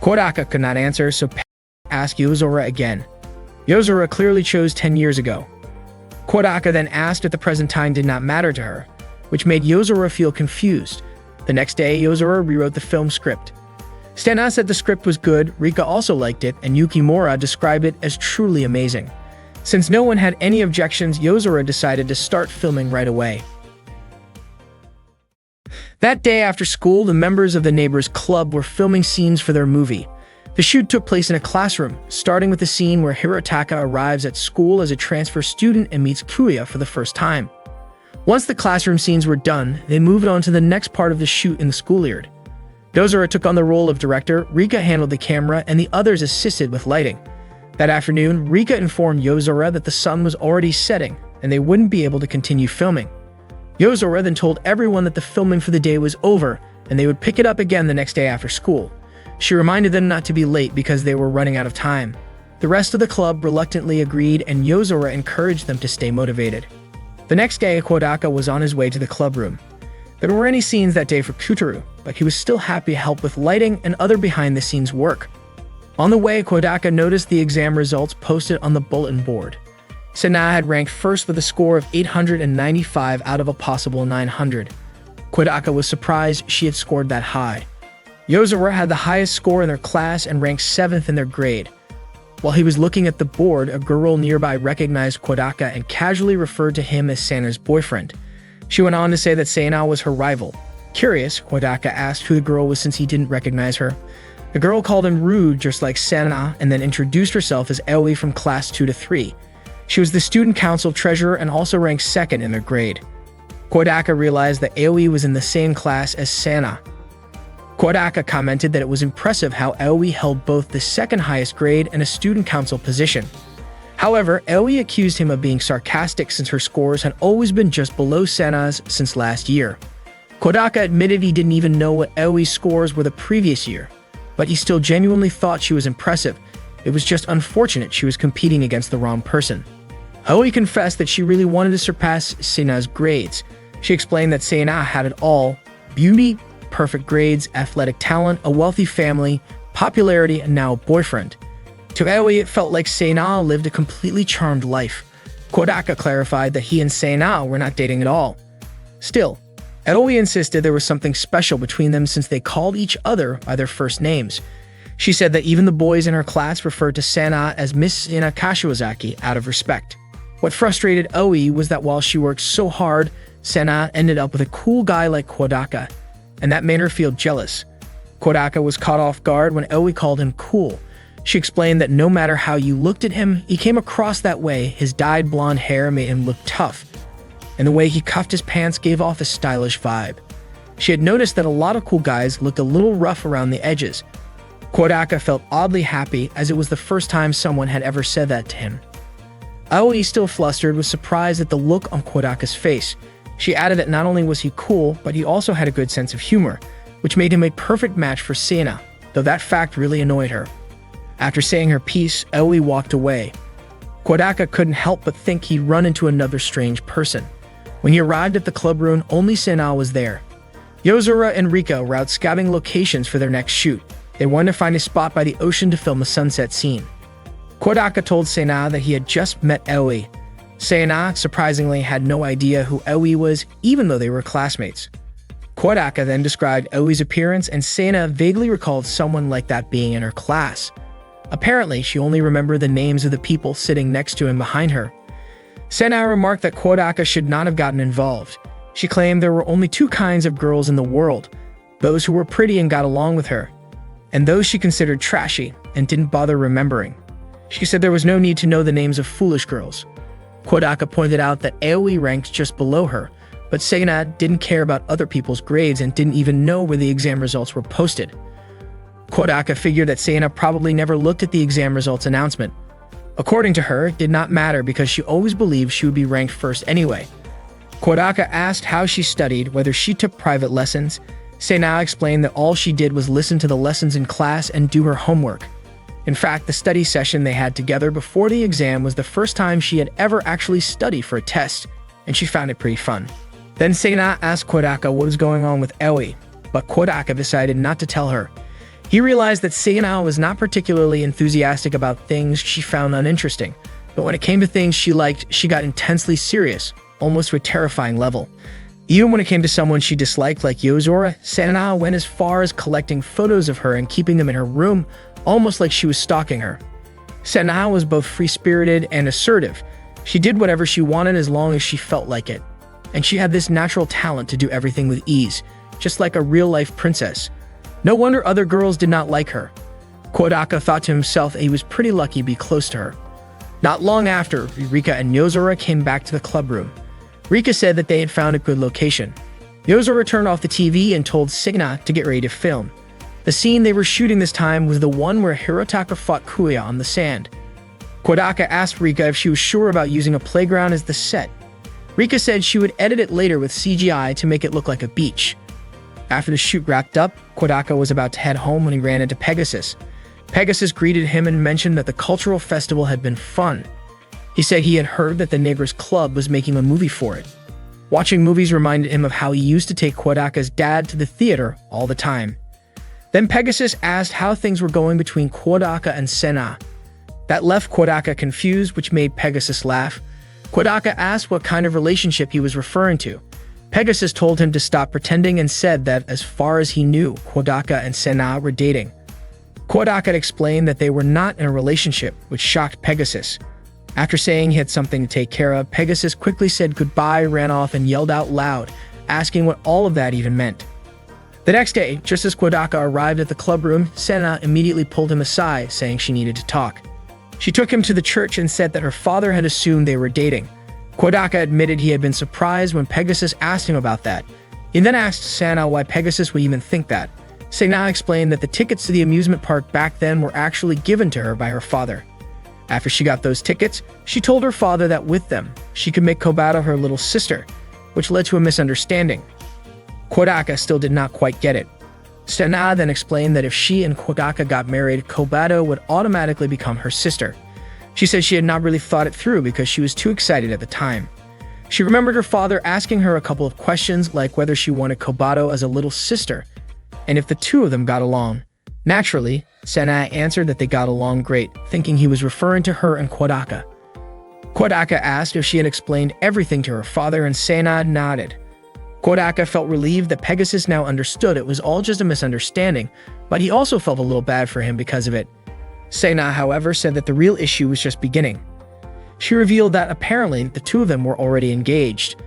Kodaka could not answer, so asked Yozora again. Yozora clearly chose 10 years ago. Kodaka then asked if the present time did not matter to her, which made Yozora feel confused. The next day, Yozora rewrote the film script. Sena said the script was good, Rika also liked it, and Yukimura described it as truly amazing. Since no one had any objections, Yozora decided to start filming right away. That day after school, the members of the neighbors' club were filming scenes for their movie. The shoot took place in a classroom, starting with the scene where Hirotaka arrives at school as a transfer student and meets Kuya for the first time. Once the classroom scenes were done, they moved on to the next part of the shoot in the schoolyard. Yozora took on the role of director, Rika handled the camera, and the others assisted with lighting. That afternoon, Rika informed Yozora that the sun was already setting, and they wouldn't be able to continue filming. Yozora then told everyone that the filming for the day was over, and they would pick it up again the next day after school. She reminded them not to be late because they were running out of time. The rest of the club reluctantly agreed, and Yozora encouraged them to stay motivated. The next day, Kodaka was on his way to the club room. There weren't any scenes that day for Kotaru, but he was still happy to help with lighting and other behind-the-scenes work. On the way, Kodaka noticed the exam results posted on the bulletin board. Sena had ranked first with a score of 895 out of a possible 900. Kodaka was surprised she had scored that high. Yozora had the highest score in their class and ranked 7th in their grade. While he was looking at the board, a girl nearby recognized Kodaka and casually referred to him as Sena's boyfriend. She went on to say that Sena was her rival. Curious, Kodaka asked who the girl was since he didn't recognize her. The girl called him rude just like Sena and then introduced herself as Aoi from class 2 to 3. She was the student council treasurer and also ranked 2nd in their grade. Kodaka realized that Aoi was in the same class as Sena. Kodaka commented that it was impressive how Aoi held both the 2nd highest grade and a student council position. However, Aoi accused him of being sarcastic since her scores had always been just below Sena's since last year. Kodaka admitted he didn't even know what Aoi's scores were the previous year, but he still genuinely thought she was impressive. It was just unfortunate she was competing against the wrong person. Aoi confessed that she really wanted to surpass Sena's grades. She explained that Sena had it all: beauty, perfect grades, athletic talent, a wealthy family, popularity, and now a boyfriend. To Aoi, it felt like Sena lived a completely charmed life. Kodaka clarified that he and Sena were not dating at all. Still, Aoi insisted there was something special between them since they called each other by their first names. She said that even the boys in her class referred to Sena as Miss Sena Kashiwazaki out of respect. What frustrated Aoi was that while she worked so hard, Sena ended up with a cool guy like Kodaka, and that made her feel jealous. Kodaka was caught off guard when Aoi called him cool. She explained that no matter how you looked at him, he came across that way. His dyed blonde hair made him look tough, and the way he cuffed his pants gave off a stylish vibe. She had noticed that a lot of cool guys looked a little rough around the edges. Kodaka felt oddly happy as it was the first time someone had ever said that to him. Aoi, still flustered, was surprised at the look on Kodaka's face. She added that not only was he cool, but he also had a good sense of humor, which made him a perfect match for Sena, though that fact really annoyed her. After saying her piece, Aoi walked away. Kodaka couldn't help but think he'd run into another strange person. When he arrived at the club room, only Sena was there. Yozora and Rika were out scouting locations for their next shoot. They wanted to find a spot by the ocean to film a sunset scene. Kodaka told Sena that he had just met Aoi. Sena, surprisingly, had no idea who Aoi was, even though they were classmates. Kodaka then described Aoi's appearance, and Sena vaguely recalled someone like that being in her class. Apparently, she only remembered the names of the people sitting next to and behind her. Sena remarked that Kodaka should not have gotten involved. She claimed there were only two kinds of girls in the world: those who were pretty and got along with her, and those she considered trashy and didn't bother remembering. She said there was no need to know the names of foolish girls. Kodaka pointed out that Aoi ranked just below her, but Sena didn't care about other people's grades and didn't even know where the exam results were posted. Kodaka figured that Sena probably never looked at the exam results announcement. According to her, it did not matter because she always believed she would be ranked first anyway. Kodaka asked how she studied, whether she took private lessons. Sena explained that all she did was listen to the lessons in class and do her homework. In fact, the study session they had together before the exam was the first time she had ever actually studied for a test, and she found it pretty fun. Then Sena asked Kodaka what was going on with Aoi, but Kodaka decided not to tell her. He realized that Sena was not particularly enthusiastic about things she found uninteresting, but when it came to things she liked, she got intensely serious, almost to a terrifying level. Even when it came to someone she disliked like Yozora, Sena went as far as collecting photos of her and keeping them in her room, almost like she was stalking her. Sena was both free-spirited and assertive. She did whatever she wanted as long as she felt like it. And she had this natural talent to do everything with ease, just like a real-life princess. No wonder other girls did not like her. Kodaka thought to himself that he was pretty lucky to be close to her. Not long after, Rika and Yozora came back to the club room. Rika said that they had found a good location. Yozora turned off the TV and told Sena to get ready to film. The scene they were shooting this time was the one where Hirotaka fought Kuya on the sand. Kodaka asked Rika if she was sure about using a playground as the set. Rika said she would edit it later with CGI to make it look like a beach. After the shoot wrapped up, Kodaka was about to head home when he ran into Pegasus. Pegasus greeted him and mentioned that the cultural festival had been fun. He said he had heard that the Negros Club was making a movie for it. Watching movies reminded him of how he used to take Kodaka's dad to the theater all the time. Then Pegasus asked how things were going between Kodaka and Sena. That left Kodaka confused, which made Pegasus laugh. Kodaka asked what kind of relationship he was referring to. Pegasus told him to stop pretending and said that, as far as he knew, Kodaka and Sena were dating. Kodaka explained that they were not in a relationship, which shocked Pegasus. After saying he had something to take care of, Pegasus quickly said goodbye, ran off, and yelled out loud, asking what all of that even meant. The next day, just as Kodaka arrived at the club room, Sena immediately pulled him aside, saying she needed to talk. She took him to the church and said that her father had assumed they were dating. Kodaka admitted he had been surprised when Pegasus asked him about that. He then asked Sena why Pegasus would even think that. Sena explained that the tickets to the amusement park back then were actually given to her by her father. After she got those tickets, she told her father that with them, she could make Kobato her little sister, which led to a misunderstanding. Kodaka still did not quite get it. Sena then explained that if she and Kodaka got married, Kobato would automatically become her sister. She said she had not really thought it through because she was too excited at the time. She remembered her father asking her a couple of questions like whether she wanted Kobato as a little sister, and if the two of them got along. Naturally, Sena answered that they got along great, thinking he was referring to her and Kodaka. Kodaka asked if she had explained everything to her father, and Sena nodded. Kodaka felt relieved that Pegasus now understood it was all just a misunderstanding, but he also felt a little bad for him because of it. Sena, however, said that the real issue was just beginning. She revealed that apparently the two of them were already engaged.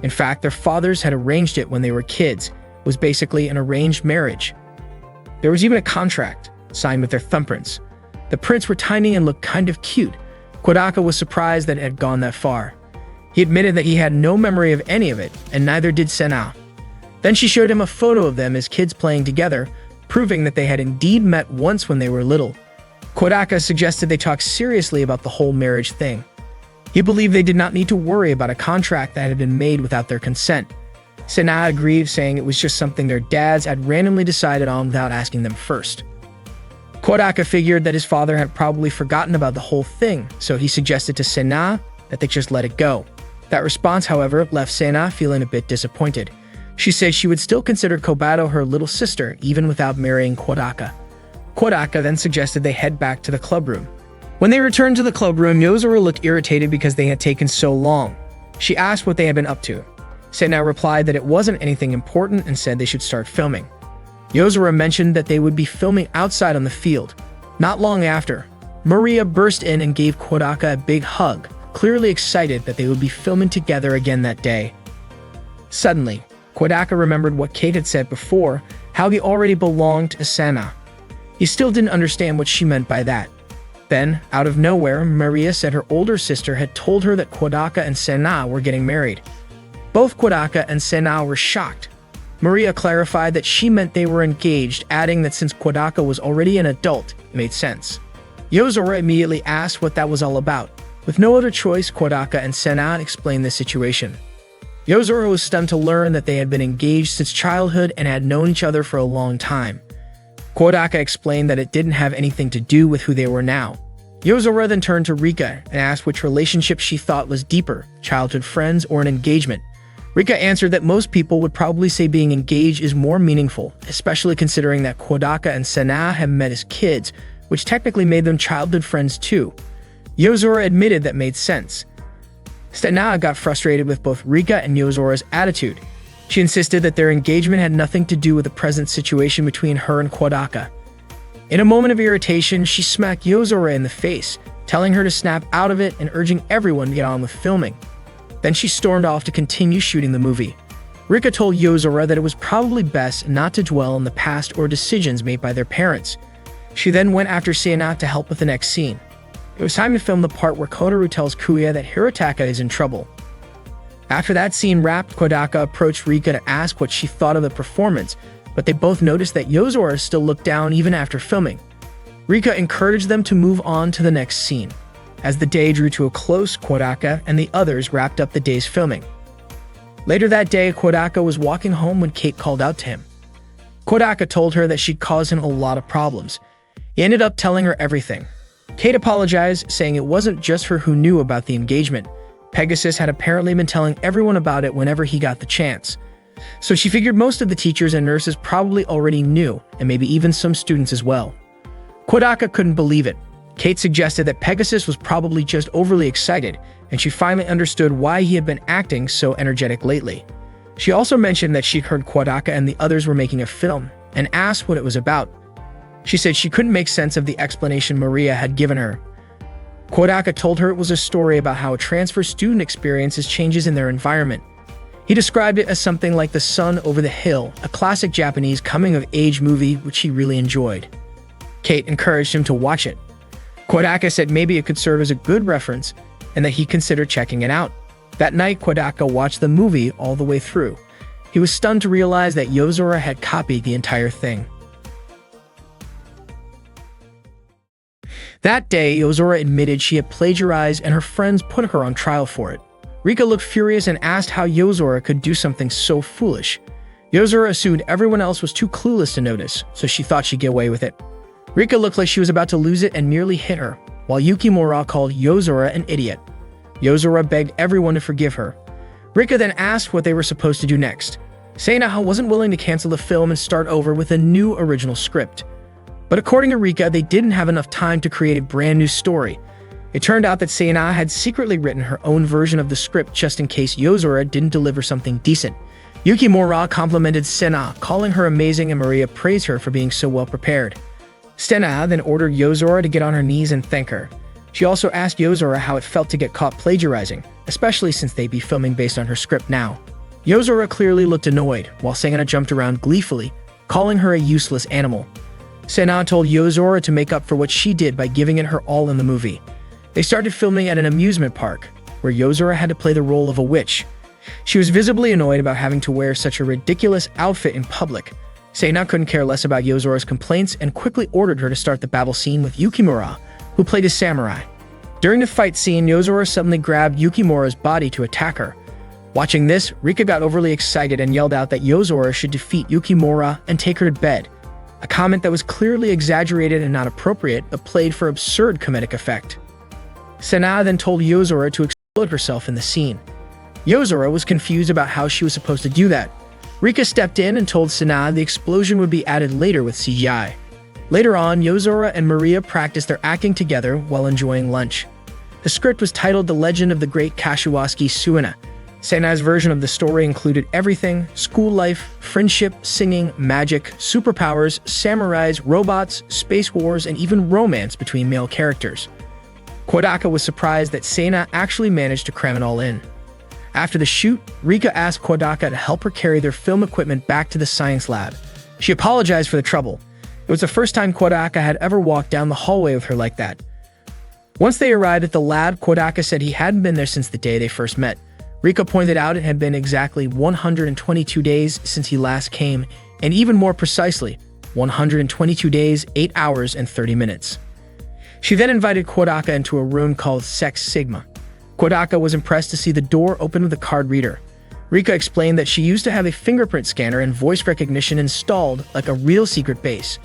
In fact, their fathers had arranged it when they were kids. It was basically an arranged marriage. There was even a contract signed with their thumbprints. The prints were tiny and looked kind of cute. Kodaka was surprised that it had gone that far. He admitted that he had no memory of any of it, and neither did Sena. Then she showed him a photo of them as kids playing together, proving that they had indeed met once when they were little. Kodaka suggested they talk seriously about the whole marriage thing. He believed they did not need to worry about a contract that had been made without their consent. Sena agreed, saying it was just something their dads had randomly decided on without asking them first. Kodaka figured that his father had probably forgotten about the whole thing, so he suggested to Sena that they just let it go. That response, however, left Sena feeling a bit disappointed. She said she would still consider Kobato her little sister even without marrying Kodaka. Kodaka then suggested they head back to the clubroom. When they returned to the clubroom, Yozora looked irritated because they had taken so long. She asked what they had been up to. Sena replied that it wasn't anything important and said they should start filming. Yozora mentioned that they would be filming outside on the field. Not long after, Maria burst in and gave Kodaka a big hug, clearly excited that they would be filming together again that day. Suddenly, Kodaka remembered what Kate had said before, how he already belonged to Sena. He still didn't understand what she meant by that. Then, out of nowhere, Maria said her older sister had told her that Kodaka and Sena were getting married. Both Kodaka and Sena were shocked. Maria clarified that she meant they were engaged, adding that since Kodaka was already an adult, it made sense. Yozora immediately asked what that was all about. With no other choice, Kodaka and Sena explained the situation. Yozora was stunned to learn that they had been engaged since childhood and had known each other for a long time. Kodaka explained that it didn't have anything to do with who they were now. Yozora then turned to Rika and asked which relationship she thought was deeper, childhood friends or an engagement. Rika answered that most people would probably say being engaged is more meaningful, especially considering that Kodaka and Sena have met as kids, which technically made them childhood friends too. Yozora admitted that made sense. Sena got frustrated with both Rika and Yozora's attitude. She insisted that their engagement had nothing to do with the present situation between her and Kodaka. In a moment of irritation, she smacked Yozora in the face, telling her to snap out of it and urging everyone to get on with filming. Then she stormed off to continue shooting the movie. Rika told Yozora that it was probably best not to dwell on the past or decisions made by their parents. She then went after Sena to help with the next scene. It was time to film the part where Kotaru tells Kuya that Hirotaka is in trouble. After that scene wrapped, Kodaka approached Rika to ask what she thought of the performance, but they both noticed that Yozora still looked down even after filming. Rika encouraged them to move on to the next scene. As the day drew to a close, Kodaka and the others wrapped up the day's filming. Later that day, Kodaka was walking home when Kate called out to him. Kodaka told her that she'd caused him a lot of problems. He ended up telling her everything. Kate apologized, saying it wasn't just her who knew about the engagement. Pegasus had apparently been telling everyone about it whenever he got the chance. So she figured most of the teachers and nurses probably already knew, and maybe even some students as well. Kodaka couldn't believe it. Kate suggested that Pegasus was probably just overly excited, and she finally understood why he had been acting so energetic lately. She also mentioned that she'd heard Kodaka and the others were making a film, and asked what it was about. She said she couldn't make sense of the explanation Maria had given her. Kodaka told her it was a story about how a transfer student experiences changes in their environment. He described it as something like The Sun Over the Hill, a classic Japanese coming-of-age movie which he really enjoyed. Kate encouraged him to watch it. Kodaka said maybe it could serve as a good reference and that he considered checking it out. That night, Kodaka watched the movie all the way through. He was stunned to realize that Yozora had copied the entire thing. That day, Yozora admitted she had plagiarized and her friends put her on trial for it. Rika looked furious and asked how Yozora could do something so foolish. Yozora assumed everyone else was too clueless to notice, so she thought she'd get away with it. Rika looked like she was about to lose it and nearly hit her, while Yukimura called Yozora an idiot. Yozora begged everyone to forgive her. Rika then asked what they were supposed to do next. Sena wasn't willing to cancel the film and start over with a new original script. But according to Rika, they didn't have enough time to create a brand new story. It turned out that Sena had secretly written her own version of the script just in case Yozora didn't deliver something decent. Yukimura complimented Sena, calling her amazing, and Maria praised her for being so well prepared. Sena then ordered Yozora to get on her knees and thank her. She also asked Yozora how it felt to get caught plagiarizing, especially since they'd be filming based on her script now. Yozora clearly looked annoyed, while Sena jumped around gleefully, calling her a useless animal. Sena told Yozora to make up for what she did by giving it her all in the movie. They started filming at an amusement park, where Yozora had to play the role of a witch. She was visibly annoyed about having to wear such a ridiculous outfit in public. Sena couldn't care less about Yozora's complaints and quickly ordered her to start the battle scene with Yukimura, who played a samurai. During the fight scene, Yozora suddenly grabbed Yukimura's body to attack her. Watching this, Rika got overly excited and yelled out that Yozora should defeat Yukimura and take her to bed, a comment that was clearly exaggerated and not appropriate, but played for absurd comedic effect. Sana then told Yozora to explode herself in the scene. Yozora was confused about how she was supposed to do that. Rika stepped in and told Sana the explosion would be added later with CGI. Later on, Yozora and Maria practiced their acting together while enjoying lunch. The script was titled The Legend of the Great Kashiwazaki Suina. Sana's version of the story included everything: school life, friendship, singing, magic, superpowers, samurais, robots, space wars, and even romance between male characters. Kodaka was surprised that Sana actually managed to cram it all in. After the shoot, Rika asked Kodaka to help her carry their film equipment back to the science lab. She apologized for the trouble. It was the first time Kodaka had ever walked down the hallway with her like that. Once they arrived at the lab, Kodaka said he hadn't been there since the day they first met. Rika pointed out it had been exactly 122 days since he last came, and even more precisely, 122 days, 8 hours, and 30 minutes. She then invited Kodaka into a room called Sex Sigma. Kodaka was impressed to see the door open with a card reader. Rika explained that she used to have a fingerprint scanner and voice recognition installed like a real secret base.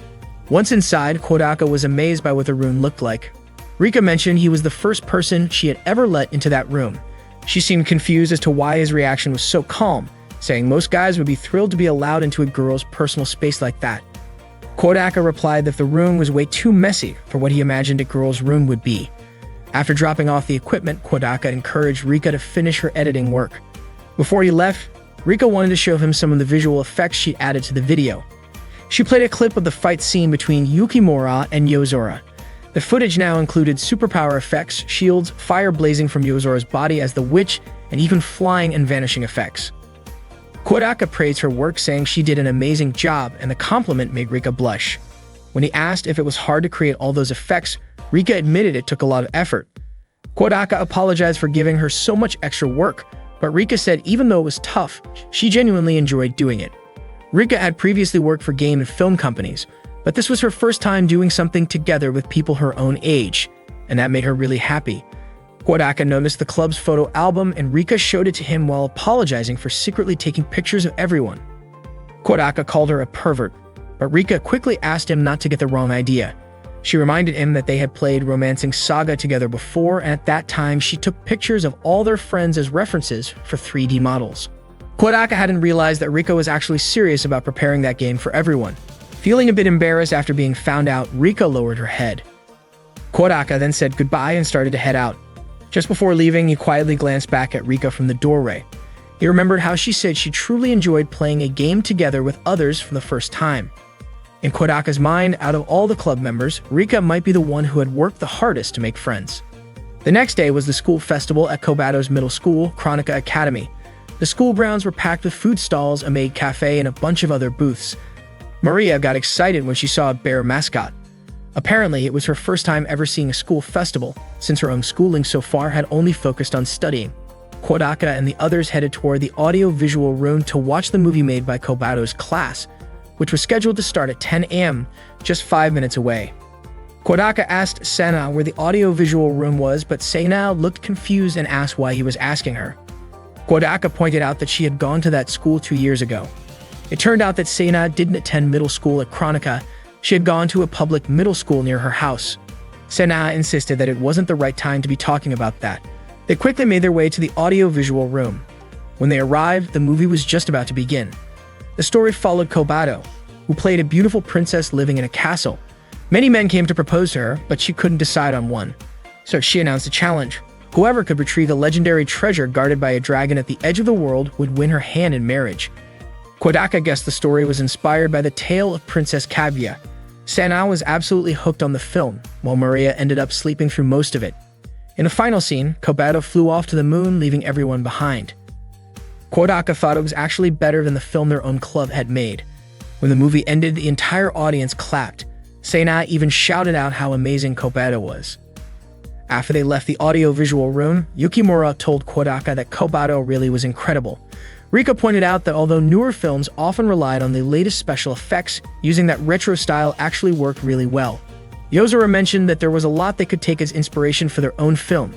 Once inside, Kodaka was amazed by what the room looked like. Rika mentioned he was the first person she had ever let into that room. She seemed confused as to why his reaction was so calm, saying most guys would be thrilled to be allowed into a girl's personal space like that. Kodaka replied that the room was way too messy for what he imagined a girl's room would be. After dropping off the equipment, Kodaka encouraged Rika to finish her editing work. Before he left, Rika wanted to show him some of the visual effects she added to the video. She played a clip of the fight scene between Yukimura and Yozora. The footage now included superpower effects, shields, fire blazing from Yozora's body as the witch, and even flying and vanishing effects. Kodaka praised her work, saying she did an amazing job, and the compliment made Rika blush. When he asked if it was hard to create all those effects, Rika admitted it took a lot of effort. Kodaka apologized for giving her so much extra work, but Rika said even though it was tough, she genuinely enjoyed doing it. Rika had previously worked for game and film companies, but this was her first time doing something together with people her own age, and that made her really happy. Kodaka noticed the club's photo album, and Rika showed it to him while apologizing for secretly taking pictures of everyone. Kodaka called her a pervert, but Rika quickly asked him not to get the wrong idea. She reminded him that they had played Romancing Saga together before, and at that time she took pictures of all their friends as references for 3D models. Kodaka hadn't realized that Rika was actually serious about preparing that game for everyone. Feeling a bit embarrassed after being found out, Rika lowered her head. Kodaka then said goodbye and started to head out. Just before leaving, he quietly glanced back at Rika from the doorway. He remembered how she said she truly enjoyed playing a game together with others for the first time. In Kodaka's mind, out of all the club members, Rika might be the one who had worked the hardest to make friends. The next day was the school festival at Kobato's middle school, Chronica Academy. The school grounds were packed with food stalls, a maid cafe, and a bunch of other booths. Maria got excited when she saw a bear mascot. Apparently, it was her first time ever seeing a school festival, since her own schooling so far had only focused on studying. Kodaka and the others headed toward the audio-visual room to watch the movie made by Kobato's class, which was scheduled to start at 10 a.m., just 5 minutes away. Kodaka asked Sana where the audio-visual room was, but Sana looked confused and asked why he was asking her. Kodaka pointed out that she had gone to that school 2 years ago. It turned out that Sana didn't attend middle school at Chronica. She had gone to a public middle school near her house. Sana insisted that it wasn't the right time to be talking about that. They quickly made their way to the audio-visual room. When they arrived, the movie was just about to begin. The story followed Kobato, who played a beautiful princess living in a castle. Many men came to propose to her, but she couldn't decide on one. So she announced a challenge. Whoever could retrieve a legendary treasure guarded by a dragon at the edge of the world would win her hand in marriage. Kodaka guessed the story was inspired by the tale of Princess Kaguya. Sana was absolutely hooked on the film, while Maria ended up sleeping through most of it. In the final scene, Kobato flew off to the moon, leaving everyone behind. Kodaka thought it was actually better than the film their own club had made. When the movie ended, the entire audience clapped. Sana even shouted out how amazing Kobato was. After they left the audio-visual room, Yukimura told Kodaka that Kobato really was incredible. Rika pointed out that although newer films often relied on the latest special effects, using that retro style actually worked really well. Yozora mentioned that there was a lot they could take as inspiration for their own film.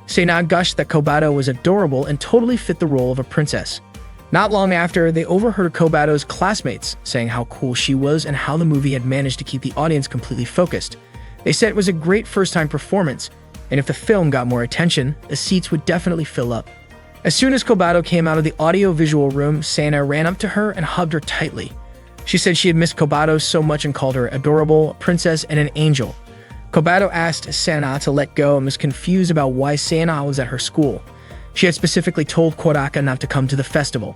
Sena gushed that Kobato was adorable and totally fit the role of a princess. Not long after, they overheard Kobato's classmates saying how cool she was and how the movie had managed to keep the audience completely focused. They said it was a great first-time performance, and if the film got more attention, the seats would definitely fill up. As soon as Kobato came out of the audio-visual room, Sena ran up to her and hugged her tightly. She said she had missed Kobato so much and called her adorable, a princess, and an angel. Kobato asked Sena to let go and was confused about why Sena was at her school. She had specifically told Kodaka not to come to the festival.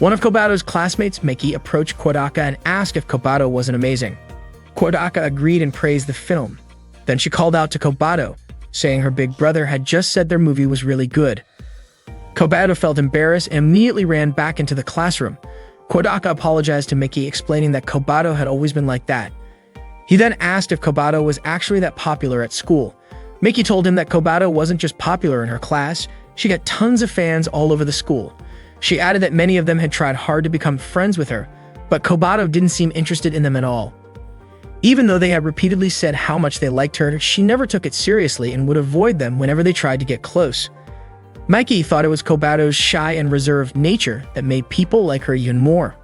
One of Kobato's classmates, Miki, approached Kodaka and asked if Kobato wasn't amazing. Kodaka agreed and praised the film. Then she called out to Kobato, saying her big brother had just said their movie was really good. Kobato felt embarrassed and immediately ran back into the classroom. Kodaka apologized to Miki, explaining that Kobato had always been like that. He then asked if Kobato was actually that popular at school. Miki told him that Kobato wasn't just popular in her class, she got tons of fans all over the school. She added that many of them had tried hard to become friends with her, but Kobato didn't seem interested in them at all. Even though they had repeatedly said how much they liked her, she never took it seriously and would avoid them whenever they tried to get close. Mikey thought it was Kobato's shy and reserved nature that made people like her even more.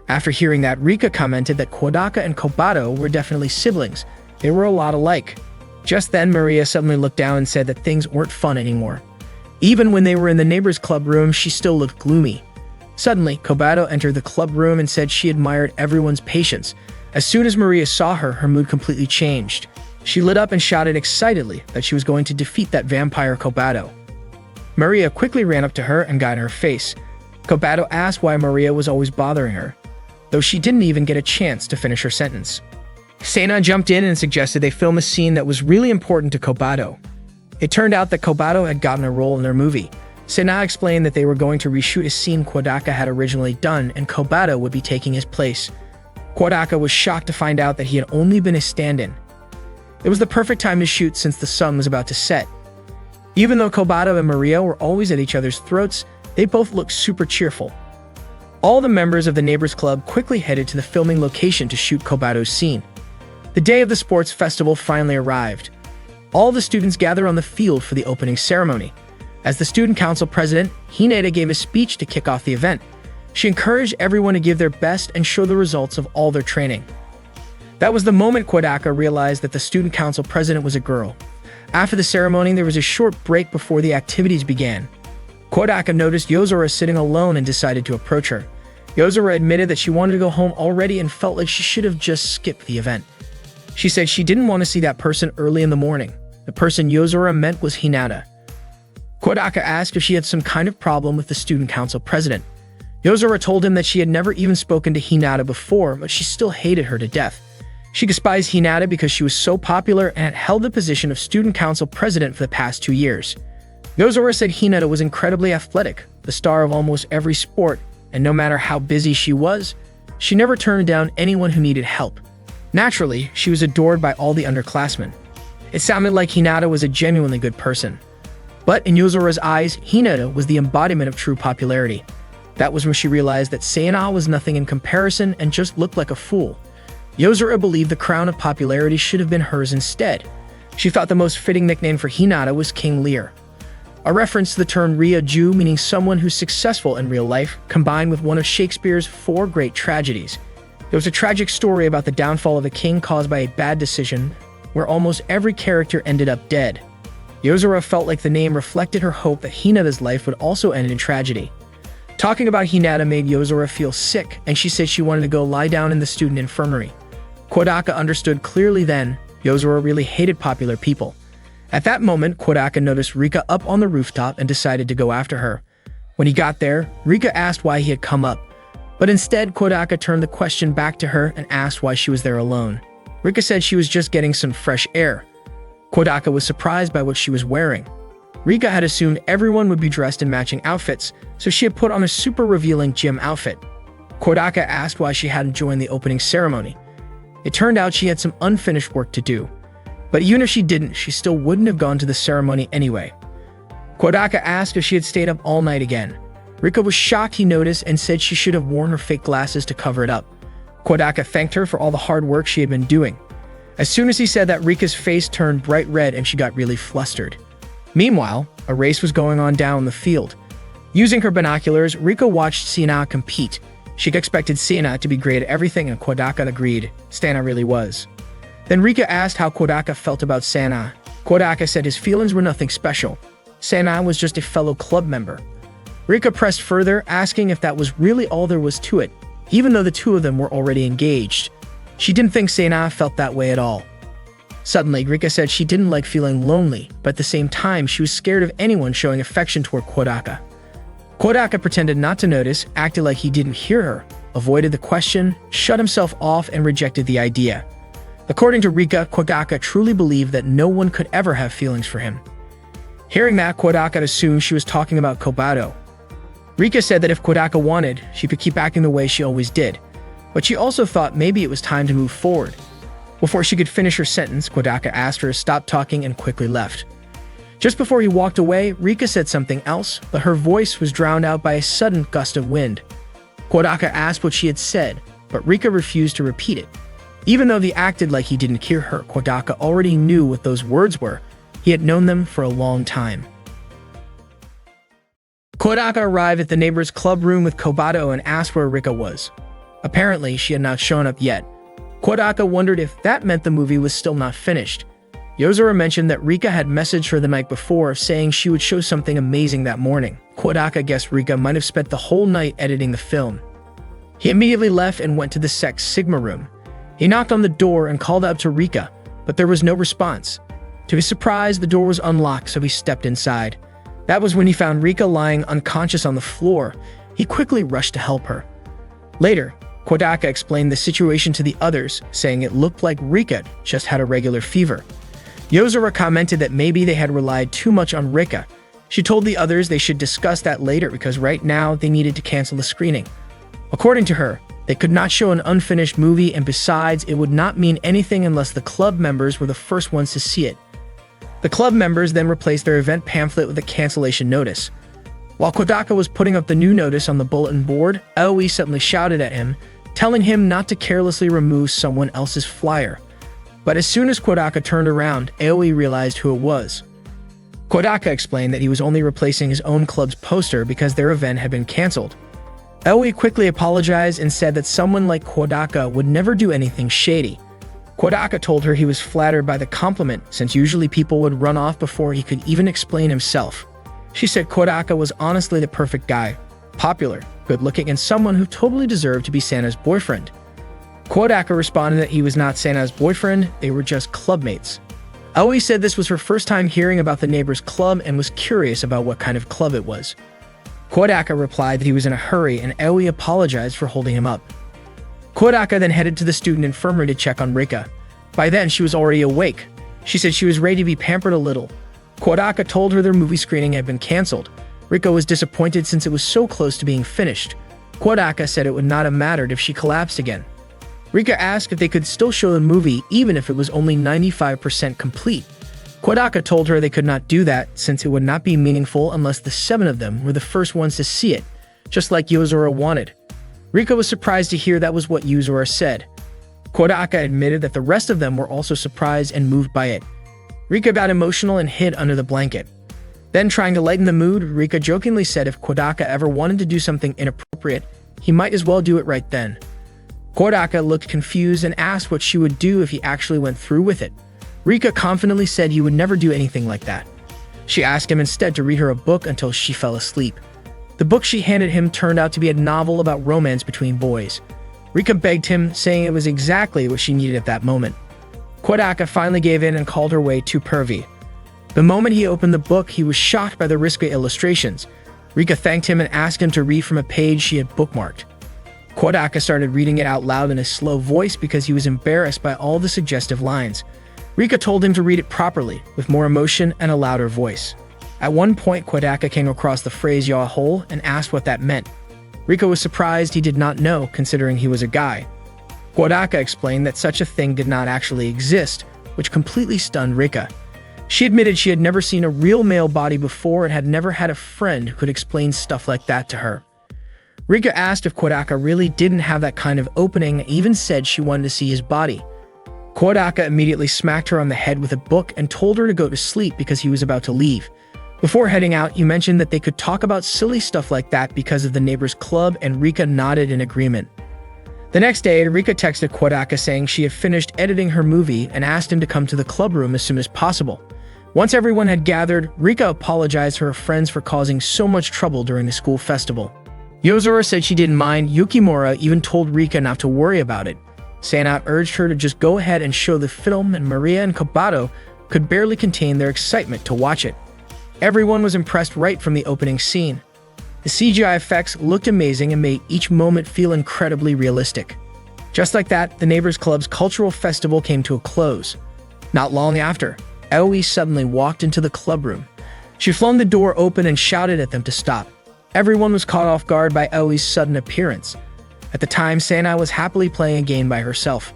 After hearing that, Rika commented that Kodaka and Kobato were definitely siblings. They were a lot alike. Just then, Maria suddenly looked down and said that things weren't fun anymore. Even when they were in the neighbor's club room, she still looked gloomy. Suddenly, Kobato entered the club room and said she admired everyone's patience. As soon as Maria saw her, her mood completely changed. She lit up and shouted excitedly that she was going to defeat that vampire Kobato. Maria quickly ran up to her and got in her face. Kobato asked why Maria was always bothering her, though she didn't even get a chance to finish her sentence. Sena jumped in and suggested they film a scene that was really important to Kobato. It turned out that Kobato had gotten a role in their movie. Sena explained that they were going to reshoot a scene Kodaka had originally done and Kobato would be taking his place. Kodaka was shocked to find out that he had only been a stand-in. It was the perfect time to shoot since the sun was about to set. Even though Kobato and Maria were always at each other's throats, they both looked super cheerful. All the members of the Neighbors Club quickly headed to the filming location to shoot Kobato's scene. The day of the sports festival finally arrived. All the students gathered on the field for the opening ceremony. As the student council president, Hinata gave a speech to kick off the event. She encouraged everyone to give their best and show the results of all their training. That was the moment Kodaka realized that the student council president was a girl. After the ceremony, there was a short break before the activities began. Kodaka noticed Yozora sitting alone and decided to approach her. Yozora admitted that she wanted to go home already and felt like she should have just skipped the event. She said she didn't want to see that person early in the morning. The person Yozora meant was Hinata. Kodaka asked if she had some kind of problem with the student council president. Yozora told him that she had never even spoken to Hinata before, but she still hated her to death. She despised Hinata because she was so popular and had held the position of student council president for the past 2 years. Yozora said Hinata was incredibly athletic, the star of almost every sport, and no matter how busy she was, she never turned down anyone who needed help. Naturally, she was adored by all the underclassmen. It sounded like Hinata was a genuinely good person. But in Yozora's eyes, Hinata was the embodiment of true popularity. That was when she realized that Sena was nothing in comparison and just looked like a fool. Yozora believed the crown of popularity should have been hers instead. She thought the most fitting nickname for Hinata was King Lear, a reference to the term Ria-ju, meaning someone who's successful in real life, combined with one of Shakespeare's 4 great tragedies. There was a tragic story about the downfall of a king caused by a bad decision, where almost every character ended up dead. Yozora felt like the name reflected her hope that Hinata's life would also end in tragedy. Talking about Hinata made Yozora feel sick, and she said she wanted to go lie down in the student infirmary. Kodaka understood clearly then, Yozora really hated popular people. At that moment, Kodaka noticed Rika up on the rooftop and decided to go after her. When he got there, Rika asked why he had come up, but instead Kodaka turned the question back to her and asked why she was there alone. Rika said she was just getting some fresh air. Kodaka was surprised by what she was wearing. Rika had assumed everyone would be dressed in matching outfits, so she had put on a super revealing gym outfit. Kodaka asked why she hadn't joined the opening ceremony. It turned out she had some unfinished work to do. But even if she didn't, she still wouldn't have gone to the ceremony anyway. Kodaka asked if she had stayed up all night again. Rika was shocked he noticed and said she should have worn her fake glasses to cover it up. Kodaka thanked her for all the hard work she had been doing. As soon as he said that, Rika's face turned bright red and she got really flustered. Meanwhile, a race was going on down the field. Using her binoculars, Rika watched Sana compete. She expected Sana to be great at everything, and Kodaka agreed. Sana really was. Then Rika asked how Kodaka felt about Sana. Kodaka said his feelings were nothing special. Sana was just a fellow club member. Rika pressed further, asking if that was really all there was to it, even though the two of them were already engaged. She didn't think Sana felt that way at all. Suddenly, Rika said she didn't like feeling lonely, but at the same time, she was scared of anyone showing affection toward Kodaka. Kodaka pretended not to notice, acted like he didn't hear her, avoided the question, shut himself off, and rejected the idea. According to Rika, Kodaka truly believed that no one could ever have feelings for him. Hearing that, Kodaka assumed she was talking about Kobato. Rika said that if Kodaka wanted, she could keep acting the way she always did, but she also thought maybe it was time to move forward. Before she could finish her sentence, Kodaka asked her to stop talking and quickly left. Just before he walked away, Rika said something else, but her voice was drowned out by a sudden gust of wind. Kodaka asked what she had said, but Rika refused to repeat it. Even though he acted like he didn't hear her, Kodaka already knew what those words were. He had known them for a long time. Kodaka arrived at the neighbor's club room with Kobato and asked where Rika was. Apparently, she had not shown up yet. Kodaka wondered if that meant the movie was still not finished. Yozora mentioned that Rika had messaged her the night before saying she would show something amazing that morning. Kodaka guessed Rika might have spent the whole night editing the film. He immediately left and went to the Sex Sigma room. He knocked on the door and called out to Rika, but there was no response. To his surprise, the door was unlocked, so he stepped inside. That was when he found Rika lying unconscious on the floor. He quickly rushed to help her. Later, Kodaka explained the situation to the others, saying it looked like Rika just had a regular fever. Yozora commented that maybe they had relied too much on Rika. She told the others they should discuss that later because right now they needed to cancel the screening. According to her, they could not show an unfinished movie, and besides, it would not mean anything unless the club members were the first ones to see it. The club members then replaced their event pamphlet with a cancellation notice. While Kodaka was putting up the new notice on the bulletin board, Aoi suddenly shouted at him, telling him not to carelessly remove someone else's flyer. But as soon as Kodaka turned around, Aoi realized who it was. Kodaka explained that he was only replacing his own club's poster because their event had been cancelled. Aoi quickly apologized and said that someone like Kodaka would never do anything shady. Kodaka told her he was flattered by the compliment, since usually people would run off before he could even explain himself. She said Kodaka was honestly the perfect guy, popular, good-looking, and someone who totally deserved to be Sana's boyfriend. Kodaka responded that he was not Sana's boyfriend, they were just clubmates. Aoi said this was her first time hearing about the neighbor's club and was curious about what kind of club it was. Kodaka replied that he was in a hurry, and Aoi apologized for holding him up. Kodaka then headed to the student infirmary to check on Rika. By then, she was already awake. She said she was ready to be pampered a little. Kodaka told her their movie screening had been canceled. Rika was disappointed since it was so close to being finished. Kodaka said it would not have mattered if she collapsed again. Rika asked if they could still show the movie even if it was only 95% complete. Kodaka told her they could not do that since it would not be meaningful unless the 7 of them were the first ones to see it, just like Yozora wanted. Rika was surprised to hear that was what Yozora said. Kodaka admitted that the rest of them were also surprised and moved by it. Rika got emotional and hid under the blanket. Then, trying to lighten the mood, Rika jokingly said if Kodaka ever wanted to do something inappropriate, he might as well do it right then. Kodaka looked confused and asked what she would do if he actually went through with it. Rika confidently said he would never do anything like that. She asked him instead to read her a book until she fell asleep. The book she handed him turned out to be a novel about romance between boys. Rika begged him, saying it was exactly what she needed at that moment. Kodaka finally gave in and called her way too pervy. The moment he opened the book, he was shocked by the risque illustrations. Rika thanked him and asked him to read from a page she had bookmarked. Kodaka started reading it out loud in a slow voice because he was embarrassed by all the suggestive lines. Rika told him to read it properly, with more emotion and a louder voice. At one point, Kodaka came across the phrase "yaw hole" and asked what that meant. Rika was surprised he did not know, considering he was a guy. Kodaka explained that such a thing did not actually exist, which completely stunned Rika. She admitted she had never seen a real male body before and had never had a friend who could explain stuff like that to her. Rika asked if Kodaka really didn't have that kind of opening and even said she wanted to see his body. Kodaka immediately smacked her on the head with a book and told her to go to sleep because he was about to leave. Before heading out, you mentioned that they could talk about silly stuff like that because of the neighbors' club, and Rika nodded in agreement. The next day, Rika texted Kodaka saying she had finished editing her movie and asked him to come to the club room as soon as possible. Once everyone had gathered, Rika apologized to her friends for causing so much trouble during the school festival. Yozora said she didn't mind. Yukimura even told Rika not to worry about it. Sana urged her to just go ahead and show the film, and Maria and Kobato could barely contain their excitement to watch it. Everyone was impressed right from the opening scene. The CGI effects looked amazing and made each moment feel incredibly realistic. Just like that, the Neighbors Club's cultural festival came to a close. Not long after, Aoi suddenly walked into the club room. She flung the door open and shouted at them to stop. Everyone was caught off guard by Aoi's sudden appearance. At the time, Sana was happily playing a game by herself.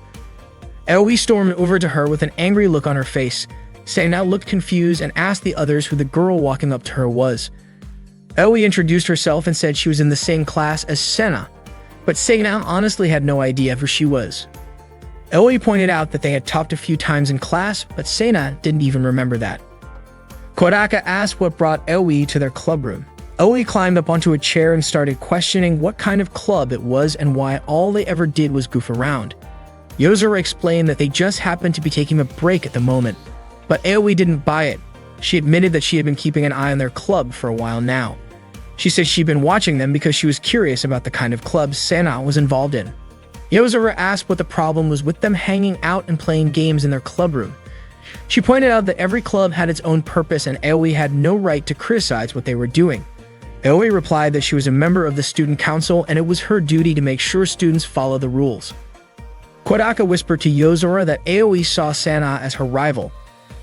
Aoi stormed over to her with an angry look on her face. Sana looked confused and asked the others who the girl walking up to her was. Aoi introduced herself and said she was in the same class as Sana, but Sana honestly had no idea who she was. Aoi pointed out that they had talked a few times in class, but Sana didn't even remember that. Kodaka asked what brought Aoi to their club room. Aoi climbed up onto a chair and started questioning what kind of club it was and why all they ever did was goof around. Yozora explained that they just happened to be taking a break at the moment, but Aoi didn't buy it. She admitted that she had been keeping an eye on their club for a while now. She said she'd been watching them because she was curious about the kind of clubs Sana was involved in. Yozora asked what the problem was with them hanging out and playing games in their club room. She pointed out that every club had its own purpose and Aoi had no right to criticize what they were doing. Aoi replied that she was a member of the student council and it was her duty to make sure students follow the rules. Kodaka whispered to Yozora that Aoi saw Sana as her rival.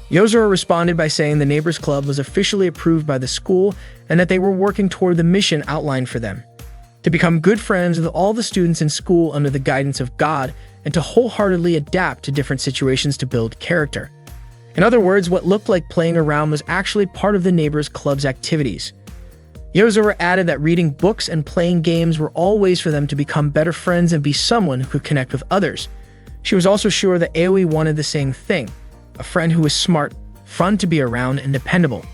Yozora responded by saying the Neighbors Club was officially approved by the school and that they were working toward the mission outlined for them: to become good friends with all the students in school under the guidance of God and to wholeheartedly adapt to different situations to build character. In other words, what looked like playing around was actually part of the Neighbors Club's activities. Yozora added that reading books and playing games were all ways for them to become better friends and be someone who could connect with others. She was also sure that Aoi wanted the same thing: a friend who was smart, fun to be around, and dependable.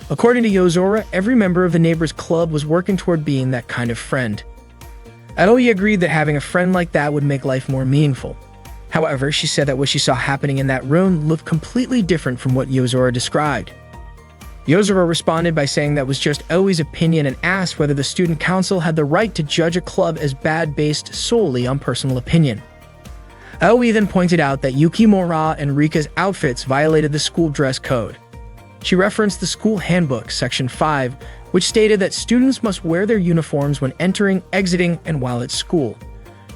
According to Yozora, every member of the Neighbors Club was working toward being that kind of friend. Aoi agreed that having a friend like that would make life more meaningful. However, she said that what she saw happening in that room looked completely different from what Yozora described. Yozora responded by saying that was just Aoi's opinion and asked whether the student council had the right to judge a club as bad based solely on personal opinion. Aoi then pointed out that Yukimura and Rika's outfits violated the school dress code. She referenced the school handbook, section 5, which stated that students must wear their uniforms when entering, exiting, and while at school.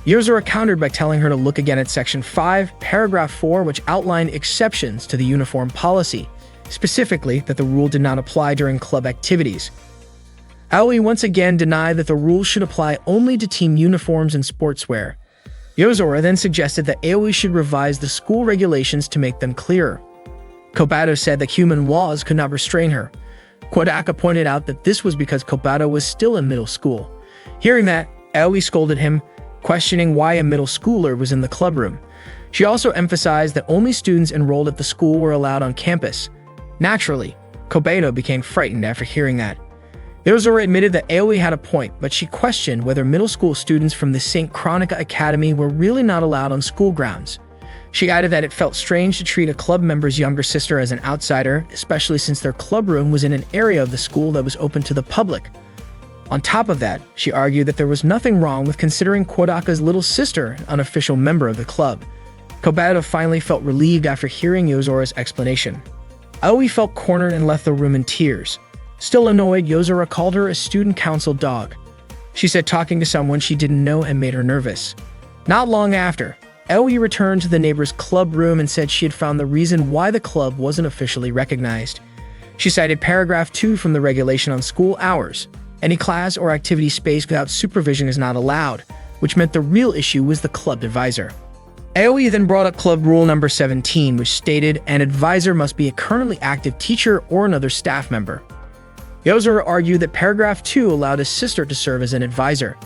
Yozora countered by telling her to look again at section 5, paragraph 4, which outlined exceptions to the uniform policy, specifically that the rule did not apply during club activities. Aoi once again denied that the rule should apply only to team uniforms and sportswear. Yozora then suggested that Aoi should revise the school regulations to make them clearer. Kobato said that human laws could not restrain her. Kodaka pointed out that this was because Kobato was still in middle school. Hearing that, Aoi scolded him, questioning why a middle schooler was in the club room. She also emphasized that only students enrolled at the school were allowed on campus. Naturally, Kobato became frightened after hearing that. Yozora admitted that Aoi had a point, but she questioned whether middle school students from the St. Chronica Academy were really not allowed on school grounds. She added that it felt strange to treat a club member's younger sister as an outsider, especially since their club room was in an area of the school that was open to the public. On top of that, she argued that there was nothing wrong with considering Kodaka's little sister an unofficial member of the club. Kobato finally felt relieved after hearing Yozora's explanation. Aoi felt cornered and left the room in tears. Still annoyed, Yozora called her a student council dog. She said talking to someone she didn't know had made her nervous. Not long after, Aoi returned to the Neighbors Club room and said she had found the reason why the club wasn't officially recognized. She cited paragraph 2 from the regulation on school hours. Any class or activity space without supervision is not allowed, which meant the real issue was the club advisor. Aoi then brought up club rule number 17, which stated an advisor must be a currently active teacher or another staff member. Yozora argued that paragraph 2 allowed his sister to serve as an advisor,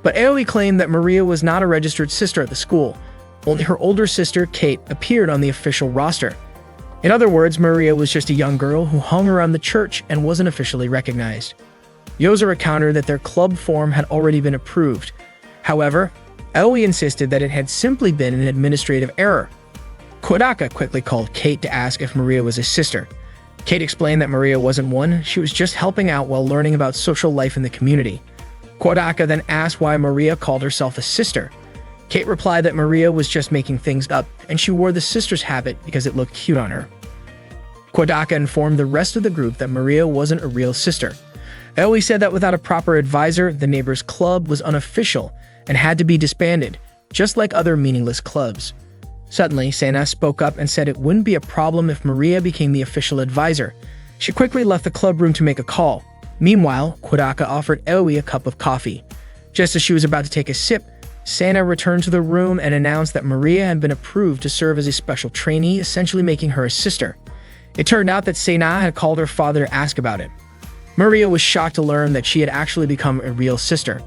but Aoi claimed that Maria was not a registered sister at the school. Only her older sister, Kate, appeared on the official roster. In other words, Maria was just a young girl who hung around the church and wasn't officially recognized. Yozora countered that their club form had already been approved. However, Aoi insisted that it had simply been an administrative error. Kodaka quickly called Kate to ask if Maria was his sister. Kate explained that Maria wasn't one, she was just helping out while learning about social life in the community. Kodaka then asked why Maria called herself a sister. Kate replied that Maria was just making things up and she wore the sister's habit because it looked cute on her. Kodaka informed the rest of the group that Maria wasn't a real sister. Aoi said that without a proper advisor, the neighbor's club was unofficial and had to be disbanded, just like other meaningless clubs. Suddenly, Sena spoke up and said it wouldn't be a problem if Maria became the official advisor. She quickly left the club room to make a call. Meanwhile, Kodaka offered Aoi a cup of coffee. Just as she was about to take a sip, Sena returned to the room and announced that Maria had been approved to serve as a special trainee, essentially making her a sister. It turned out that Sena had called her father to ask about it. Maria was shocked to learn that she had actually become a real sister.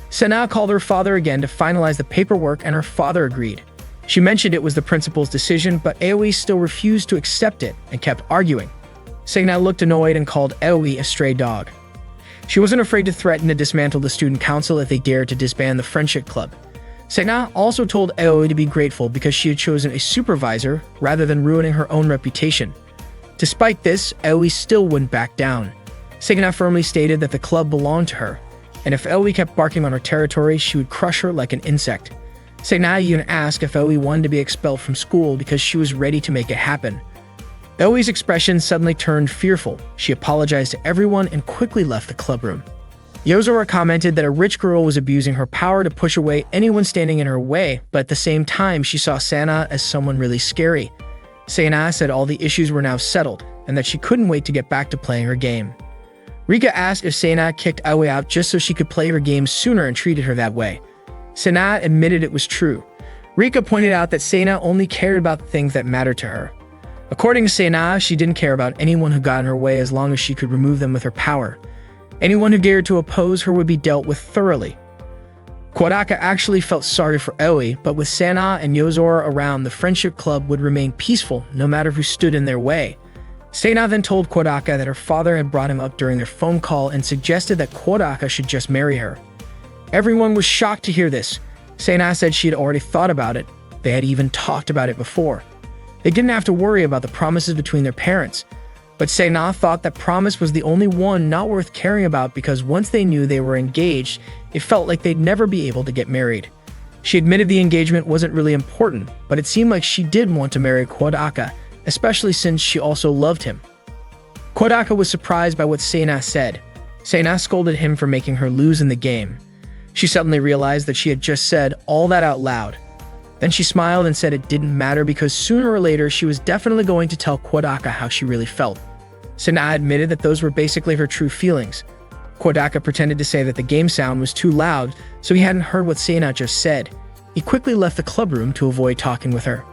Sena called her father again to finalize the paperwork and her father agreed. She mentioned it was the principal's decision, but Aoi still refused to accept it and kept arguing. Sena looked annoyed and called Aoi a stray dog. She wasn't afraid to threaten to dismantle the student council if they dared to disband the friendship club. Sena also told Aoi to be grateful because she had chosen a supervisor rather than ruining her own reputation. Despite this, Aoi still wouldn't back down. Sena firmly stated that the club belonged to her, and if Aoi kept barking on her territory, she would crush her like an insect. Sena even asked if Aoi wanted to be expelled from school because she was ready to make it happen. Aoi's expression suddenly turned fearful. She apologized to everyone and quickly left the clubroom. Yozora commented that a rich girl was abusing her power to push away anyone standing in her way, but at the same time, she saw Sena as someone really scary. Sena said all the issues were now settled and that she couldn't wait to get back to playing her game. Rika asked if Sena kicked Aoi out just so she could play her game sooner and treated her that way. Sena admitted it was true. Rika pointed out that Sena only cared about things that mattered to her. According to Sena, she didn't care about anyone who got in her way as long as she could remove them with her power. Anyone who dared to oppose her would be dealt with thoroughly. Kodaka actually felt sorry for Aoi, but with Sena and Yozora around, the friendship club would remain peaceful no matter who stood in their way. Sena then told Kodaka that her father had brought him up during their phone call and suggested that Kodaka should just marry her. Everyone was shocked to hear this. Sena said she had already thought about it. They had even talked about it before. They didn't have to worry about the promises between their parents. But Sena thought that promise was the only one not worth caring about because once they knew they were engaged, it felt like they'd never be able to get married. She admitted the engagement wasn't really important, but it seemed like she did want to marry Kodaka, especially since she also loved him. Kodaka was surprised by what Sena said. Sena scolded him for making her lose in the game. She suddenly realized that she had just said all that out loud. Then she smiled and said it didn't matter because sooner or later she was definitely going to tell Kodaka how she really felt. Sena admitted that those were basically her true feelings. Kodaka pretended to say that the game sound was too loud, so he hadn't heard what Sena just said. He quickly left the club room to avoid talking with her.